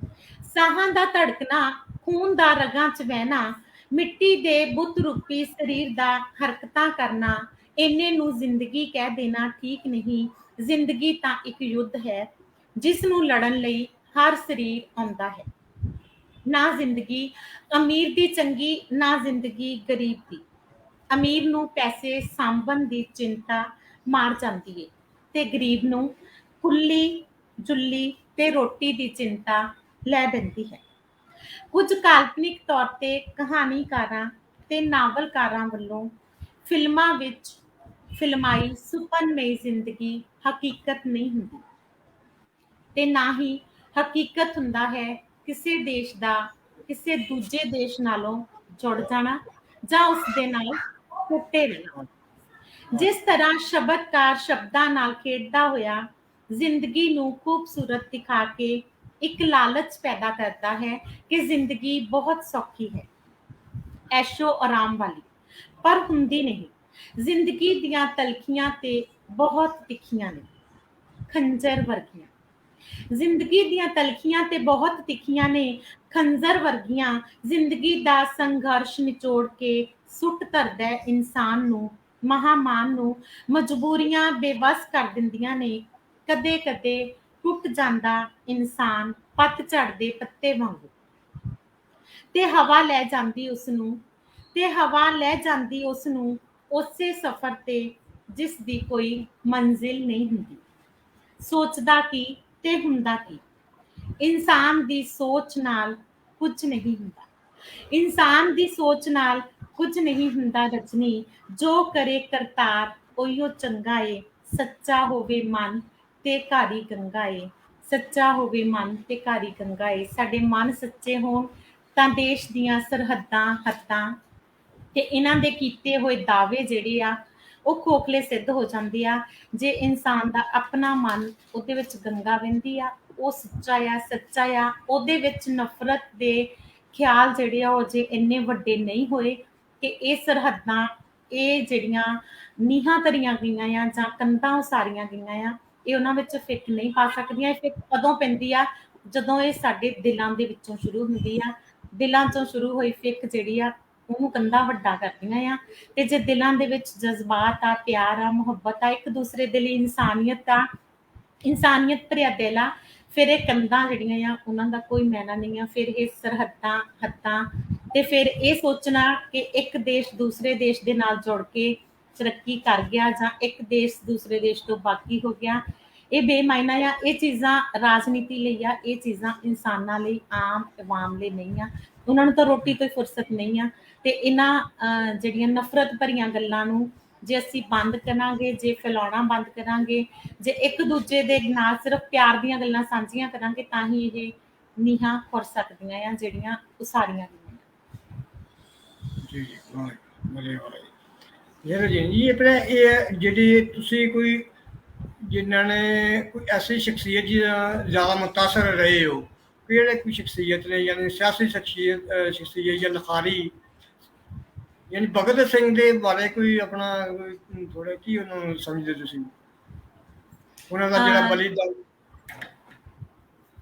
ਸਾਹਾਂ ਦਾ ਧੜਕਣਾ, ਖੂਨ ਦਾ ਰਗਾਂ 'ਚ ਵਹਿਣਾ, ਮਿੱਟੀ ਦੇ ਬੁੱਤ ਰੂਪੀ ਸਰੀਰ ਦਾ ਹਰਕਤਾਂ ਕਰਨਾ, ਇੰਨੇ ਨੂੰ ਜ਼ਿੰਦਗੀ ਕਹਿ ਦੇਣਾ ਠੀਕ ਨਹੀਂ। ਜ਼ਿੰਦਗੀ ਤਾਂ ਇੱਕ ਯੁੱਧ ਹੈ ਜਿਸ ਨੂੰ ਲੜਨ ਲਈ ਹਰ ਸਰੀਰ ਆਉਂਦਾ ਹੈ। ਨਾ ਜ਼ਿੰਦਗੀ ਅਮੀਰ ਦੀ ਚੰਗੀ, ਨਾ ਜ਼ਿੰਦਗੀ ਗਰੀਬ ਦੀ। ਅਮੀਰ ਨੂੰ ਪੈਸੇ ਸਾਂਭਣ ਦੀ ਚਿੰਤਾ ਮਾਰ ਜਾਂਦੀ ਏ, ਤੇ ਗਰੀਬ ਨੂੰ ਕੁੱਲੀ ਜੁੱਲੀ ਤੇ ਰੋਟੀ ਦੀ ਚਿੰਤਾ ਲੈ ਬੈਂਦੀ ਹੈ। ਕੁਝ ਕਾਲਪਨਿਕ ਤੌਰ ਤੇ ਕਹਾਣੀਕਾਰਾਂ ਤੇ ਨਾਵਲਕਾਰਾਂ ਵੱਲੋਂ ਫਿਲਮਾਂ ਵਿੱਚ ਫਿਲਮਾਈ ਸੁਪਨਮਈ ਜ਼ਿੰਦਗੀ ਹਕੀਕਤ ਨਹੀਂ ਹੁੰਦੀ ਤੇ ਨਾ ਹੀ ਹਕੀਕਤ ਹੁੰਦਾ ਹੈ ਕਿਸੇ ਦੇਸ਼ ਦਾ ਕਿਸੇ ਦੂਜੇ ਦੇਸ਼ ਨਾਲੋਂ ਜੁੜ ਜਾਣਾ ਜਾਂ ਉਸ ਦੇ ਨਾਲ ਟੁੱਟੇ ਰਹਿਣਾ। ਜਿਸ ਤਰ੍ਹਾਂ ਸ਼ਬਦਕਾਰ ਸ਼ਬਦਾਂ ਨਾਲ ਖੇਡਦਾ ਹੋਇਆ ਜ਼ਿੰਦਗੀ ਨੂੰ ਖੂਬਸੂਰਤ ਦਿਖਾ ਕੇ ਇੱਕ ਲਾਲਚ ਪੈਦਾ ਕਰਦਾ ਹੈ ਕਿ ਜ਼ਿੰਦਗੀ ਬਹੁਤ ਸੌਖੀ ਹੈ, ਐਸ਼ੋ ਆਰਾਮ ਵਾਲੀ, ਪਰ ਹੁੰਦੀ ਨਹੀਂ। ਜ਼ਿੰਦਗੀ ਦੀਆਂ ਤਲਖੀਆਂ ਤੇ ਬਹੁਤ ਤਿੱਖੀਆਂ ਨੇ, ਖੰਜਰ ਵਰਗੀਆਂ। ਜ਼ਿੰਦਗੀ ਦੀਆਂ ਤਲਖੀਆਂ ਤੇ ਬਹੁਤ ਤਿੱਖੀਆਂ ਨੇ, ਖੰਜਰ ਵਰਗੀਆਂ। ਜ਼ਿੰਦਗੀ ਦਾ ਸੰਘਰਸ਼ ਨਿਚੋੜ ਕੇ ਸੁੱਟ ਧਰਦਾ ਹੈ ਇਨਸਾਨ ਨੂੰ, ਮਹਾਮਾਨ ਨੂੰ। ਮਜਬੂਰੀਆਂ ਬੇਵੱਸ ਕਰ ਦਿੰਦੀਆਂ ਨੇ। ਕਦੇ ਕਦੇ ਟੁੱਟ ਜਾਂਦਾ ਇਨਸਾਨ ਪਤਝੜ ਦੇ ਪੱਤੇ ਵਾਂਗੂ, ਤੇ ਹਵਾ ਲੈ ਜਾਂਦੀ ਉਸ ਨੂੰ, ਤੇ ਹਵਾ ਲੈ ਜਾਂਦੀ ਉਸ ਨੂੰ ਉਸੇ ਸਫ਼ਰ ਤੇ ਜਿਸ ਦੀ ਕੋਈ ਮੰਜ਼ਿਲ ਨਹੀਂ ਹੁੰਦੀ। ਸੋਚਦਾ ਕੀ ਤੇ ਹੁੰਦਾ ਕੀ? ਇਨਸਾਨ ਦੀ ਸੋਚ ਨਾਲ ਕੁਝ ਨਹੀਂ ਹੁੰਦਾ। ਇਨਸਾਨ ਦੀ ਸੋਚ ਨਾਲ ਕੁਝ ਨਹੀਂ ਹੁੰਦਾ ਰਜਨੀ। ਜੋ ਕਰੇ ਕਰਤਾਰ ਉਹੀਓ ਚੰਗਾ ਏ, ਸੱਚਾ ਹੋਵੇ ਮਨ ਤੇ ਘਾਰੀ ਗੰਗਾ ਏ। ਸੱਚਾ ਹੋਵੇ ਮਨ ਤੇ ਘਾਰੀ ਗੰਗਾ ਏ। ਸਾਡੇ ਮਨ ਸੱਚੇ ਹੋਣ ਤਾਂ ਦੇਸ਼ ਦੀਆਂ ਸਰਹੱਦਾਂ, ਹੱਦਾਂ ਤੇ ਇਹਨਾਂ ਦੇ ਕੀਤੇ ਹੋਏ ਦਾਅਵੇ ਜਿਹੜੇ ਆ ਉਹ ਖੋਖਲੇ ਸਿੱਧ ਹੋ ਜਾਂਦੇ ਆ। ਜੇ ਇਨਸਾਨ ਦਾ ਆਪਣਾ ਮਨ ਉਹਦੇ ਵਿੱਚ ਗੰਗਾ ਵਹਿੰਦੀ ਆ, ਉਹ ਸੱਚਾ ਆ, ਉਹਦੇ ਵਿੱਚ ਨਫ਼ਰਤ ਦੇ ਖਿਆਲ ਜਿਹੜੇ ਆ ਉਹ ਜੇ ਇੰਨੇ ਵੱਡੇ ਨਹੀਂ ਹੋਏ ਕਿ ਇਹ ਸਰਹੱਦਾਂ, ਇਹ ਜਿਹੜੀਆਂ ਨੀਹਾਂ ਧਰੀਆਂ ਗਈਆਂ ਆ ਜਾਂ ਕੰਧਾਂ ਉਸਾਰੀਆਂ ਗਈਆਂ ਆ, ਇਹ ਉਹਨਾਂ ਵਿੱਚ ਫਿੱਕ ਨਹੀਂ ਪਾ ਸਕਦੀਆਂ। ਇਹ ਫਿੱਕ ਕਦੋਂ ਪੈਂਦੀ ਆ? ਜਦੋਂ ਇਹ ਸਾਡੇ ਦਿਲਾਂ ਦੇ ਵਿੱਚੋਂ ਸ਼ੁਰੂ ਹੁੰਦੀ ਆ। ਦਿਲਾਂ ਚੋਂ ਸ਼ੁਰੂ ਹੋਈ ਫਿੱਕ ਜਿਹੜੀ ਆ ਉਹਨੂੰ ਕੰਧਾਂ ਵੱਡਾ ਕਰਦੀਆਂ ਆ। ਤੇ ਜੇ ਦਿਲਾਂ ਦੇ ਵਿੱਚ ਜਜ਼ਬਾਤ ਆ, ਪਿਆਰ ਆ, ਮੁਹੱਬਤ ਆ, ਇੱਕ ਦੂਸਰੇ ਦੇ ਲਈ ਇਨਸਾਨੀਅਤ ਆ, ਇਨਸਾਨੀਅਤ ਭਰਿਆ ਦਿਲ ਆ, ਫਿਰ ਇਹ ਕੰਧਾਂ ਜਿਹੜੀਆਂ ਆ ਉਹਨਾਂ ਦਾ ਕੋਈ ਮੈਨਾ ਨਹੀਂ ਆ। ਫਿਰ ਇਹ ਸਰਹੱਦਾਂ, ਹੱਦਾਂ ਤੇ ਫਿਰ ਇਹ ਸੋਚਣਾ ਕਿ ਇੱਕ ਦੇਸ਼ ਦੂਸਰੇ ਦੇਸ਼ ਦੇ ਨਾਲ ਜੁੜ ਕੇ ਤਰੱਕੀ ਕਰ ਗਿਆ ਜਾਂ ਇੱਕ ਦੇਸ਼ ਦੂਸਰੇ ਦੇਸ਼ ਤੋਂ ਬਾਕੀ ਹੋ ਗਿਆ, ਇਹ ਬੇਮਾਇਨਾ ਆ। ਇਹ ਚੀਜ਼ਾਂ ਰਾਜਨੀਤੀ ਲਈ ਆ, ਇਹ ਚੀਜ਼ਾਂ ਇਨਸਾਨਾਂ ਲਈ, ਆਮ ਆਵਾਮ ਲਈ ਨਹੀਂ ਆ। ਉਹਨਾਂ ਨੂੰ ਤਾਂ ਰੋਟੀ ਤੋਂ ਹੀ ਫੁਰਸਤ ਨਹੀਂ ਆ। ਤੇ ਇਹਨਾਂ ਜਿਹੜੀਆਂ ਨਫ਼ਰਤ ਭਰੀਆਂ ਗੱਲਾਂ ਨੂੰ ਜੇ ਅਸੀਂ ਬੰਦ ਕਰਾਂਗੇ, ਜੇ ਫੈਲਾਉਣਾ ਬੰਦ ਕਰਾਂਗੇ, ਜੇ ਇੱਕ ਦੂਜੇ ਦੇ ਨਾਲ ਸਿਰਫ ਪਿਆਰ ਦੀਆਂ ਗੱਲਾਂ ਸਾਂਝੀਆਂ ਕਰਾਂਗੇ, ਤਾਂ ਹੀ ਇਹ ਨੀਹਾਂ ਖੁਰ ਸਕਦੀਆਂ ਆ ਜਿਹੜੀਆਂ ਉਸਾਰੀਆਂ ਗਈਆਂ। ਜੀ ਜੀ, ਵਾਹ ਯਾਰ ਜੀ ਇਹ ਜਿਹੜੀ ਤੁਸੀਂ ਕੋਈ ਜਿਨ੍ਹਾਂ ਨੇ ਕੋਈ ਐਸੀ ਸ਼ਖਸੀਅਤ ਜ਼ਿਆਦਾ ਮੁਤਾਸਰ ਰਹੇ ਹੋ, ਕਿਹੜੇ ਕੋਈ ਸ਼ਖਸੀਅਤ ਨੇ, ਯਾਨੀ ਸਿਆਸੀ ਸ਼ਖਸੀਅਤ ਜਾਂ ਲਿਖਾਰੀ, ਯਾਨੀ ਭਗਤ ਸਿੰਘ ਦੇ ਬਾਰੇ ਕੋਈ ਆਪਣਾ ਥੋੜਾ ਕੀ ਉਹਨੂੰ ਸਮਝਦੇ ਤੁਸੀਂ? ਉਹਨਾਂ ਦਾ ਜਿਹੜਾ ਬਲੀਦਾਨ,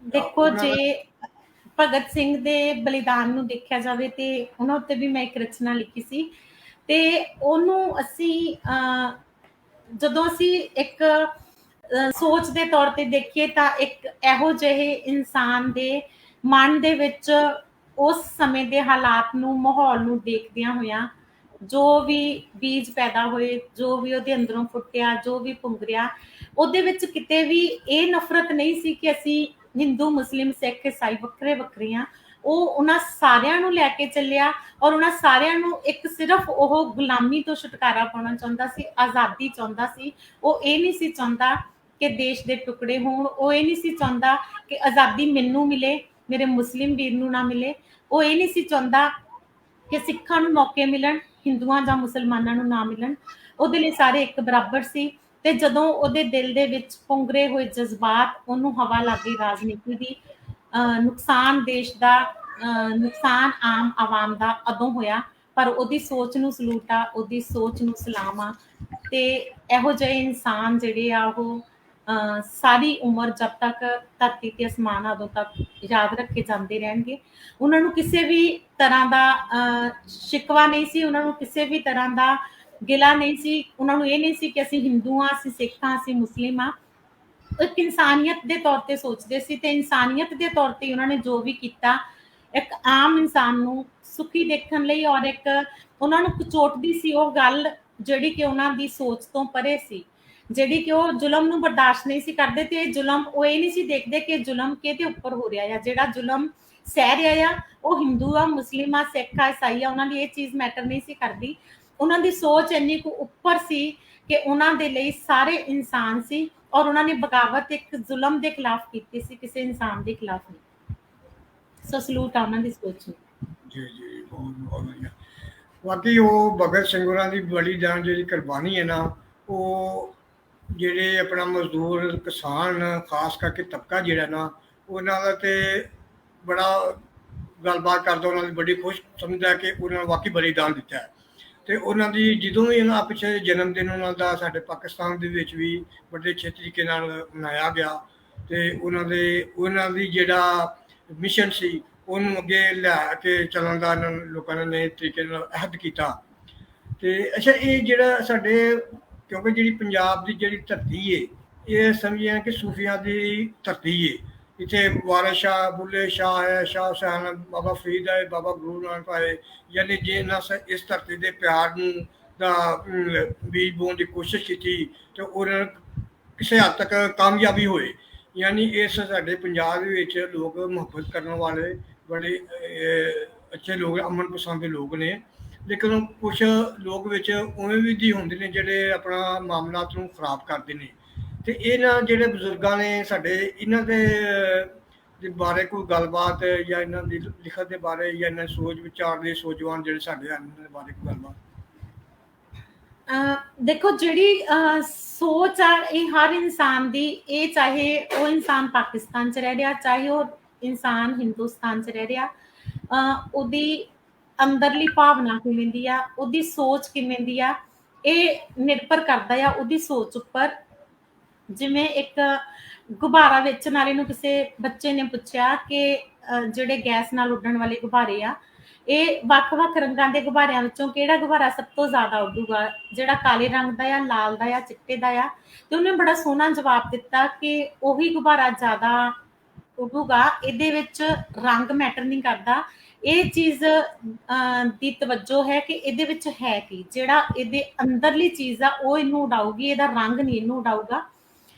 ਦੇਖੋ ਜੇ ਭਗਤ ਸਿੰਘ ਦੇ ਬਲੀਦਾਨ ਨੂੰ ਦੇਖਿਆ ਜਾਵੇ ਤੇ ਉਹਨਾਂ ਉੱਤੇ ਵੀ ਮੈਂ ਇੱਕ ਰਚਨਾ ਲਿਖੀ ਸੀ। ਤੇ ਉਹਨੂੰ ਅਸੀਂ ਜਦੋਂ ਅਸੀਂ ਇੱਕ ਸੋਚ ਦੇ ਤੌਰ ਤੇ ਦੇਖੀਏ ਤਾਂ ਇੱਕ ਇਹੋ ਜਿਹੇ ਇਨਸਾਨ ਦੇ ਮਨ ਦੇ ਵਿੱਚ ਉਸ ਸਮੇਂ ਦੇ ਹਾਲਾਤ ਨੂੰ, ਮਾਹੌਲ ਨੂੰ ਦੇਖਦਿਆਂ ਹੋਇਆਂ ਜੋ ਵੀ ਬੀਜ ਪੈਦਾ ਹੋਏ, ਜੋ ਵੀ ਉਹਦੇ ਅੰਦਰੋਂ ਫੁੱਟਿਆ, ਜੋ ਵੀ ਪੁੰਗਰਿਆ, ਉਹਦੇ ਵਿੱਚ ਕਿਤੇ ਵੀ ਇਹ ਨਫ਼ਰਤ ਨਹੀਂ ਸੀ ਕਿ ਅਸੀਂ ਹਿੰਦੂ, ਮੁਸਲਿਮ, ਸਿੱਖ, ਈਸਾਈ ਵੱਖਰੇ ਵੱਖਰੇ ਆ। ਉਹ ਉਹਨਾਂ ਸਾਰਿਆਂ ਨੂੰ ਲੈ ਕੇ ਚੱਲਿਆ ਔਰ ਉਹਨਾਂ ਸਾਰਿਆਂ ਨੂੰ ਇੱਕ ਸਿਰਫ ਉਹ ਗੁਲਾਮੀ ਤੋਂ ਛੁਟਕਾਰਾ ਪਾਉਣਾ ਚਾਹੁੰਦਾ ਸੀ, ਆਜ਼ਾਦੀ ਚਾਹੁੰਦਾ ਸੀ। ਉਹ ਇਹ ਨਹੀਂ ਸੀ ਚਾਹੁੰਦਾ ਕਿ ਦੇਸ਼ ਦੇ ਟੁਕੜੇ ਹੋਣ, ਉਹ ਇਹ ਨਹੀਂ ਸੀ ਚਾਹੁੰਦਾ ਕਿ ਆਜ਼ਾਦੀ ਮੈਨੂੰ ਮਿਲੇ, ਮੇਰੇ ਮੁਸਲਿਮ ਵੀਰ ਨੂੰ ਨਾ ਮਿਲੇ। ਉਹ ਇਹ ਨਹੀਂ ਸੀ ਚਾਹੁੰਦਾ ਕਿ ਸਿੱਖਾਂ ਨੂੰ ਮੌਕੇ ਮਿਲਣ, ਹਿੰਦੂਆਂ ਜਾਂ ਮੁਸਲਮਾਨਾਂ ਨੂੰ ਨਾ ਮਿਲਣ। ਉਹਦੇ ਲਈ ਸਾਰੇ ਇੱਕ ਬਰਾਬਰ ਸੀ। ਤੇ ਜਦੋਂ ਉਹਦੇ ਦਿਲ ਦੇ ਵਿੱਚ ਪੁੰਗਰੇ ਹੋਏ ਜਜ਼ਬਾਤ ਉਹਨੂੰ ਹਵਾ ਲੱਗੀ ਰਾਜਨੀਤੀ ਦੀ, ਨੁਕਸਾਨ ਦੇਸ਼ ਦਾ, ਨੁਕਸਾਨ ਆਮ ਆਵਾਮ ਦਾ ਉਦੋਂ ਹੋਇਆ। ਪਰ ਉਹਦੀ ਸੋਚ ਨੂੰ ਸਲੂਟ ਆ, ਉਹਦੀ ਸੋਚ ਨੂੰ ਸਲਾਮ ਆ। ਤੇ ਇਹੋ ਜਿਹੇ ਇਨਸਾਨ ਜਿਹੜੇ ਆ ਉਹ ਸਾਰੀ ਉਮਰ ਜਦ ਤੱਕ ਧਰਤੀ ਤੇ ਅਸਮਾਨ ਆ ਉਦੋਂ ਤੱਕ ਯਾਦ ਰੱਖੇ ਜਾਂਦੇ ਰਹਿਣਗੇ। ਉਹਨਾਂ ਨੂੰ ਕਿਸੇ ਵੀ ਤਰ੍ਹਾਂ ਦਾ ਸ਼ਿਕਵਾ ਨਹੀਂ ਸੀ, ਉਹਨਾਂ ਨੂੰ ਕਿਸੇ ਵੀ ਤਰ੍ਹਾਂ ਦਾ ਗਿਲਾ ਨਹੀਂ ਸੀ। ਉਹਨਾਂ ਨੂੰ ਇਹ ਨਹੀਂ ਸੀ ਕਿ ਅਸੀਂ ਹਿੰਦੂ ਹਾਂ, ਅਸੀਂ ਸਿੱਖ ਹਾਂ, ਅਸੀਂ ਮੁਸਲਿਮ ਹਾਂ। ਇੱਕ ਇਨਸਾਨੀਅਤ ਦੇ ਤੌਰ ਤੇ ਸੋਚਦੇ ਸੀ ਤੇ ਇਨਸਾਨੀਅਤ ਦੇ ਤੌਰ ਤੇ ਉਹਨਾਂ ਨੇ ਜੋ ਵੀ ਕੀਤਾ, ਇੱਕ ਆਮ ਇਨਸਾਨ ਨੂੰ ਸੁਖੀ ਦੇਖਣ ਲਈ ਔਰ ਇੱਕ ਉਹਨਾਂ ਨੂੰ ਕਚੋਟਦੀ ਸੀ ਉਹ ਗੱਲ ਜਿਹੜੀ ਕਿ ਉਹਨਾਂ ਦੀ ਸੋਚ ਤੋਂ ਪਰੇ ਸੀ, ਜਿਹੜੀ ਕਿ ਉਹ ਜ਼ੁਲਮ ਨੂੰ ਬਰਦਾਸ਼ਤ ਨਹੀਂ ਸੀ ਕਰਦੇ। ਤੇ ਇਹ ਜ਼ੁਲਮ ਉਹ ਇਹ ਨਹੀਂ ਸੀ ਦੇਖਦੇ ਕਿ ਜ਼ੁਲਮ ਕਿਹਦੇ ਉੱਪਰ ਹੋ ਰਿਹਾ ਆ। ਜਿਹੜਾ ਜ਼ੁਲਮ ਸਹਿ ਰਿਹਾ ਆ ਉਹ ਹਿੰਦੂ ਆ, ਮੁਸਲਿਮ ਆ, ਸਿੱਖ ਆ, ਈਸਾਈ ਆ, ਉਹਨਾਂ ਲਈ ਇਹ ਚੀਜ਼ ਮੈਟਰ ਨਹੀਂ ਸੀ ਕਰਦੀ। ਉਹਨਾਂ ਦੀ ਸੋਚ ਇੰਨੀ ਕੁ ਉੱਪਰ ਸੀ ਕਿ ਉਹਨਾਂ ਦੇ ਲਈ ਸਾਰੇ ਇਨਸਾਨ ਸੀ, ਔਰ ਉਹਨਾਂ ਨੇ ਬਗਾਵਤ ਇੱਕ ਜ਼ੁਲਮ ਦੇ ਖਿਲਾਫ ਕੀਤੀ ਸੀ, ਕਿਸੇ ਇਨਸਾਨ ਦੇ ਖਿਲਾਫ ਨਹੀਂ। ਸੋ ਸਲੂਟ ਆ ਉਹਨਾਂ ਦੀ ਸੋਚ ਨੂੰ। ਜੀ ਜੀ, ਬਹੁਤ ਬਹੁਤ ਵਧੀਆ। ਬਾਕੀ ਉਹ ਭਗਤ ਸਿੰਘ ਹੋਰਾਂ ਦੀ ਬਲੀਦਾਨ ਜਿਹੜੀ ਕੁਰਬਾਨੀ ਹੈ ਨਾ, ਉਹ ਜਿਹੜੇ ਆਪਣਾ ਮਜ਼ਦੂਰ ਕਿਸਾਨ ਖਾਸ ਕਰਕੇ ਤਬਕਾ ਜਿਹੜਾ ਨਾ, ਉਹਨਾਂ ਦਾ ਤੇ ਬੜਾ ਗੱਲਬਾਤ ਕਰਦਾ, ਉਹਨਾਂ ਦੀ ਬੜੀ ਖੁਸ਼ ਸਮਝਦਾ ਕਿ ਉਹਨਾਂ ਨੇ ਵਾਕਈ ਬਲੀਦਾਨ ਦਿੱਤਾ ਹੈ। ਤੇ ਉਹਨਾਂ ਦੀ ਜਦੋਂ ਵੀ ਇਹਨਾਂ ਪਿੱਛੇ ਜਨਮ ਦਿਨ ਉਹਨਾਂ ਦਾ ਸਾਡੇ ਪਾਕਿਸਤਾਨ ਦੇ ਵਿੱਚ ਵੀ ਬੜੇ ਅੱਛੇ ਤਰੀਕੇ ਨਾਲ ਮਨਾਇਆ ਗਿਆ। ਤੇ ਉਹਨਾਂ ਦੀ ਜਿਹੜਾ ਮਿਸ਼ਨ ਸੀ ਉਹਨੂੰ ਅੱਗੇ ਲੈ ਕੇ ਚੱਲਣ ਦਾ ਇਹਨਾਂ ਲੋਕਾਂ ਨੇ ਨਵੇਂ ਤਰੀਕੇ ਨਾਲ ਅਹਿਦ ਕੀਤਾ। ਤੇ ਅੱਛਾ, ਇਹ ਜਿਹੜਾ ਸਾਡੇ, ਕਿਉਂਕਿ ਜਿਹੜੀ ਪੰਜਾਬ ਦੀ ਜਿਹੜੀ ਧਰਤੀ ਏ, ਇਹ ਸਮਝਿਆ ਕਿ ਸੂਫੀਆਂ ਦੀ ਧਰਤੀ ਏ। ਇੱਥੇ ਵਾਰਿਸ ਸ਼ਾਹ, ਬੁੱਲੇ ਸ਼ਾਹ ਹੈ, ਸ਼ਾਹ ਹੁਸੈਨ, ਬਾਬਾ ਫਰੀਦ ਹੈ, ਬਾਬਾ ਗੁਰੂ ਨਾਨਕ ਆਏ। ਯਾਨੀ ਜੇ ਇਹਨਾਂ ਇਸ ਧਰਤੀ ਦੇ ਪਿਆਰ ਨੂੰ ਦਾ ਬੀਜ ਬੋਣ ਦੀ ਕੋਸ਼ਿਸ਼ ਕੀਤੀ ਤੇ ਉਹਨਾਂ ਨੂੰ ਕਿਸੇ ਹੱਦ ਤੱਕ ਕਾਮਯਾਬੀ ਹੋਏ। ਯਾਨੀ ਇਸ ਸਾਡੇ ਪੰਜਾਬ ਦੇ ਵਿੱਚ ਲੋਕ ਮੁਹੱਬਤ ਕਰਨ ਵਾਲੇ ਬੜੇ ਅੱਛੇ ਲੋਕ, ਅਮਨ ਪਸੰਦ ਦੇ ਲੋਕ ਨੇ। ਲੇਕਿਨ ਕੁਛ ਲੋਕ ਵਿੱਚ ਉਵੇਂ ਵੀ ਦੀ ਹੁੰਦੇ ਨੇ ਜਿਹੜੇ ਆਪਣਾ ਮਾਮਲਾਤ ਨੂੰ ਖਰਾਬ ਕਰਦੇ ਨੇ। ਤੇ ਇਹਨਾਂ ਜਿਹੜੇ ਬਜ਼ੁਰਗਾਂ ਨੇ ਸਾਡੇ, ਇਹਨਾਂ ਦੇ ਬਾਰੇ ਕੋਈ ਗੱਲਬਾਤ, ਜਾਂ ਇਹਨਾਂ ਦੀ ਲਿਖਤ ਦੇ ਬਾਰੇ, ਜਾਂ ਇਹਨਾਂ ਸੋਚ ਵਿਚਾਰ ਦੇ ਸੋਚਵਾਨ ਜਿਹੜੇ ਸਾਡੇ ਹਨ, ਇਹਨਾਂ ਦੇ ਬਾਰੇ ਕੋਈ ਗੱਲਬਾਤ? ਦੇਖੋ, ਜਿਹੜੀ ਸੋਚ ਆ ਇਹ ਹਰ ਇਨਸਾਨ ਦੀ, ਇਹ ਚਾਹੇ ਉਹ ਇਨਸਾਨ ਪਾਕਿਸਤਾਨ 'ਚ ਰਹਿ ਰਿਹਾ, ਚਾਹੇ ਉਹ ਇਨਸਾਨ ਹਿੰਦੁਸਤਾਨ 'ਚ ਰਹਿ ਰਿਹਾ, ਉਹਦੀ ਅੰਦਰਲੀ ਭਾਵਨਾ ਕਿਵੇਂ ਦੀ ਆ, ਉਹਦੀ ਸੋਚ ਕਿਵੇਂ ਦੀ ਆ, ਇਹ ਨਿਰਭਰ ਕਰਦਾ ਆ ਉਹਦੀ ਸੋਚ ਉੱਪਰ। ਜਿਵੇਂ ਇੱਕ ਗੁਬਾਰਾ ਵੇਚਣ ਵਾਲੇ ਨੂੰ ਕਿਸੇ ਬੱਚੇ ਨੇ ਪੁੱਛਿਆ ਕਿ ਜਿਹੜੇ ਗੈਸ ਨਾਲ ਉੱਡਣ ਵਾਲੇ ਗੁਬਾਰੇ ਆ, ਇਹ ਵੱਖ-ਵੱਖ ਰੰਗਾਂ ਦੇ ਗੁਬਾਰਿਆਂ ਵਿੱਚੋਂ ਕਿਹੜਾ ਗੁਬਾਰਾ ਸਭ ਤੋਂ ਜ਼ਿਆਦਾ ਉੱਡੂਗਾ, ਜਿਹੜਾ ਕਾਲੇ ਰੰਗ ਦਾ ਆ, ਲਾਲ ਦਾ ਆ, ਚਿੱਟੇ ਦਾ ਆ। ਤੇ ਉਹਨੇ ਬੜਾ ਸੋਹਣਾ ਜਵਾਬ ਦਿੱਤਾ ਕਿ ਉਹੀ ਗੁਬਾਰਾ ਜ਼ਿਆਦਾ ਉੱਡੂਗਾ, ਇਹਦੇ ਵਿੱਚ ਰੰਗ ਮੈਟਰ ਨਹੀਂ ਕਰਦਾ। ਇਹ ਚੀਜ਼ ਦੀ ਤਵੱਜੋ ਹੈ ਕਿ ਇਹਦੇ ਵਿੱਚ ਹੈ ਕੀ, ਜਿਹੜਾ ਇਹਦੇ ਅੰਦਰਲੀ ਚੀਜ਼ ਆ ਉਹ ਇਹਨੂੰ ਉਡਾਊਗੀ, ਇਹਦਾ ਰੰਗ ਨਹੀਂ ਇਹਨੂੰ ਉਡਾਊਗਾ।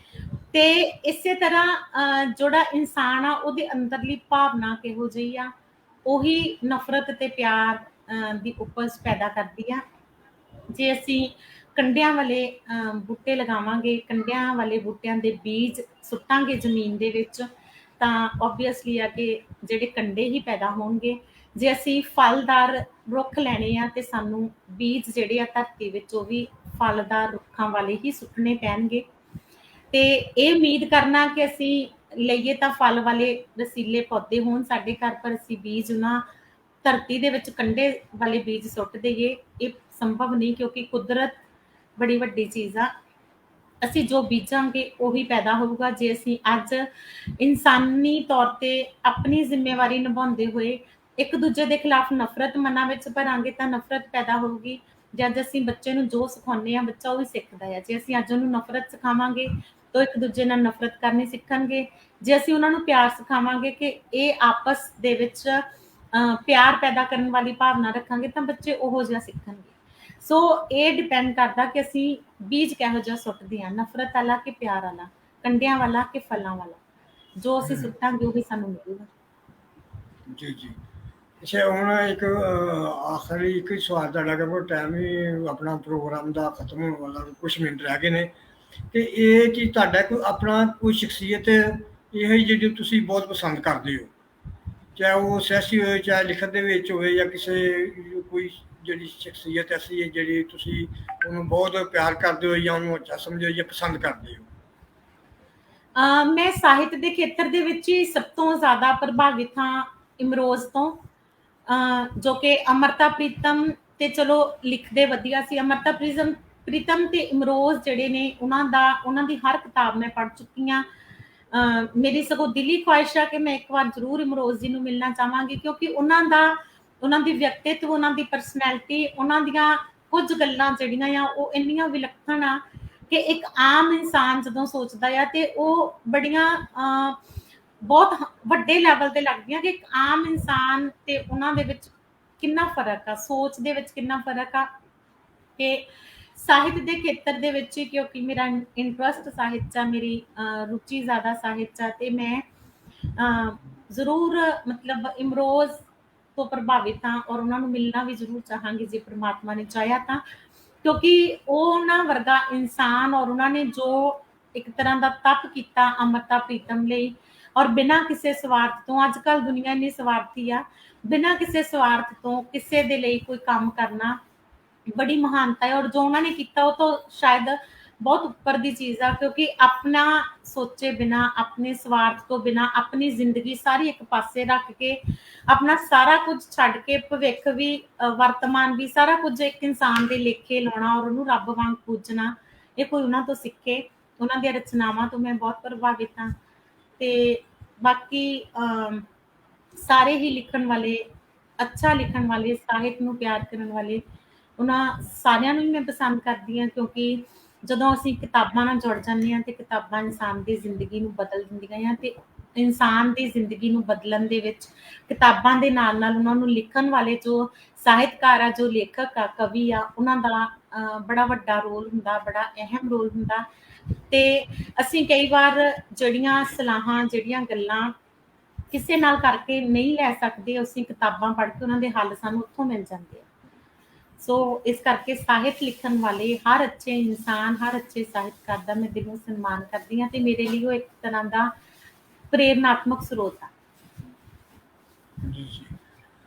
ਤੇ ਇਸੇ ਤਰ੍ਹਾਂ ਜਿਹੜਾ ਇਨਸਾਨ ਆ ਉਹਦੇ ਅੰਦਰਲੀ ਭਾਵਨਾ ਕਿਹੋ ਜਿਹੀ ਆ, ਉਹੀ ਨਫ਼ਰਤ ਤੇ ਪਿਆਰ ਦੀ ਉਪਜ ਪੈਦਾ ਕਰਦੀ ਆ। ਜੇ ਅਸੀਂ ਕੰਡਿਆਂ ਵਾਲੇ ਬੂਟੇ ਲਗਾਵਾਂਗੇ, ਕੰਡਿਆਂ ਵਾਲੇ ਬੂਟਿਆਂ ਦੇ ਬੀਜ ਸੁੱਟਾਂਗੇ ਜ਼ਮੀਨ ਦੇ ਵਿੱਚ, ਤਾਂ ਓਬਵੀਅਸਲੀ ਆ ਕਿ ਜਿਹੜੇ ਕੰਡੇ ਹੀ ਪੈਦਾ ਹੋਣਗੇ। ਜੇ ਅਸੀਂ ਫਲਦਾਰ ਰੁੱਖ ਲੈਣੇ ਆ ਤੇ ਸਾਨੂੰ ਬੀਜ ਜਿਹੜੇ ਆ ਧਰਤੀ ਵਿੱਚ ਉਹ ਵੀ ਫਲਦਾਰ ਰੁੱਖਾਂ ਵਾਲੇ ਹੀ ਸੁੱਟਣੇ ਪੈਣਗੇ। ਤੇ ਇਹ ਉਮੀਦ ਕਰਨਾ ਕਿ ਅਸੀਂ ਲਈਏ ਤਾਂ ਫਲ ਵਾਲੇ ਰਸੀਲੇ ਪੌਦੇ ਹੋਣ ਸਾਡੇ ਘਰ, ਪਰ ਅਸੀਂ ਬੀਜ ਉਹਨਾਂ ਧਰਤੀ ਦੇ ਵਿੱਚ ਕੰਡੇ ਵਾਲੇ ਬੀਜ ਸੁੱਟ ਦੇਈਏ, ਇਹ ਸੰਭਵ ਨਹੀਂ, ਕਿਉਂਕਿ ਕੁਦਰਤ ਬੜੀ ਵੱਡੀ ਚੀਜ਼ ਆ। ਅਸੀਂ ਜੋ ਬੀਜਾਂਗੇ ਉਹੀ ਪੈਦਾ ਹੋਊਗਾ। ਜੇ ਅਸੀਂ ਅੱਜ ਇਨਸਾਨੀ ਤੌਰ ਤੇ ਆਪਣੀ ਜ਼ਿੰਮੇਵਾਰੀ ਨਿਭਾਉਂਦੇ ਹੋਏ ਇੱਕ ਦੂਜੇ ਦੇ ਖਿਲਾਫ ਨਫ਼ਰਤ ਮਨਾਂ ਵਿੱਚ ਭਰਾਂਗੇ ਤਾਂ ਨਫ਼ਰਤ ਪੈਦਾ ਹੋਊਗੀ। ਜਦ ਅਸੀਂ ਬੱਚੇ ਨੂੰ ਜੋ ਸਿਖਾਉਂਦੇ ਹਾਂ ਬੱਚਾ ਉਹ ਵੀ ਸਿੱਖਦਾ ਹੈ। ਜੇ ਅਸੀਂ ਅੱਜ ਉਹਨੂੰ ਨਫ਼ਰਤ ਸਿਖਾਵਾਂਗੇ ਤਾਂ ਇੱਕ ਦੂਜੇ ਨਾਲ ਨਫ਼ਰਤ ਕਰਨੀ ਸਿੱਖਣਗੇ। ਜੇ ਅਸੀਂ ਉਹਨਾਂ ਨੂੰ ਪਿਆਰ ਸਿਖਾਵਾਂਗੇ ਕਿ ਇਹ ਆਪਸ ਦੇ ਵਿੱਚ ਪਿਆਰ ਪੈਦਾ ਕਰਨ ਵਾਲੀ ਭਾਵਨਾ ਰੱਖਾਂਗੇ ਤਾਂ ਬੱਚੇ ਉਹੋ ਜਿਹਾ ਸਿੱਖਣਗੇ। ਸੋ ਇਹ ਡਿਪੈਂਡ ਕਰਦਾ ਕਿ ਅਸੀਂ ਬੀਜ ਕਿਹੋ ਜਿਹਾ ਸੁੱਟਦੇ ਹਾਂ, ਨਫ਼ਰਤ ਵਾਲਾ ਕਿ ਪਿਆਰ ਵਾਲਾ, ਕੰਡਿਆਂ ਵਾਲਾ ਕਿ ਫਲਾਂ ਵਾਲਾ। ਜੋ ਅਸੀਂ ਸੁੱਟਾਂਗੇ ਉਹੀ ਸਾਨੂੰ ਮਿਲੇਗਾ। ਜੀ ਜੀ। ਅੱਛਾ, ਹੁਣ ਇੱਕ ਆਖਰੀ ਇੱਕ ਹੀ ਸਵਾਲ ਤੁਹਾਡਾ, ਕਿਉਂਕਿ ਟਾਈਮ ਹੀ ਆਪਣਾ ਪ੍ਰੋਗਰਾਮ ਦਾ ਖਤਮ ਹੋਣ ਵਾਲਾ, ਕੁਛ ਮਿੰਟ ਰਹਿ ਗਏ ਨੇ। ਤੇ ਇਹ ਚੀਜ਼ ਤੁਹਾਡਾ ਕੋਈ ਆਪਣਾ ਕੋਈ ਸ਼ਖਸੀਅਤ ਇਹੋ ਜਿਹੀ ਜਿਹੜੀ ਤੁਸੀਂ ਬਹੁਤ ਪਸੰਦ ਕਰਦੇ ਹੋ, ਚਾਹੇ ਉਹ ਸਿਆਸੀ ਹੋਵੇ, ਚਾਹੇ ਲਿਖਤ ਦੇ ਵਿੱਚ ਹੋਵੇ, ਜਾਂ ਕਿਸੇ ਕੋਈ ਜਿਹੜੀ ਸ਼ਖਸੀਅਤ ਐਸੀ ਹੈ ਜਿਹੜੀ ਤੁਸੀਂ ਉਹਨੂੰ ਬਹੁਤ ਪਿਆਰ ਕਰਦੇ ਹੋ, ਜਾਂ ਉਹਨੂੰ ਅੱਛਾ ਸਮਝੋ, ਜਾਂ ਪਸੰਦ ਕਰਦੇ ਹੋ? ਮੈਂ ਸਾਹਿਤ ਦੇ ਖੇਤਰ ਦੇ ਵਿੱਚ ਹੀ ਸਭ ਤੋਂ ਜ਼ਿਆਦਾ ਪ੍ਰਭਾਵਿਤ ਹਾਂ ਇਮਰੋਜ਼ ਤੋਂ, ਜੋ ਕਿ ਅਮਰਤਾ ਪ੍ਰੀਤਮ ਤੇ ਚਲੋ ਲਿਖਦੇ ਵਧੀਆ ਸੀ। ਅਮਰਤਾ ਪ੍ਰੀਤਮ ਤੇ ਇਮਰੋਜ਼ ਜਿਹੜੇ ਨੇ ਉਹਨਾਂ ਦੀ ਹਰ ਕਿਤਾਬ ਮੈਂ ਪੜ੍ਹ ਚੁੱਕੀ ਹਾਂ। ਮੇਰੀ ਸਗੋਂ ਦਿਲੀ ਖੁਆਇਸ਼ ਆ ਕਿ ਮੈਂ ਇੱਕ ਵਾਰ ਜ਼ਰੂਰ ਇਮਰੋਜ਼ ਜੀ ਨੂੰ ਮਿਲਣਾ ਚਾਹਾਂਗੀ, ਕਿਉਂਕਿ ਉਹਨਾਂ ਦੀ ਵਿਅਕਤਿਤਵ, ਉਹਨਾਂ ਦੀ ਪਰਸਨੈਲਿਟੀ, ਉਹਨਾਂ ਦੀਆਂ ਕੁਝ ਗੱਲਾਂ ਜਿਹੜੀਆਂ ਆ ਉਹ ਇੰਨੀਆਂ ਵਿਲੱਖਣ ਆ ਕਿ ਇੱਕ ਆਮ ਇਨਸਾਨ ਜਦੋਂ ਸੋਚਦਾ ਆ ਤੇ ਉਹ ਬੜੀਆਂ ਬਹੁਤ ਵੱਡੇ ਲੈਵਲ ਤੇ ਲੱਗਦੀਆਂ ਕਿ ਇੱਕ ਆਮ ਇਨਸਾਨ ਤੇ ਉਹਨਾਂ ਦੇ ਵਿੱਚ ਕਿੰਨਾ ਫਰਕ ਆ, ਸੋਚ ਦੇ ਵਿੱਚ ਕਿੰਨਾ ਫਰਕ ਆ। ਕਿ ਸਾਹਿਤ ਦੇ ਖੇਤਰ ਦੇ ਵਿੱਚ, ਕਿਉਂਕਿ ਮੇਰਾ ਇੰਟਰਸਟ ਸਾਹਿਤ 'ਚ ਆ, ਮੇਰੀ ਰੁਚੀ ਜ਼ਿਆਦਾ ਸਾਹਿਤ 'ਚ ਆ, ਤੇ ਮੈਂ ਜ਼ਰੂਰ ਮਤਲਬ ਇਮਰੋਜ਼ ਤੋਂ ਪ੍ਰਭਾਵਿਤ ਹਾਂ ਔਰ ਉਹਨਾਂ ਨੂੰ ਮਿਲਣਾ ਵੀ ਜ਼ਰੂਰ ਚਾਹਾਂਗੀ ਜੇ ਪ੍ਰਮਾਤਮਾ ਨੇ ਚਾਹਿਆ ਤਾਂ, ਕਿਉਂਕਿ ਉਹ ਉਹਨਾਂ ਵਰਗਾ ਇਨਸਾਨ ਔਰ ਉਹਨਾਂ ਨੇ ਜੋ ਇੱਕ ਤਰ੍ਹਾਂ ਦਾ ਤਪ ਕੀਤਾ ਅੰਮ੍ਰਿਤਾ ਪ੍ਰੀਤਮ ਲਈ, ਔਰ ਬਿਨਾਂ ਕਿਸੇ ਸਵਾਰਥ ਤੋਂ, ਅੱਜ ਕੱਲ੍ਹ ਦੁਨੀਆ ਇੰਨੀ ਸਵਾਰਥੀ ਆ, ਬਿਨਾਂ ਕਿਸੇ ਸਵਾਰਥ ਤੋਂ ਕਿਸੇ ਦੇ ਲਈ ਕੋਈ ਕੰਮ ਕਰਨਾ ਬੜੀ ਮਹਾਨਤਾ ਹੈ। ਔਰ ਜੋ ਉਹਨਾਂ ਨੇ ਕੀਤਾ ਉਹ ਤਾਂ ਸ਼ਾਇਦ ਬਹੁਤ ਉੱਪਰ ਦੀ ਚੀਜ਼ ਆ, ਕਿਉਂਕਿ ਆਪਣਾ ਸੋਚੇ ਬਿਨਾ, ਆਪਣੇ ਸਵਾਰਥ ਤੋਂ ਬਿਨਾ, ਆਪਣੀ ਜ਼ਿੰਦਗੀ ਸਾਰੀ ਇੱਕ ਪਾਸੇ ਰੱਖ ਕੇ, ਆਪਣਾ ਸਾਰਾ ਕੁਝ ਛੱਡ ਕੇ, ਭਵਿੱਖ ਵੀ ਵਰਤਮਾਨ ਵੀ ਸਾਰਾ ਕੁਝ ਇੱਕ ਇਨਸਾਨ ਦੇ ਲੇਖੇ ਲਾਉਣਾ ਔਰ ਉਹਨੂੰ ਰੱਬ ਵਾਂਗ ਪੂਜਣਾ, ਇਹ ਕੋਈ ਉਹਨਾਂ ਤੋਂ ਸਿੱਖੇ। ਉਹਨਾਂ ਦੀਆਂ ਰਚਨਾਵਾਂ ਤੋਂ ਮੈਂ ਬਹੁਤ ਪ੍ਰਭਾਵਿਤ ਹਾਂ। ਤੇ ਬਾਕੀ ਸਾਰੇ ਹੀ ਲਿਖਣ ਵਾਲੇ, ਅੱਛਾ ਲਿਖਣ ਵਾਲੇ, ਸਾਹਿਤ ਨੂੰ ਪਿਆਰ ਕਰਨ ਵਾਲੇ, ਉਹਨਾਂ ਸਾਰਿਆਂ ਨੂੰ ਹੀ ਮੈਂ ਪਸੰਦ ਕਰਦੀ ਹਾਂ, ਕਿਉਂਕਿ ਜਦੋਂ ਅਸੀਂ ਕਿਤਾਬਾਂ ਨਾਲ ਜੁੜ ਜਾਂਦੇ ਹਾਂ ਤੇ ਕਿਤਾਬਾਂ ਇਨਸਾਨ ਦੀ ਜ਼ਿੰਦਗੀ ਨੂੰ ਬਦਲ ਦਿੰਦੀਆਂ ਆ, ਤੇ ਇਨਸਾਨ ਦੀ ਜ਼ਿੰਦਗੀ ਨੂੰ ਬਦਲਣ ਦੇ ਵਿੱਚ ਕਿਤਾਬਾਂ ਦੇ ਨਾਲ ਨਾਲ ਉਹਨਾਂ ਨੂੰ ਲਿਖਣ ਵਾਲੇ ਜੋ ਸਾਹਿਤਕਾਰ ਆ, ਜੋ ਲੇਖਕ ਆ, ਕਵੀ ਆ, ਉਹਨਾਂ ਦਾ ਬੜਾ ਵੱਡਾ ਰੋਲ ਹੁੰਦਾ, ਬੜਾ ਅਹਿਮ ਰੋਲ ਹੁੰਦਾ। ਤੇ ਅਸੀਂ ਕਈ ਵਾਰ ਜਿਹੜੀਆਂ ਸਲਾਹਾਂ, ਜਿਹੜੀਆਂ ਗੱਲਾਂ ਕਿਸੇ ਨਾਲ ਕਰਕੇ ਨਹੀਂ ਲੈ ਸਕਦੇ, ਅਸੀਂ ਕਿਤਾਬਾਂ ਪੜ੍ਹ ਕੇ ਉਹਨਾਂ ਦੇ ਹੱਲ ਸਾਨੂੰ ਉੱਥੋਂ ਮਿਲ ਜਾਂਦੇ ਆ। ਸੋ ਇਸ ਕਰਕੇ ਸਾਹਿਤ ਲਿਖਣ ਵਾਲੇ ਹਰ ਅੱਛੇ ਇਨਸਾਨ, ਹਰ ਅੱਛੇ ਸਾਹਿਤਕਾਰ ਦਾ ਮੈਂ ਦਿਲੋਂ ਸਨਮਾਨ ਕਰਦੀ ਹਾਂ, ਤੇ ਮੇਰੇ ਲਈ ਉਹ ਇੱਕ ਤਰ੍ਹਾਂ ਦਾ ਪ੍ਰੇਰਨਾਤਮਕ ਸਰੋਤ ਆ। ਜੀ ਜੀ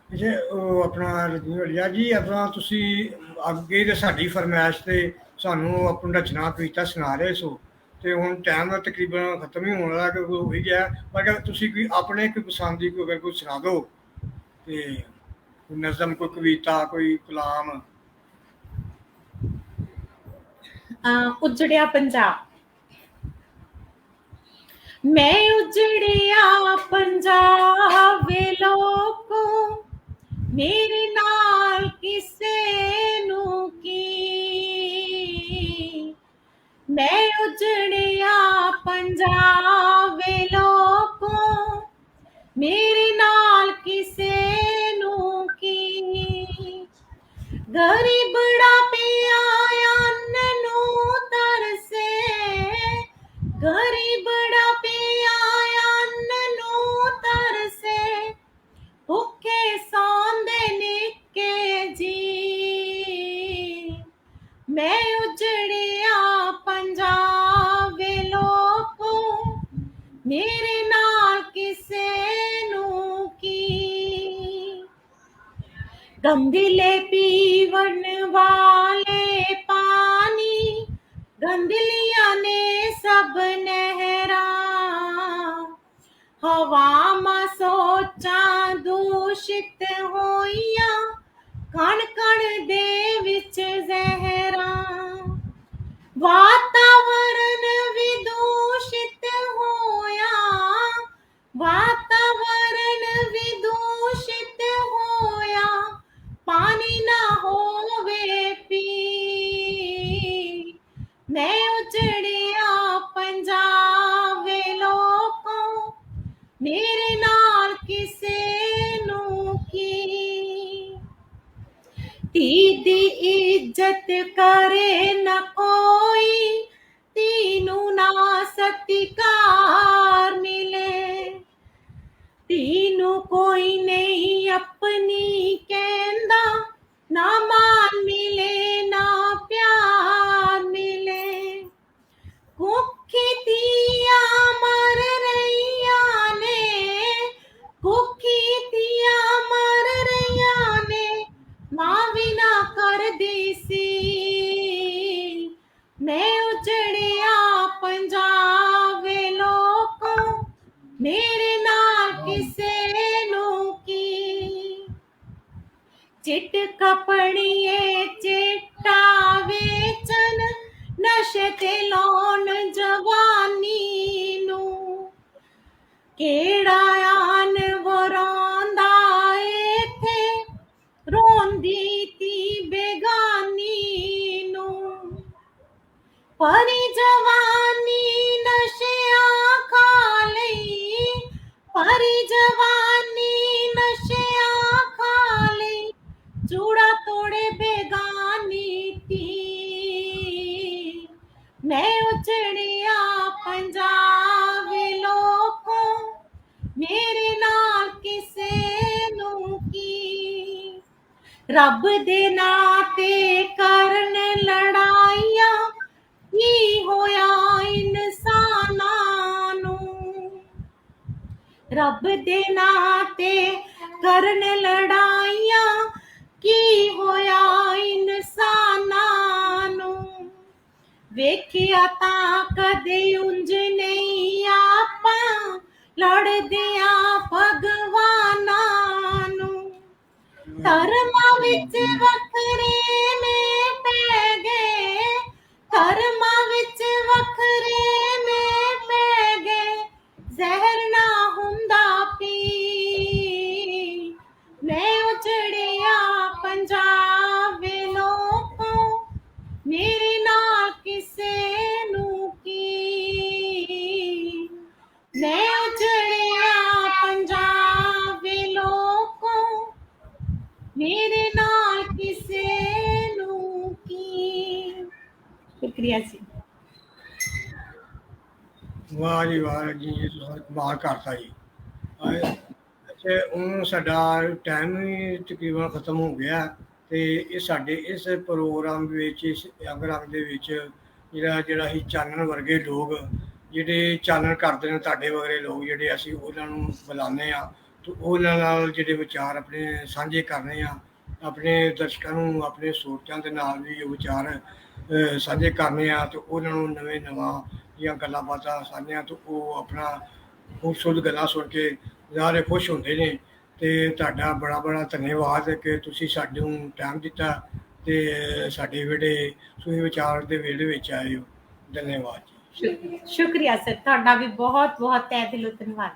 ਜੇ ਉਹ ਆਪਣਾ ਰਜੀਆ ਜੀ, ਆਪਣਾ ਤੁਸੀਂ ਅੱਗੇ ਤੇ ਸਾਡੀ ਫਰਮਾਇਸ਼ ਤੇ ਸਾਨੂੰ ਆਪਣੀ ਰਚਨਾ ਕਵਿਤਾ ਸੁਣਾ ਰਹੇ ਸੋ, ਤੇ ਹੁਣ ਟਾਈਮ ਤਕਰੀਬਨ ਖਤਮ ਹੀ ਹੋਣ ਵਾਲਾ, ਕਿਉਂਕਿ ਹੋ ਹੀ ਗਿਆ। ਪਰ ਅਗਰ ਤੁਸੀਂ ਕੋਈ ਆਪਣੇ ਕੋਈ ਪਸੰਦ ਦੀ ਕੋਈ ਅਗਰ ਕੋਈ ਸੁਣਾ ਦਿਓ, ਤੇ ਕੋਈ ਨਜ਼ਮ, ਕੋਈ ਕਵਿਤਾ, ਕੋਈ ਕਲਾਮ। ਉਜੜਿਆ ਪੰਜਾਬ। ਮੈਂ ਉਜੜਿਆ ਪੰਜਾਬ ਵੇ ਲੋਕੋ, ਮੇਰੇ ਨਾਲ ਕਿਸੇ ਨੂੰ ਕੀ। ਮੈਂ ਉਜੜਿਆ ਪੰਜਾਬ ਵੇ ਲੋਕੋ, ਮੇਰੇ ਨਾਲ ਕਿਸੇ ਨੂੰ ਕੀ। ਗਰੀਬੜਾ ਪਿਆ ਅੰਨ ਨੂੰ ਤਰਸੇ, ਗਰੀਬੜਾ ਪਿਆ ਅੰਨ ਨੂੰ ਤਰਸੇ, ਭੁੱਖੇ ਸੌਂਦੇ ਨਿੱਕੇ ਜੀ। ਮੈਂ ਉਜੜਿਆ ਪੰਜਾਬ ਵੇ ਲੋਕੋ, ਮੇਰੇ ਨਾਲ ਕਿਸੇ ਨੂੰ ਕੀ। ਗੰਧਲੇ ਪੀਵਣ ਵਾਲੇ ਪਾਣੀ, ਗੰਧਲੀਆਂ ਨੇ ਸਭ ਨਹਿਰਾਂ। ਹਵਾਵਾਂ ਸੋਚਾਂ ਦੂਸ਼ਿਤ ਹੋਈਆਂ, ਕਣ ਕਣ ਦੇ ਵਿੱਚ ਜ਼ਹਿਰਾਂ। ਵਾਤਾਵਰਨ ਵੀ ਦੂਸ਼ਿਤ ਹੋਇਆ, ਵਾਤਾਵਰਨ ਵੀ ਦੂਸ਼ਿਤ ਹੋਇਆ, ਪਾਣੀ ਨਾ ਹੋਵੇ ਪੀ। ਮੈਂ ਉਜੜਿਆ ਪੰਜਾਬ ਵੇ ਲੋਕੋ, ਮੇਰੇ ਨਾਲ ਕਿਸੇ ਨੂੰ ਕੀ। ਧੀ ਦੀ ਇੱਜ਼ਤ ਕਰੇ ਨਾ ਕੋਈ, ਧੀ ਨੂੰ ਨਾ ਸਤਿਕਾਰ ਮਿਲੇ। ਧੀ ਨੂੰ ਕੋਈ ਨਹੀਂ ਆਪਣੀ ਕਹਿੰਦਾ, ਨਾ ਮਾਨ ਮਿਲੇ ਨਾ ਪਿਆਰ ਮਿਲੇ। ਕੁੱਖੀ ਧੀਆਂ ਮਰ ਰਹੀਆਂ ਨੇ, ਕੁੱਖੀ ਧੀਆਂ ਮਰ ਰਹੀਆਂ ਨੇ, ਮਾਂ ਵੀ ਨਾ ਕਰਦੀ ਸੀ। ਮੈਂ ਉਜੜਿਆ ਪੰਜਾਬ ਵੇ ਲੋਕੋ, ਮੇਰੇ ਨਾਲ ਕਿਸੇ ਨੂੰ ਕੀ। ਚਿੱਟ ਕਪੜੀਏ ਚਿੱਟਾ ਵੇਚਣ, ਨਸ਼ੇ ਤੇ ਲਾਉਣ ਜਵਾਨੀ ਨੂੰ। ਕਿਹੜਾ ਆਨ ਵਰਾਂਦਾ ਇੱਥੇ, ਰੋਂਦੀ ਤੀ ਬੇਗਾਨੀ ਨੂੰ। ਪਰੀ ਜਵਾਨੀ ਨਸ਼ਿਆਂ ਖਾ ਲਈ, ਪਰੀ ਜਵਾਨੀ ਨਸ਼ਿਆਂ ਖਾ ਲਈ, ਚੂੜਾ ਤੋੜੇ ਬੇਗਾਨੀ ਤੀ। ਮੈਂ ਉਜੜਿਆ ਪੰਜਾਬ ਵੇ ਲੋਕੋ, ਮੇਰੇ ਨਾਲ ਕਿਸੇ ਨੂੰ ਕੀ। ਰੱਬ ਦੇ ਨਾਂ ਤੇ ਕਰਨ ਲੜਾਈਆਂ, ਕੀ ਹੋਇਆ ਇਨਸਾਨਾਂ ਨੂੰ। ਰੱਬ ਦੇ ਨਾਂ ਤੇ ਕਰਨ ਲੜਾਈਆਂ, ਕੀ ਹੋਇਆ ਇਨਸਾਨਾਂ ਨੂੰ। ਵੇਖਿਆ ਤਾਂ ਕਦੇ ਉਂਝ ਨਹੀਂ ਆਪਾਂ ਲੜਦਿਆਂ ਭਗਵਾਨਾਂ ਨੂੰ। ਧਰਮਾਂ ਵਿੱਚ ਵੱਖਰੇ ਨੇ ਪੈ ਗਏ, ਧਰਮਾਂ ਵਿੱਚ ਵੱਖਰੇ ਨੇ ਪੈ ਗਏ, ਜ਼ਹਿਰ ਨਾ ਹੁੰਦਾ ਪੀ। ਮੈਂ ਉਜੜਿਆ ਪੰਜਾਬ ਵੇ ਲੋਕੋ, ਮੇਰੇ ਨਾਲ ਕਿਸੇ ਨੂੰ ਕੀ। ਮੈਂ ਉਜੜਿਆ ਪੰਜਾਬ ਵੇ ਲੋਕੋ, ਮੇਰੇ ਨਾਲ ਕਿਸੇ ਨੂੰ ਕੀ। ਸ਼ੁਕਰੀਆ ਜੀ। ਵਾਹ ਜੀ ਵਾਹ ਜੀ, ਇਹ ਤੁਸੀਂ ਕਮਾਲ ਕਰਤਾ ਜੀ। ਅੱਛਾ, ਹੁਣ ਸਾਡਾ ਟਾਈਮ ਵੀ ਤਕਰੀਬਨ ਖਤਮ ਹੋ ਗਿਆ, ਤੇ ਇਹ ਸਾਡੇ ਇਸ ਪ੍ਰੋਗਰਾਮ ਵਿੱਚ, ਇਸ ਅੰਗ ਰੰਗ ਦੇ ਵਿੱਚ ਜਿਹੜਾ ਅਸੀਂ ਚਾਨਣ ਵਰਗੇ ਲੋਕ ਜਿਹੜੇ ਚਾਨਣ ਕਰਦੇ ਨੇ, ਤੁਹਾਡੇ ਵਰਗੇ ਲੋਕ ਜਿਹੜੇ, ਅਸੀਂ ਉਹਨਾਂ ਨੂੰ ਬੁਲਾਉਂਦੇ ਹਾਂ ਤੇ ਉਹਨਾਂ ਨਾਲ ਜਿਹੜੇ ਵਿਚਾਰ ਆਪਣੇ ਸਾਂਝੇ ਕਰਨੇ ਆ, ਆਪਣੇ ਦਰਸ਼ਕਾਂ ਨੂੰ ਆਪਣੇ ਸੋਚਾਂ ਦੇ ਨਾਲ ਵੀ ਉਹ ਵਿਚਾਰ ਸਾਂਝੇ ਕਰਨੇ ਆ, ਤੇ ਉਹਨਾਂ ਨੂੰ ਨਵਾਂ ਦੀਆਂ ਗੱਲਾਂ ਬਾਤਾਂ ਸਾਂਝੀਆਂ, ਤੇ ਉਹ ਆਪਣਾ ਖੂਬਸੂਰਤ ਗੱਲਾਂ ਸੁਣ ਕੇ ਸਾਰੇ ਖੁਸ਼ ਹੁੰਦੇ ਨੇ। ਤੇ ਤੁਹਾਡਾ ਬੜਾ ਬੜਾ ਧੰਨਵਾਦ ਕਿ ਤੁਸੀਂ ਸਾਨੂੰ ਟਾਈਮ ਦਿੱਤਾ ਤੇ ਸਾਡੇ ਵਿਹੜੇ ਸੂਹੀ ਵਿਚਾਰ ਦੇ ਵਿਹੜੇ ਵਿੱਚ ਆਏ ਹੋ। ਧੰਨਵਾਦ ਜੀ। ਸ਼ੁਕਰੀਆ ਸਰ, ਤੁਹਾਡਾ ਵੀ ਬਹੁਤ ਬਹੁਤ ਤਹਿ ਦਿਲੋਂ ਧੰਨਵਾਦ।